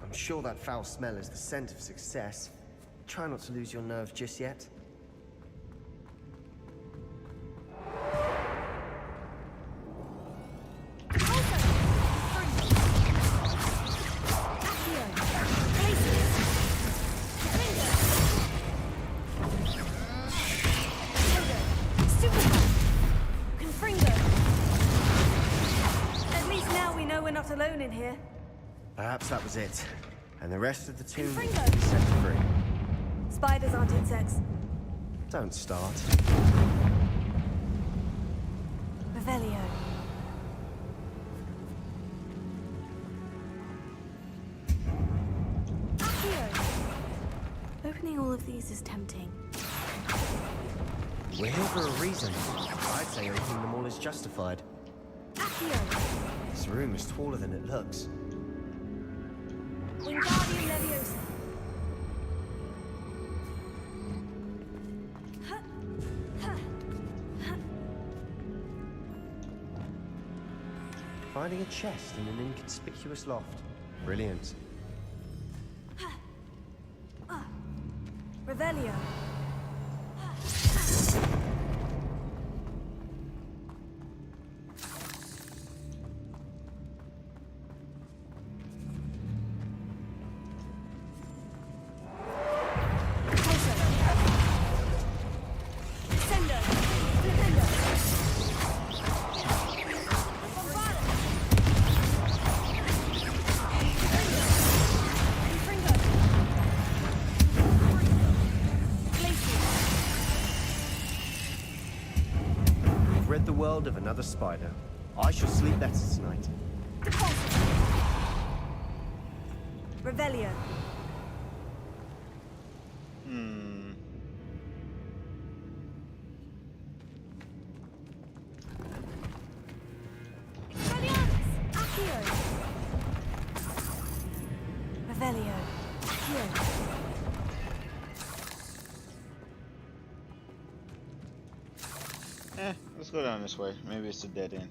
I'm sure that foul smell is the scent of success. Try not to lose your nerve just yet. At least now we know we're not alone in here. Perhaps that was it. And the rest of the tomb will be Confringo! set free. Spiders aren't insects. Don't start. Revelio. Accio! Opening all of these is tempting. We're here for a reason. I'd say opening them all is justified. Accio! This room is taller than it looks. Wingardium Leviosa. Finding a chest in an inconspicuous loft. Brilliant. Revelio. We've rid the world of another spider. I shall sleep better tonight. Revelio. Revelio. Accio. Let's go down this way. Maybe it's a dead end.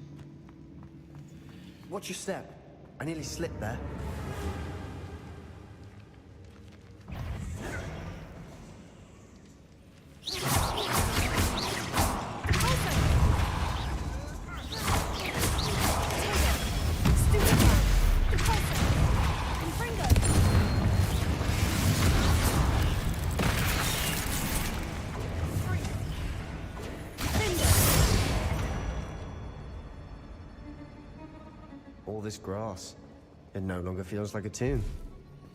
Watch your step. I nearly slipped there. this grass. It no longer feels like a tomb.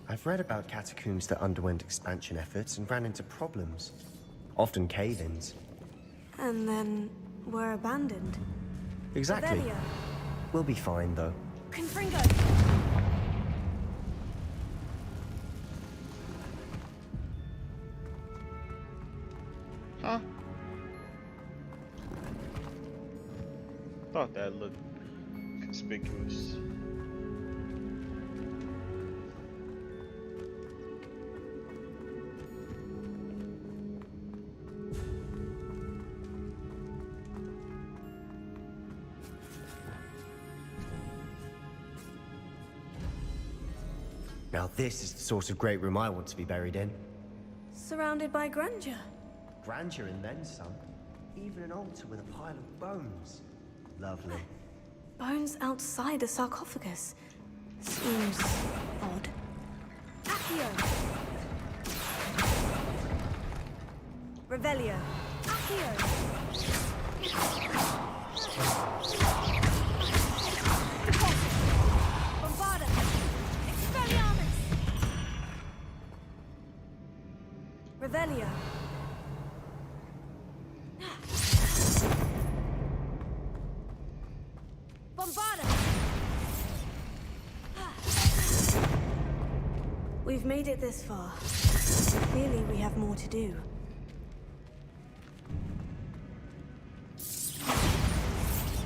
I've read about catacombs that underwent expansion efforts and ran into problems. Often cave-ins. And then were abandoned. Exactly. Revelio. We'll be fine, though. Confringo. Huh? Thought that looked conspicuous. Now this is the sort of great room I want to be buried in. Surrounded by grandeur. Grandeur and then some. Even an altar with a pile of bones. Lovely. Bones outside a sarcophagus. Seems odd. Accio. Revelio. Accio. Bombarda. Expelliarmus. Revelio. Bombarda. We've made it this far. Clearly, we have more to do.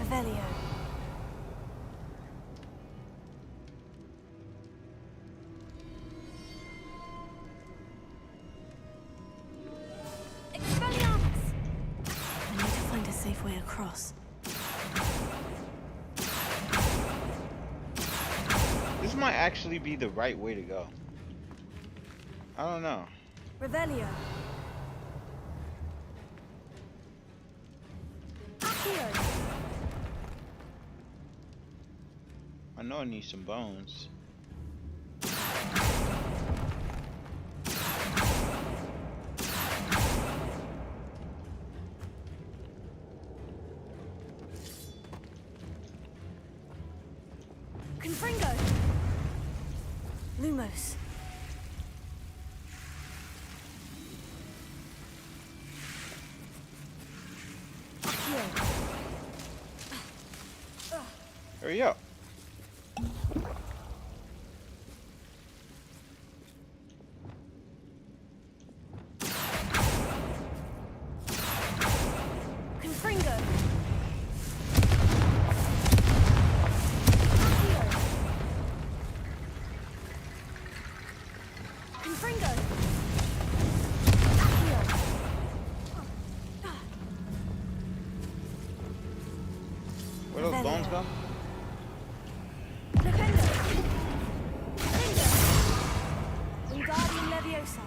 Revelio. Expelliarmus! I need to find a safe way across. This might actually be the right way to go. I don't know. Revelio. Accio. I know I need some bones. Confringo. Lumos. Hurry up. Confringo. Confringo. Where those bones go? Wingardium Leviosa.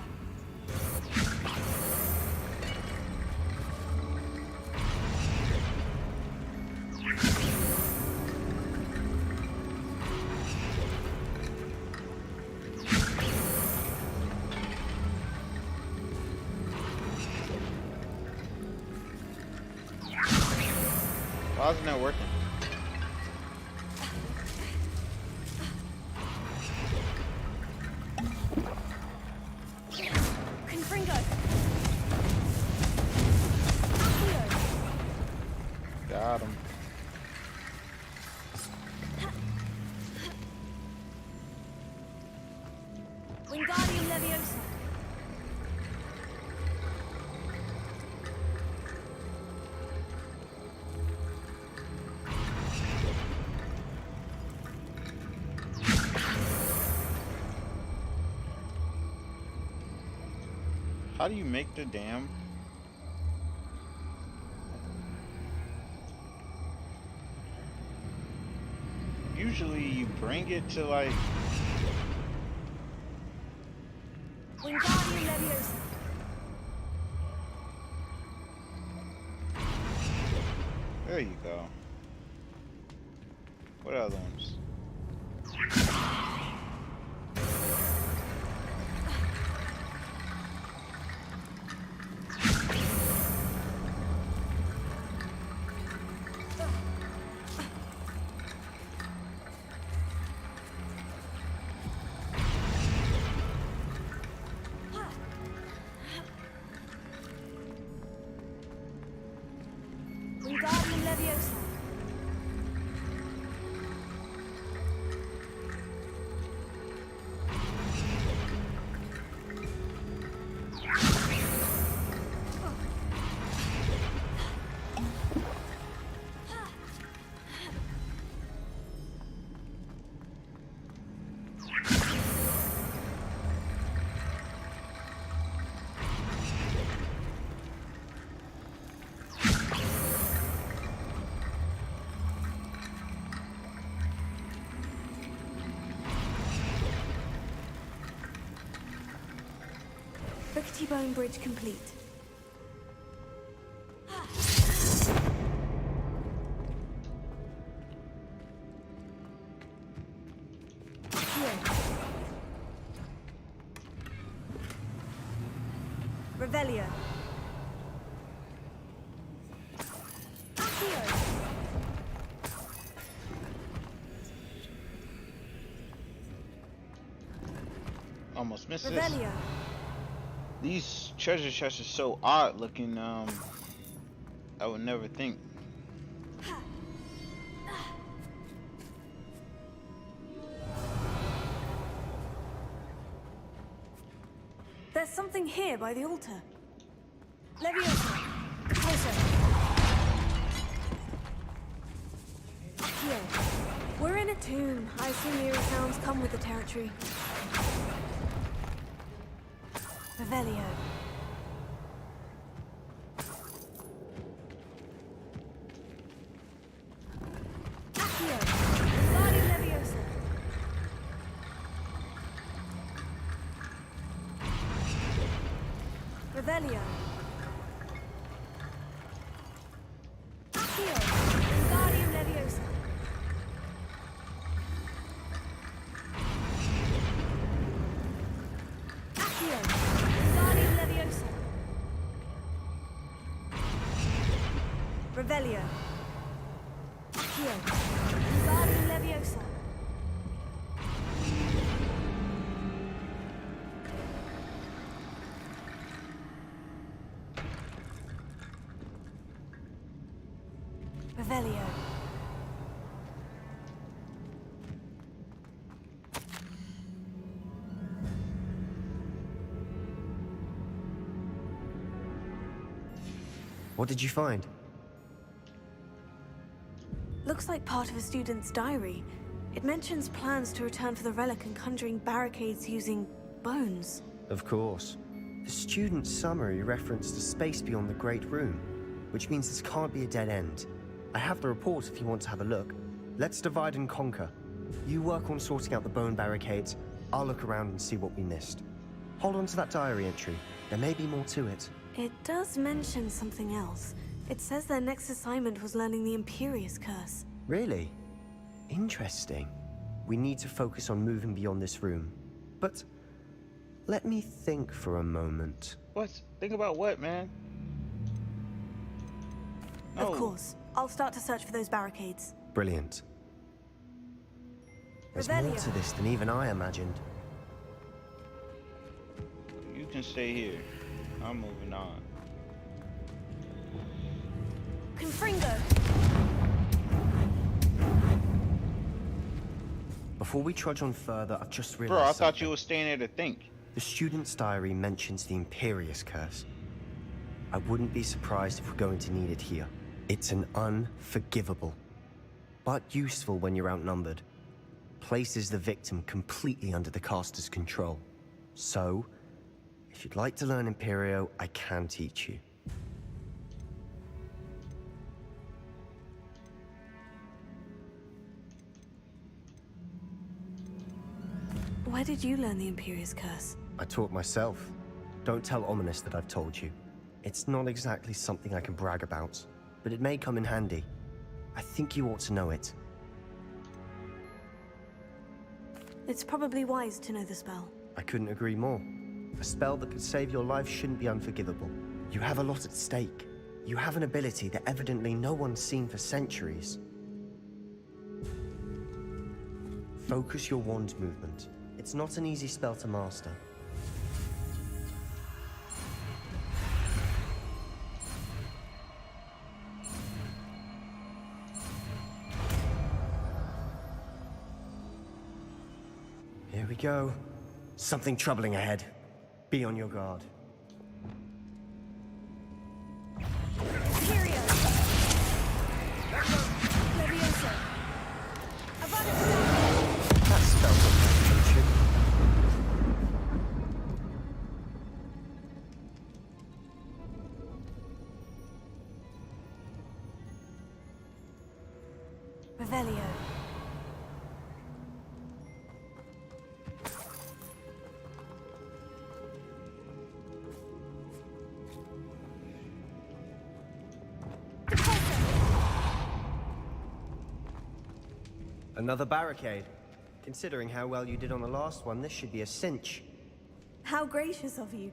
Why isn't that working? Confringo. Got him. Wingardium Leviosa. How do you make the dam? Usually you bring it to like... Wingardium Leviosa. There you go. What other ones? mighty bone bridge complete. Here. Revelio. Accio. Almost missed this. Revelio. These treasure chests are so odd looking. I would never think. There's something here by the altar. Leviosa. Closer. Here. We're in a tomb. I assume eerie sounds come with the territory. Revelio. Accio. Guardian Leviosa. Revelio. Accio. Guardian Leviosa. Accio. Guardian Leviosa. Revelio. Accio. Guardian Leviosa. Revelio. What did you find? Looks like part of a student's diary. It mentions plans to return for the relic and conjuring barricades using bones. Of course. The student's summary referenced a space beyond the Great Room, which means this can't be a dead end. I have the report if you want to have a look. Let's divide and conquer. You work on sorting out the bone barricades. I'll look around and see what we missed. Hold on to that diary entry. There may be more to it. It does mention something else. It says their next assignment was learning the Imperious Curse. Really? Interesting. We need to focus on moving beyond this room. But let me think for a moment. What? Think about what, man? No. Of course. I'll start to search for those barricades. Brilliant. There's more to this than even I imagined. You can stay here. I'm moving on. Confringo. Before we trudge on further, I've just realized Bro, I thought something. you were staying there to think. The student's diary mentions the Imperious Curse. I wouldn't be surprised if we're going to need it here. It's an unforgivable, but useful when you're outnumbered. Places the victim completely under the caster's control. So, if you'd like to learn Imperio, I can teach you. Where did you learn the Imperious Curse? I taught myself. Don't tell Ominous that I've told you. It's not exactly something I can brag about, but it may come in handy. I think you ought to know it. It's probably wise to know the spell. I couldn't agree more. A spell that could save your life shouldn't be unforgivable. You have a lot at stake. You have an ability that evidently no one's seen for centuries. Focus your wand movement. It's not an easy spell to master. Here we go. Something troubling ahead. Be on your guard. Imperio! Leviosa! Avada! That spell's a contradiction. Revelio. Another barricade. Considering how well you did on the last one, this should be a cinch. How gracious of you.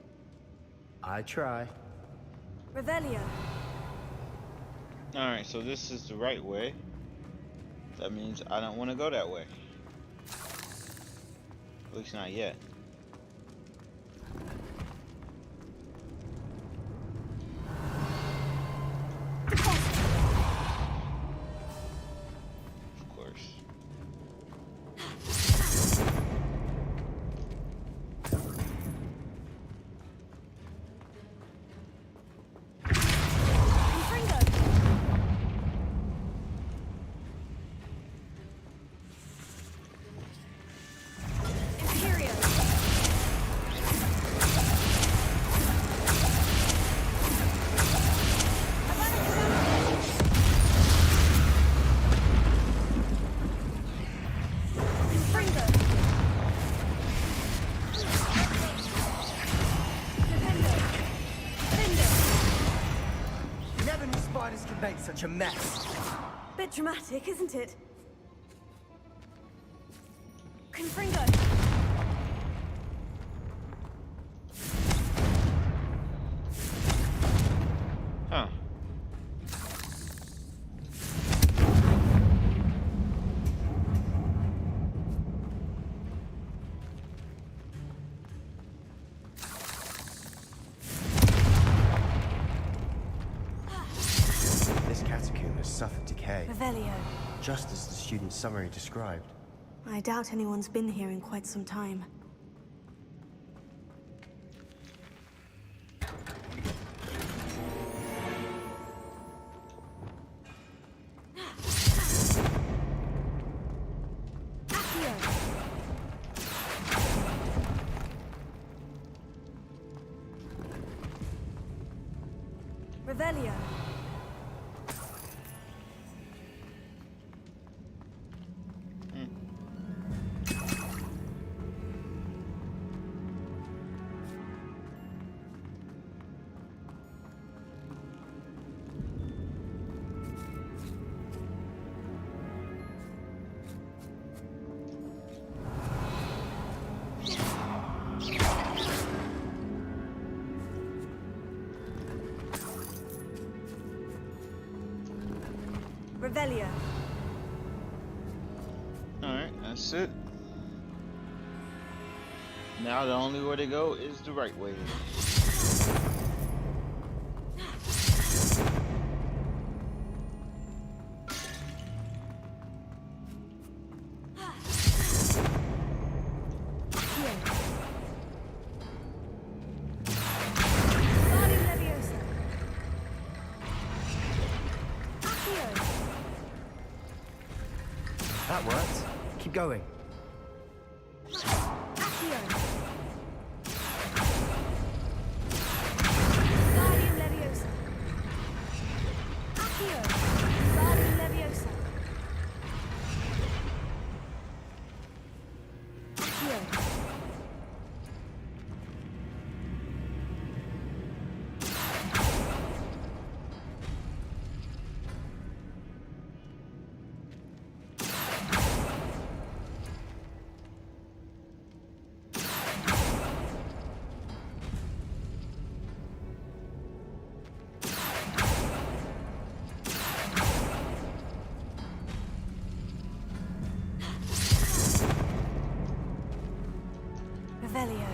I try. Revelio. Alright, so this is the right way. That means I don't want to go that way. At least not yet. Of course. Never knew spiders could make such a mess. Bit dramatic, isn't it? Confringo. Huh. This catacomb has suffered decay, Revelio. just as the student's summary described. I doubt anyone's been here in quite some time. Revelio. Revelio. Alright, that's it. Now the only way to go is the right way. That worked. Keep going. Revelio.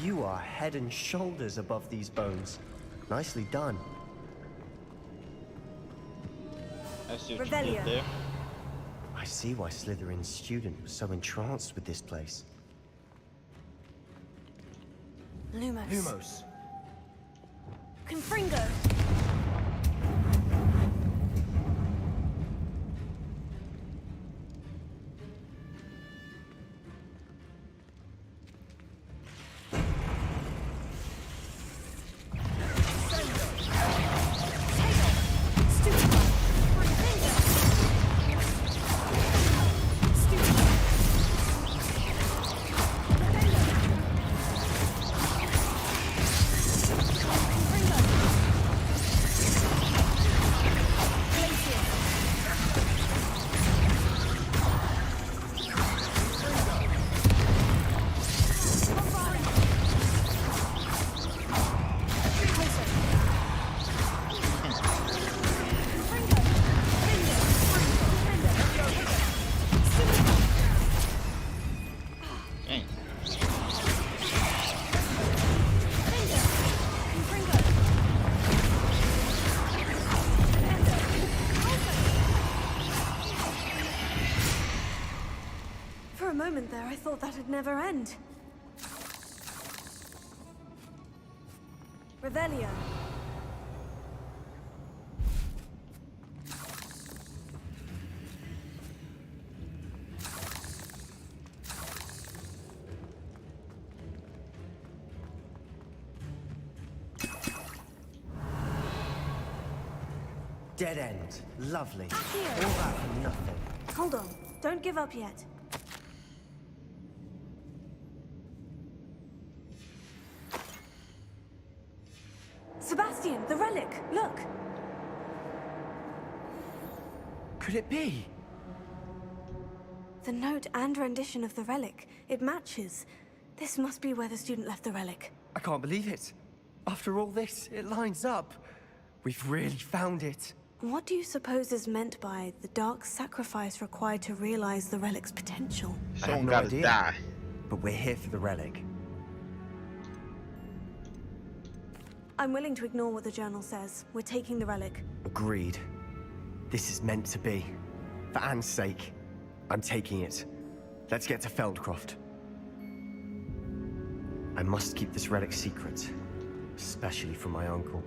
You are head and shoulders above these bones. Nicely done. I see what you did there. I see why Slytherin's student was so entranced with this place. Lumos. Lumos. Confringo. For a moment there, I thought that'd never end. Revelio. Dead end. Lovely. All that for nothing. Hold on. Don't give up yet. Sebastian, the relic! Look! Could it be? The note and rendition of the relic. It matches. This must be where the student left the relic. I can't believe it. After all this, it lines up. We've really found it. What do you suppose is meant by the dark sacrifice required to realize the relic's potential? I have no idea. Die. But we're here for the relic. I'm willing to ignore what the journal says. We're taking the relic. Agreed. This is meant to be. For Anne's sake, I'm taking it. Let's get to Feldcroft. I must keep this relic secret, especially from my uncle.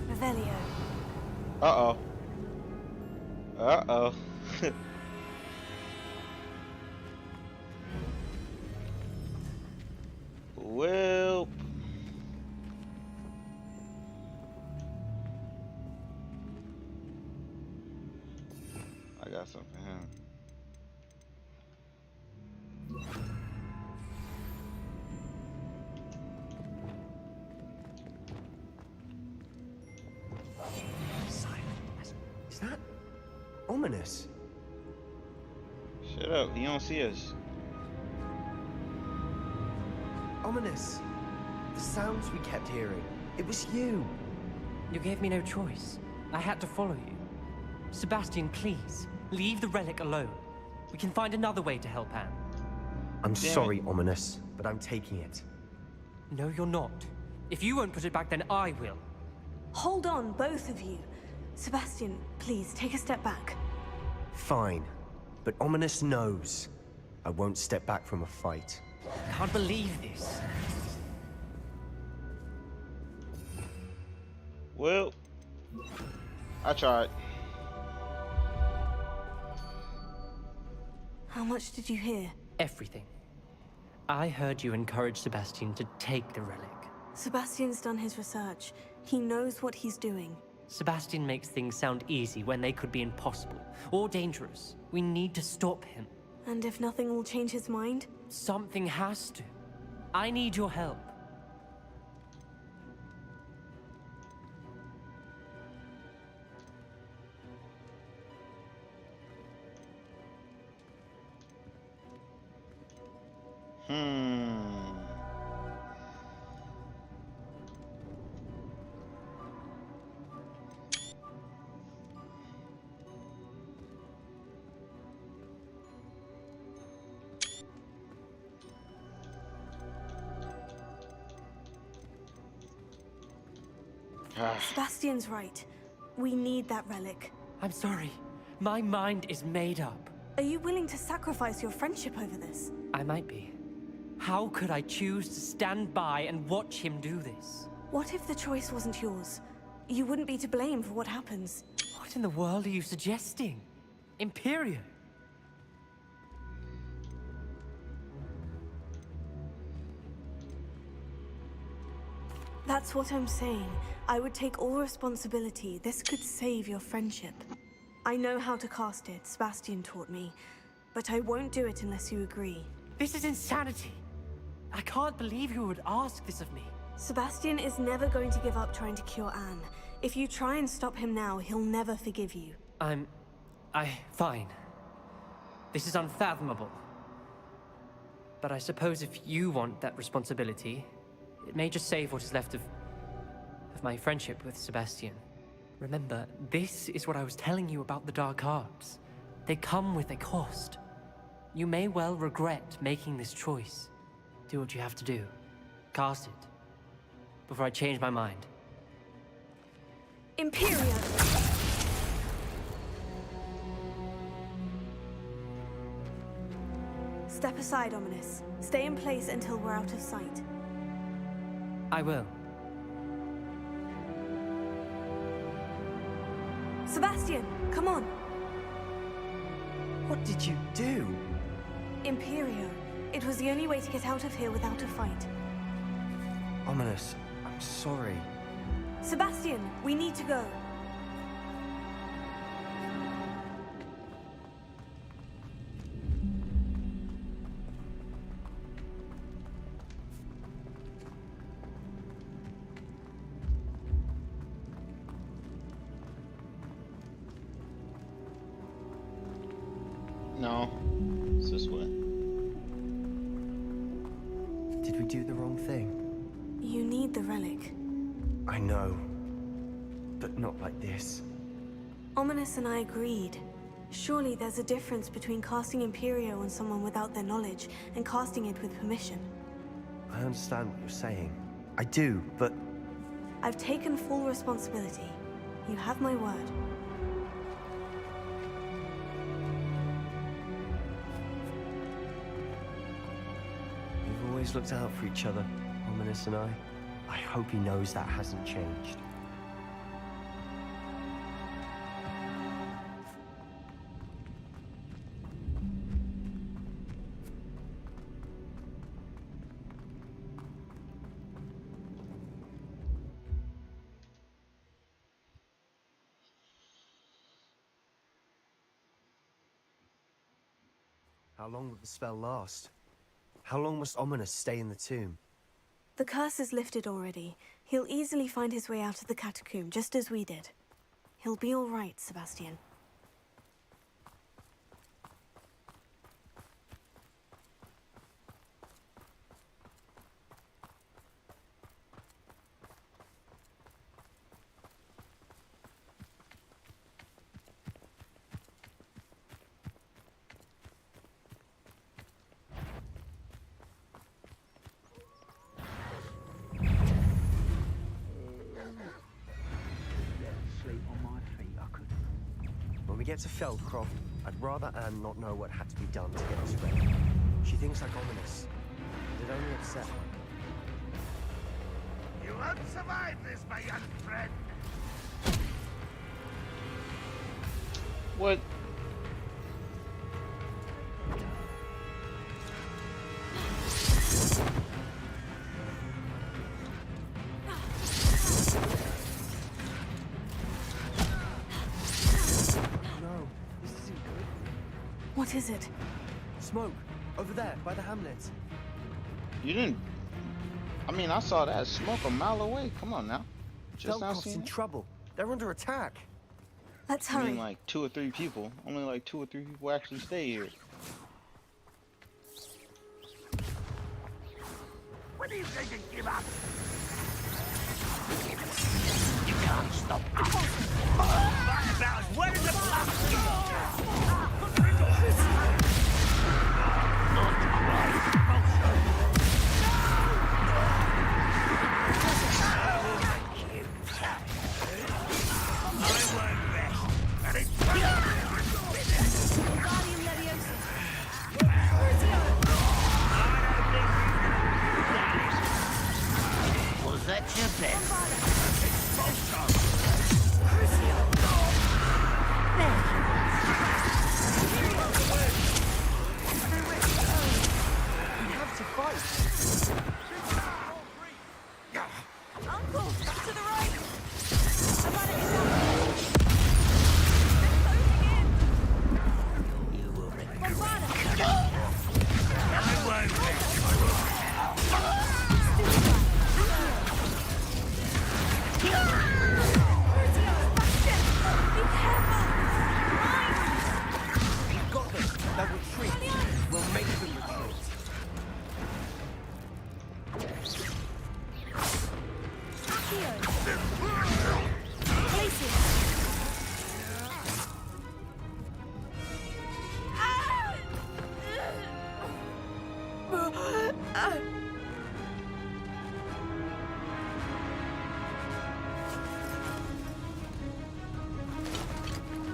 Revelio. Uh-oh. Uh-oh. Well... I got something for him. Is that ominous? Shut up, you don't see us. Ominous. The sounds we kept hearing. It was you. You gave me no choice. I had to follow you. Sebastian, please, leave the relic alone. We can find another way to help Anne. I'm sorry, Ominous, but I'm taking it. No, you're not. If you won't put it back, then I will. Hold on, both of you. Sebastian, please, take a step back. Fine. But Ominous knows. I won't step back from a fight. I can't believe this. Well, I tried. How much did you hear? Everything. I heard you encourage Sebastian to take the relic. Sebastian's done his research. He knows what he's doing. Sebastian makes things sound easy when they could be impossible or dangerous. We need to stop him. And if nothing will change his mind? Something has to. I need your help. Hmm. Sebastian's right. We need that relic. I'm sorry. My mind is made up. Are you willing to sacrifice your friendship over this? I might be. How could I choose to stand by and watch him do this? What if the choice wasn't yours? You wouldn't be to blame for what happens. What in the world are you suggesting? Imperium? That's what I'm saying. I would take all responsibility. This could save your friendship. I know how to cast it, Sebastian taught me. But I won't do it unless you agree. This is insanity. I can't believe you would ask this of me. Sebastian is never going to give up trying to cure Anne. If you try and stop him now, he'll never forgive you. Fine. This is unfathomable. But I suppose if you want that responsibility, it may just save what is left of my friendship with Sebastian. Remember, this is what I was telling you about the dark arts. They come with a cost. You may well regret making this choice. Do what you have to do. Cast it. Before I change my mind. Imperium! Step aside, Ominous. Stay in place until we're out of sight. I will. Sebastian, come on! What did you do? Imperio. It was the only way to get out of here without a fight. Ominous, I'm sorry. Sebastian, we need to go. No, it's this way. Did we do the wrong thing? You need the relic. I know. But not like this. Ominous and I agreed. Surely there's a difference between casting Imperio on someone without their knowledge and casting it with permission. I understand what you're saying. I do, but... I've taken full responsibility. You have my word. We've always looked out for each other, Ominous and I. I hope he knows that hasn't changed. How long will the spell last? How long must Ominous stay in the tomb? The curse is lifted already. He'll easily find his way out of the catacomb, just as we did. He'll be all right, Sebastian. When we get to Feldcroft, I'd rather Anne not know what had to be done to get us ready. She thinks like Ominous, and it only upset her. You won't survive this, my young friend. What? No, this isn't good. What is it? Smoke, over there, by the hamlet. You didn't... I mean, I saw that smoke a mile away. Come on now. Just now Feldcroft's seeing in it? trouble. They're under attack. Let's I hurry. mean, like 2 or 3 people. Only like 2 or 3 people actually stay here. they can give up. You can't stop us. Right about as well as a Was that your best? We have to fight. Uncle, to the right! I'm on it. You will regret it. I won't. We've got them. They'll retreat. We'll make them retreat.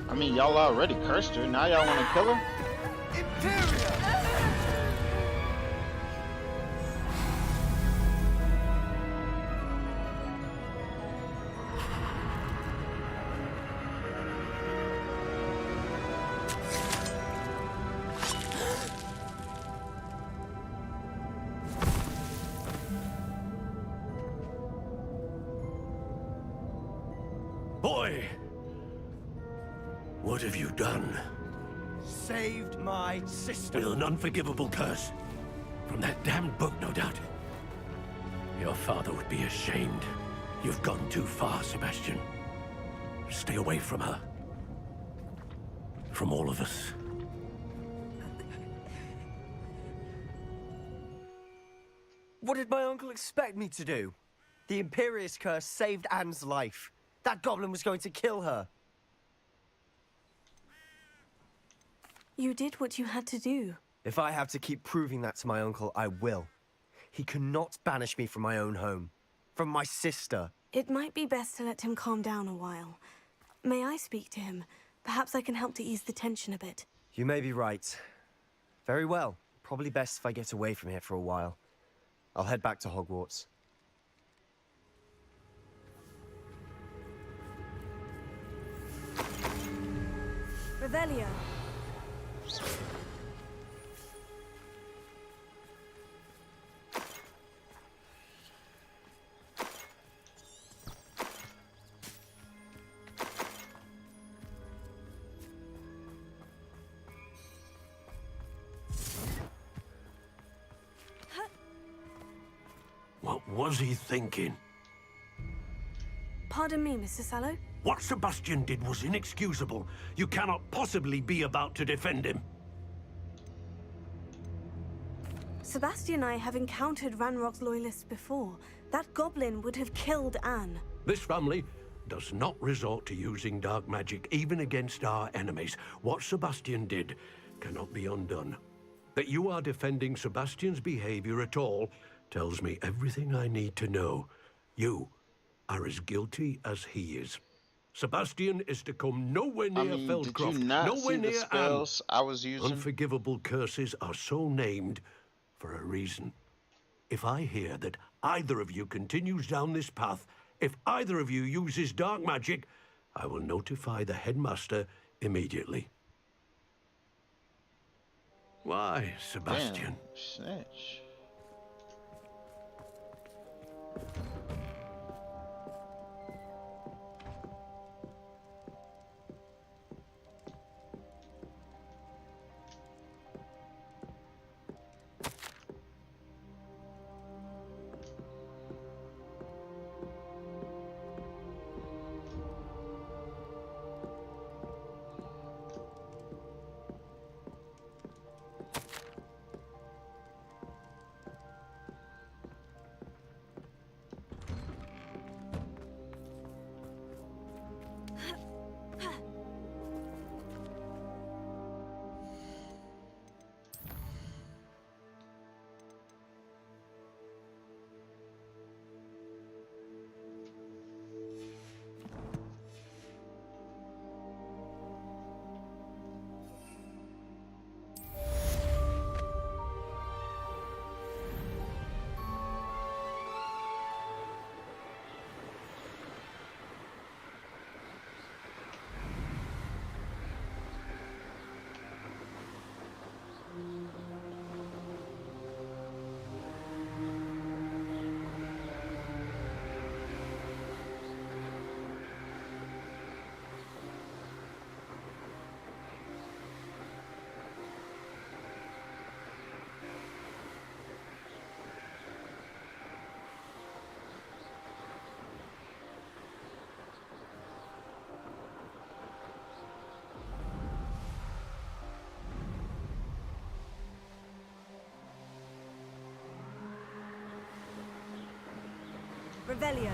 I mean, y'all already cursed her. Now y'all want to kill her? Boy! What have you done? Saved my sister. With an unforgivable curse. From that damned book, no doubt. Your father would be ashamed. You've gone too far, Sebastian. Stay away from her. From all of us. What did my uncle expect me to do? The Imperious curse saved Anne's life. That goblin was going to kill her. You did what you had to do. If I have to keep proving that to my uncle, I will. He cannot banish me from my own home. From my sister. It might be best to let him calm down a while. May I speak to him? Perhaps I can help to ease the tension a bit. You may be right. Very well. Probably best if I get away from here for a while. I'll head back to Hogwarts. Revelio. What was he thinking? Pardon me, Mr. Sallow. What Sebastian did was inexcusable. You cannot possibly be about to defend him. Sebastian and I have encountered Ranrock's loyalists before. That goblin would have killed Anne. This family does not resort to using dark magic even against our enemies. What Sebastian did cannot be undone. That you are defending Sebastian's behavior at all tells me everything I need to know. You are as guilty as he is. Sebastian is to come nowhere near Feldcroft, did you not nowhere see the near spells I was using? Unforgivable curses are so named for a reason. If I hear that either of you continues down this path, if either of you uses dark magic, I will notify the headmaster immediately. Why, Sebastian? Damn, snitch. Revelio.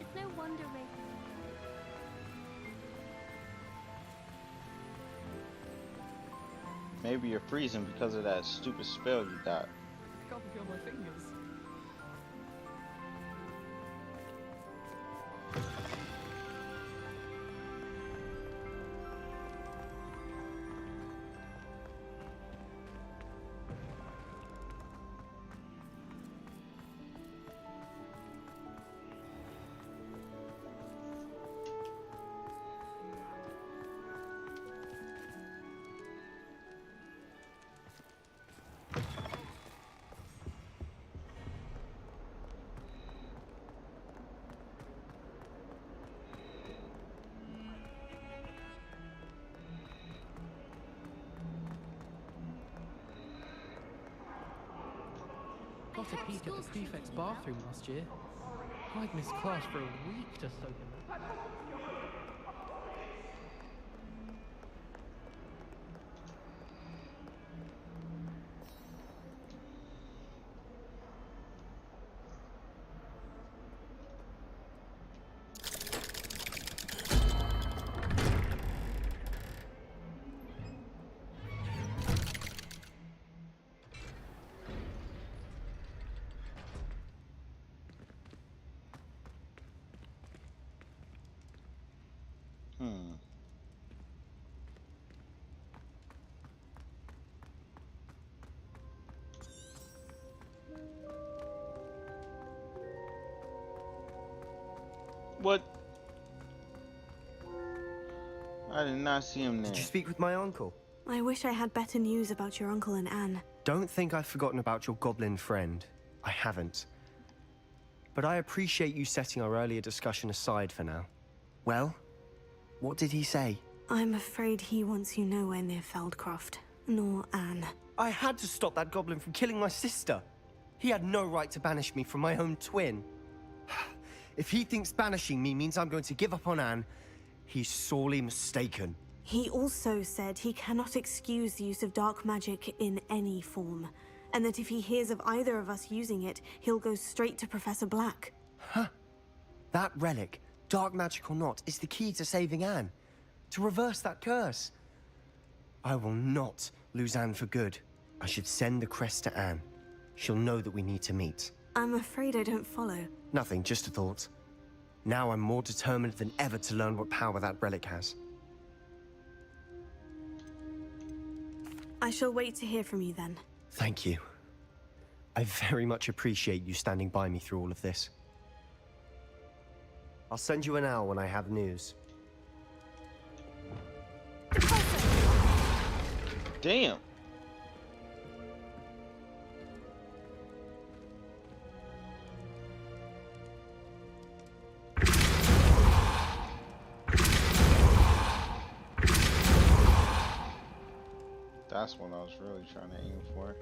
It's no wonder Ray. Maybe you're freezing because of that stupid spell you got. I can't feel my fingers. Got a peek at the prefect's bathroom last year. I'd missed class for a week to soak in that. What? I did not see him there. Did you speak with my uncle? I wish I had better news about your uncle and Anne. Don't think I've forgotten about your goblin friend. I haven't. But I appreciate you setting our earlier discussion aside for now. Well, what did he say? I'm afraid he wants you nowhere near Feldcroft, nor Anne. I had to stop that goblin from killing my sister. He had no right to banish me from my own twin. If he thinks banishing me means I'm going to give up on Anne, he's sorely mistaken. He also said he cannot excuse the use of dark magic in any form, and that if he hears of either of us using it, he'll go straight to Professor Black. Huh? That relic dark magic or not, is the key to saving Anne. To reverse that curse. I will not lose Anne for good. I should send the crest to Anne. She'll know that we need to meet. I'm afraid I don't follow. Nothing, just a thought. Now I'm more determined than ever to learn what power that relic has. I shall wait to hear from you then. Thank you. I very much appreciate you standing by me through all of this. I'll send you an owl when I have news. Damn. That's what I was really trying to aim for.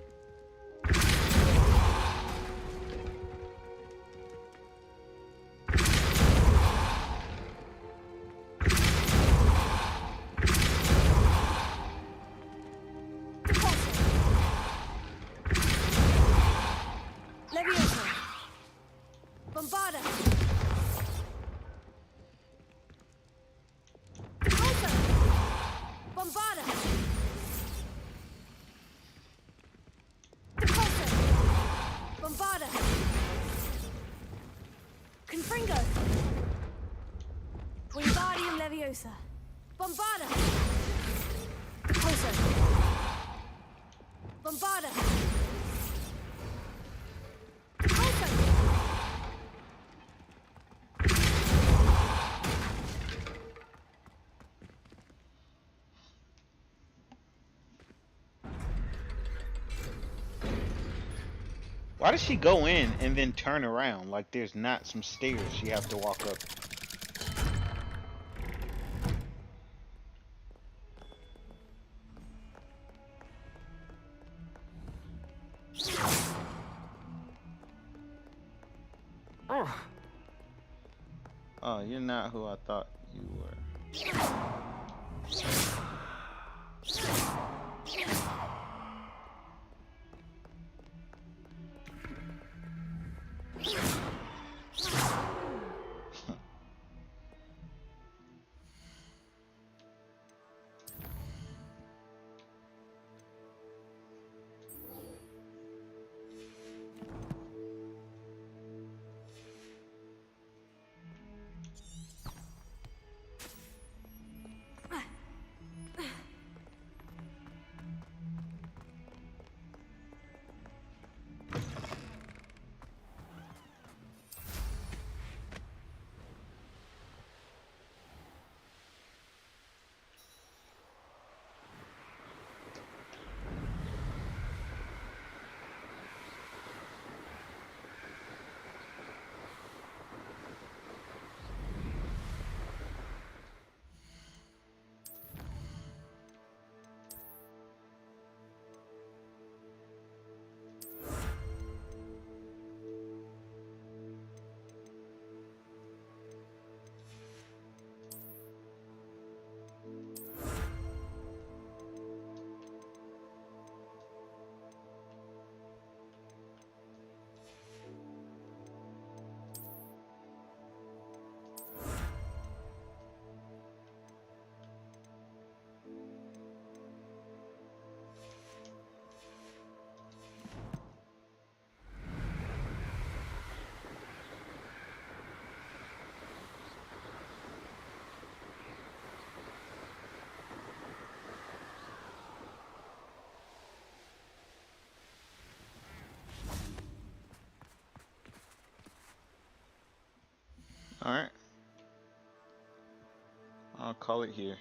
Leviosa! Bombarda! Bombarda! Bombarda! Confringo! Wingardium Leviosa! Bombarda! Repulsor! Bombarda! Why does she go in and then turn around like there's not some stairs she have to walk up? Oh, you're not who I thought you were. Alright. I'll call it here.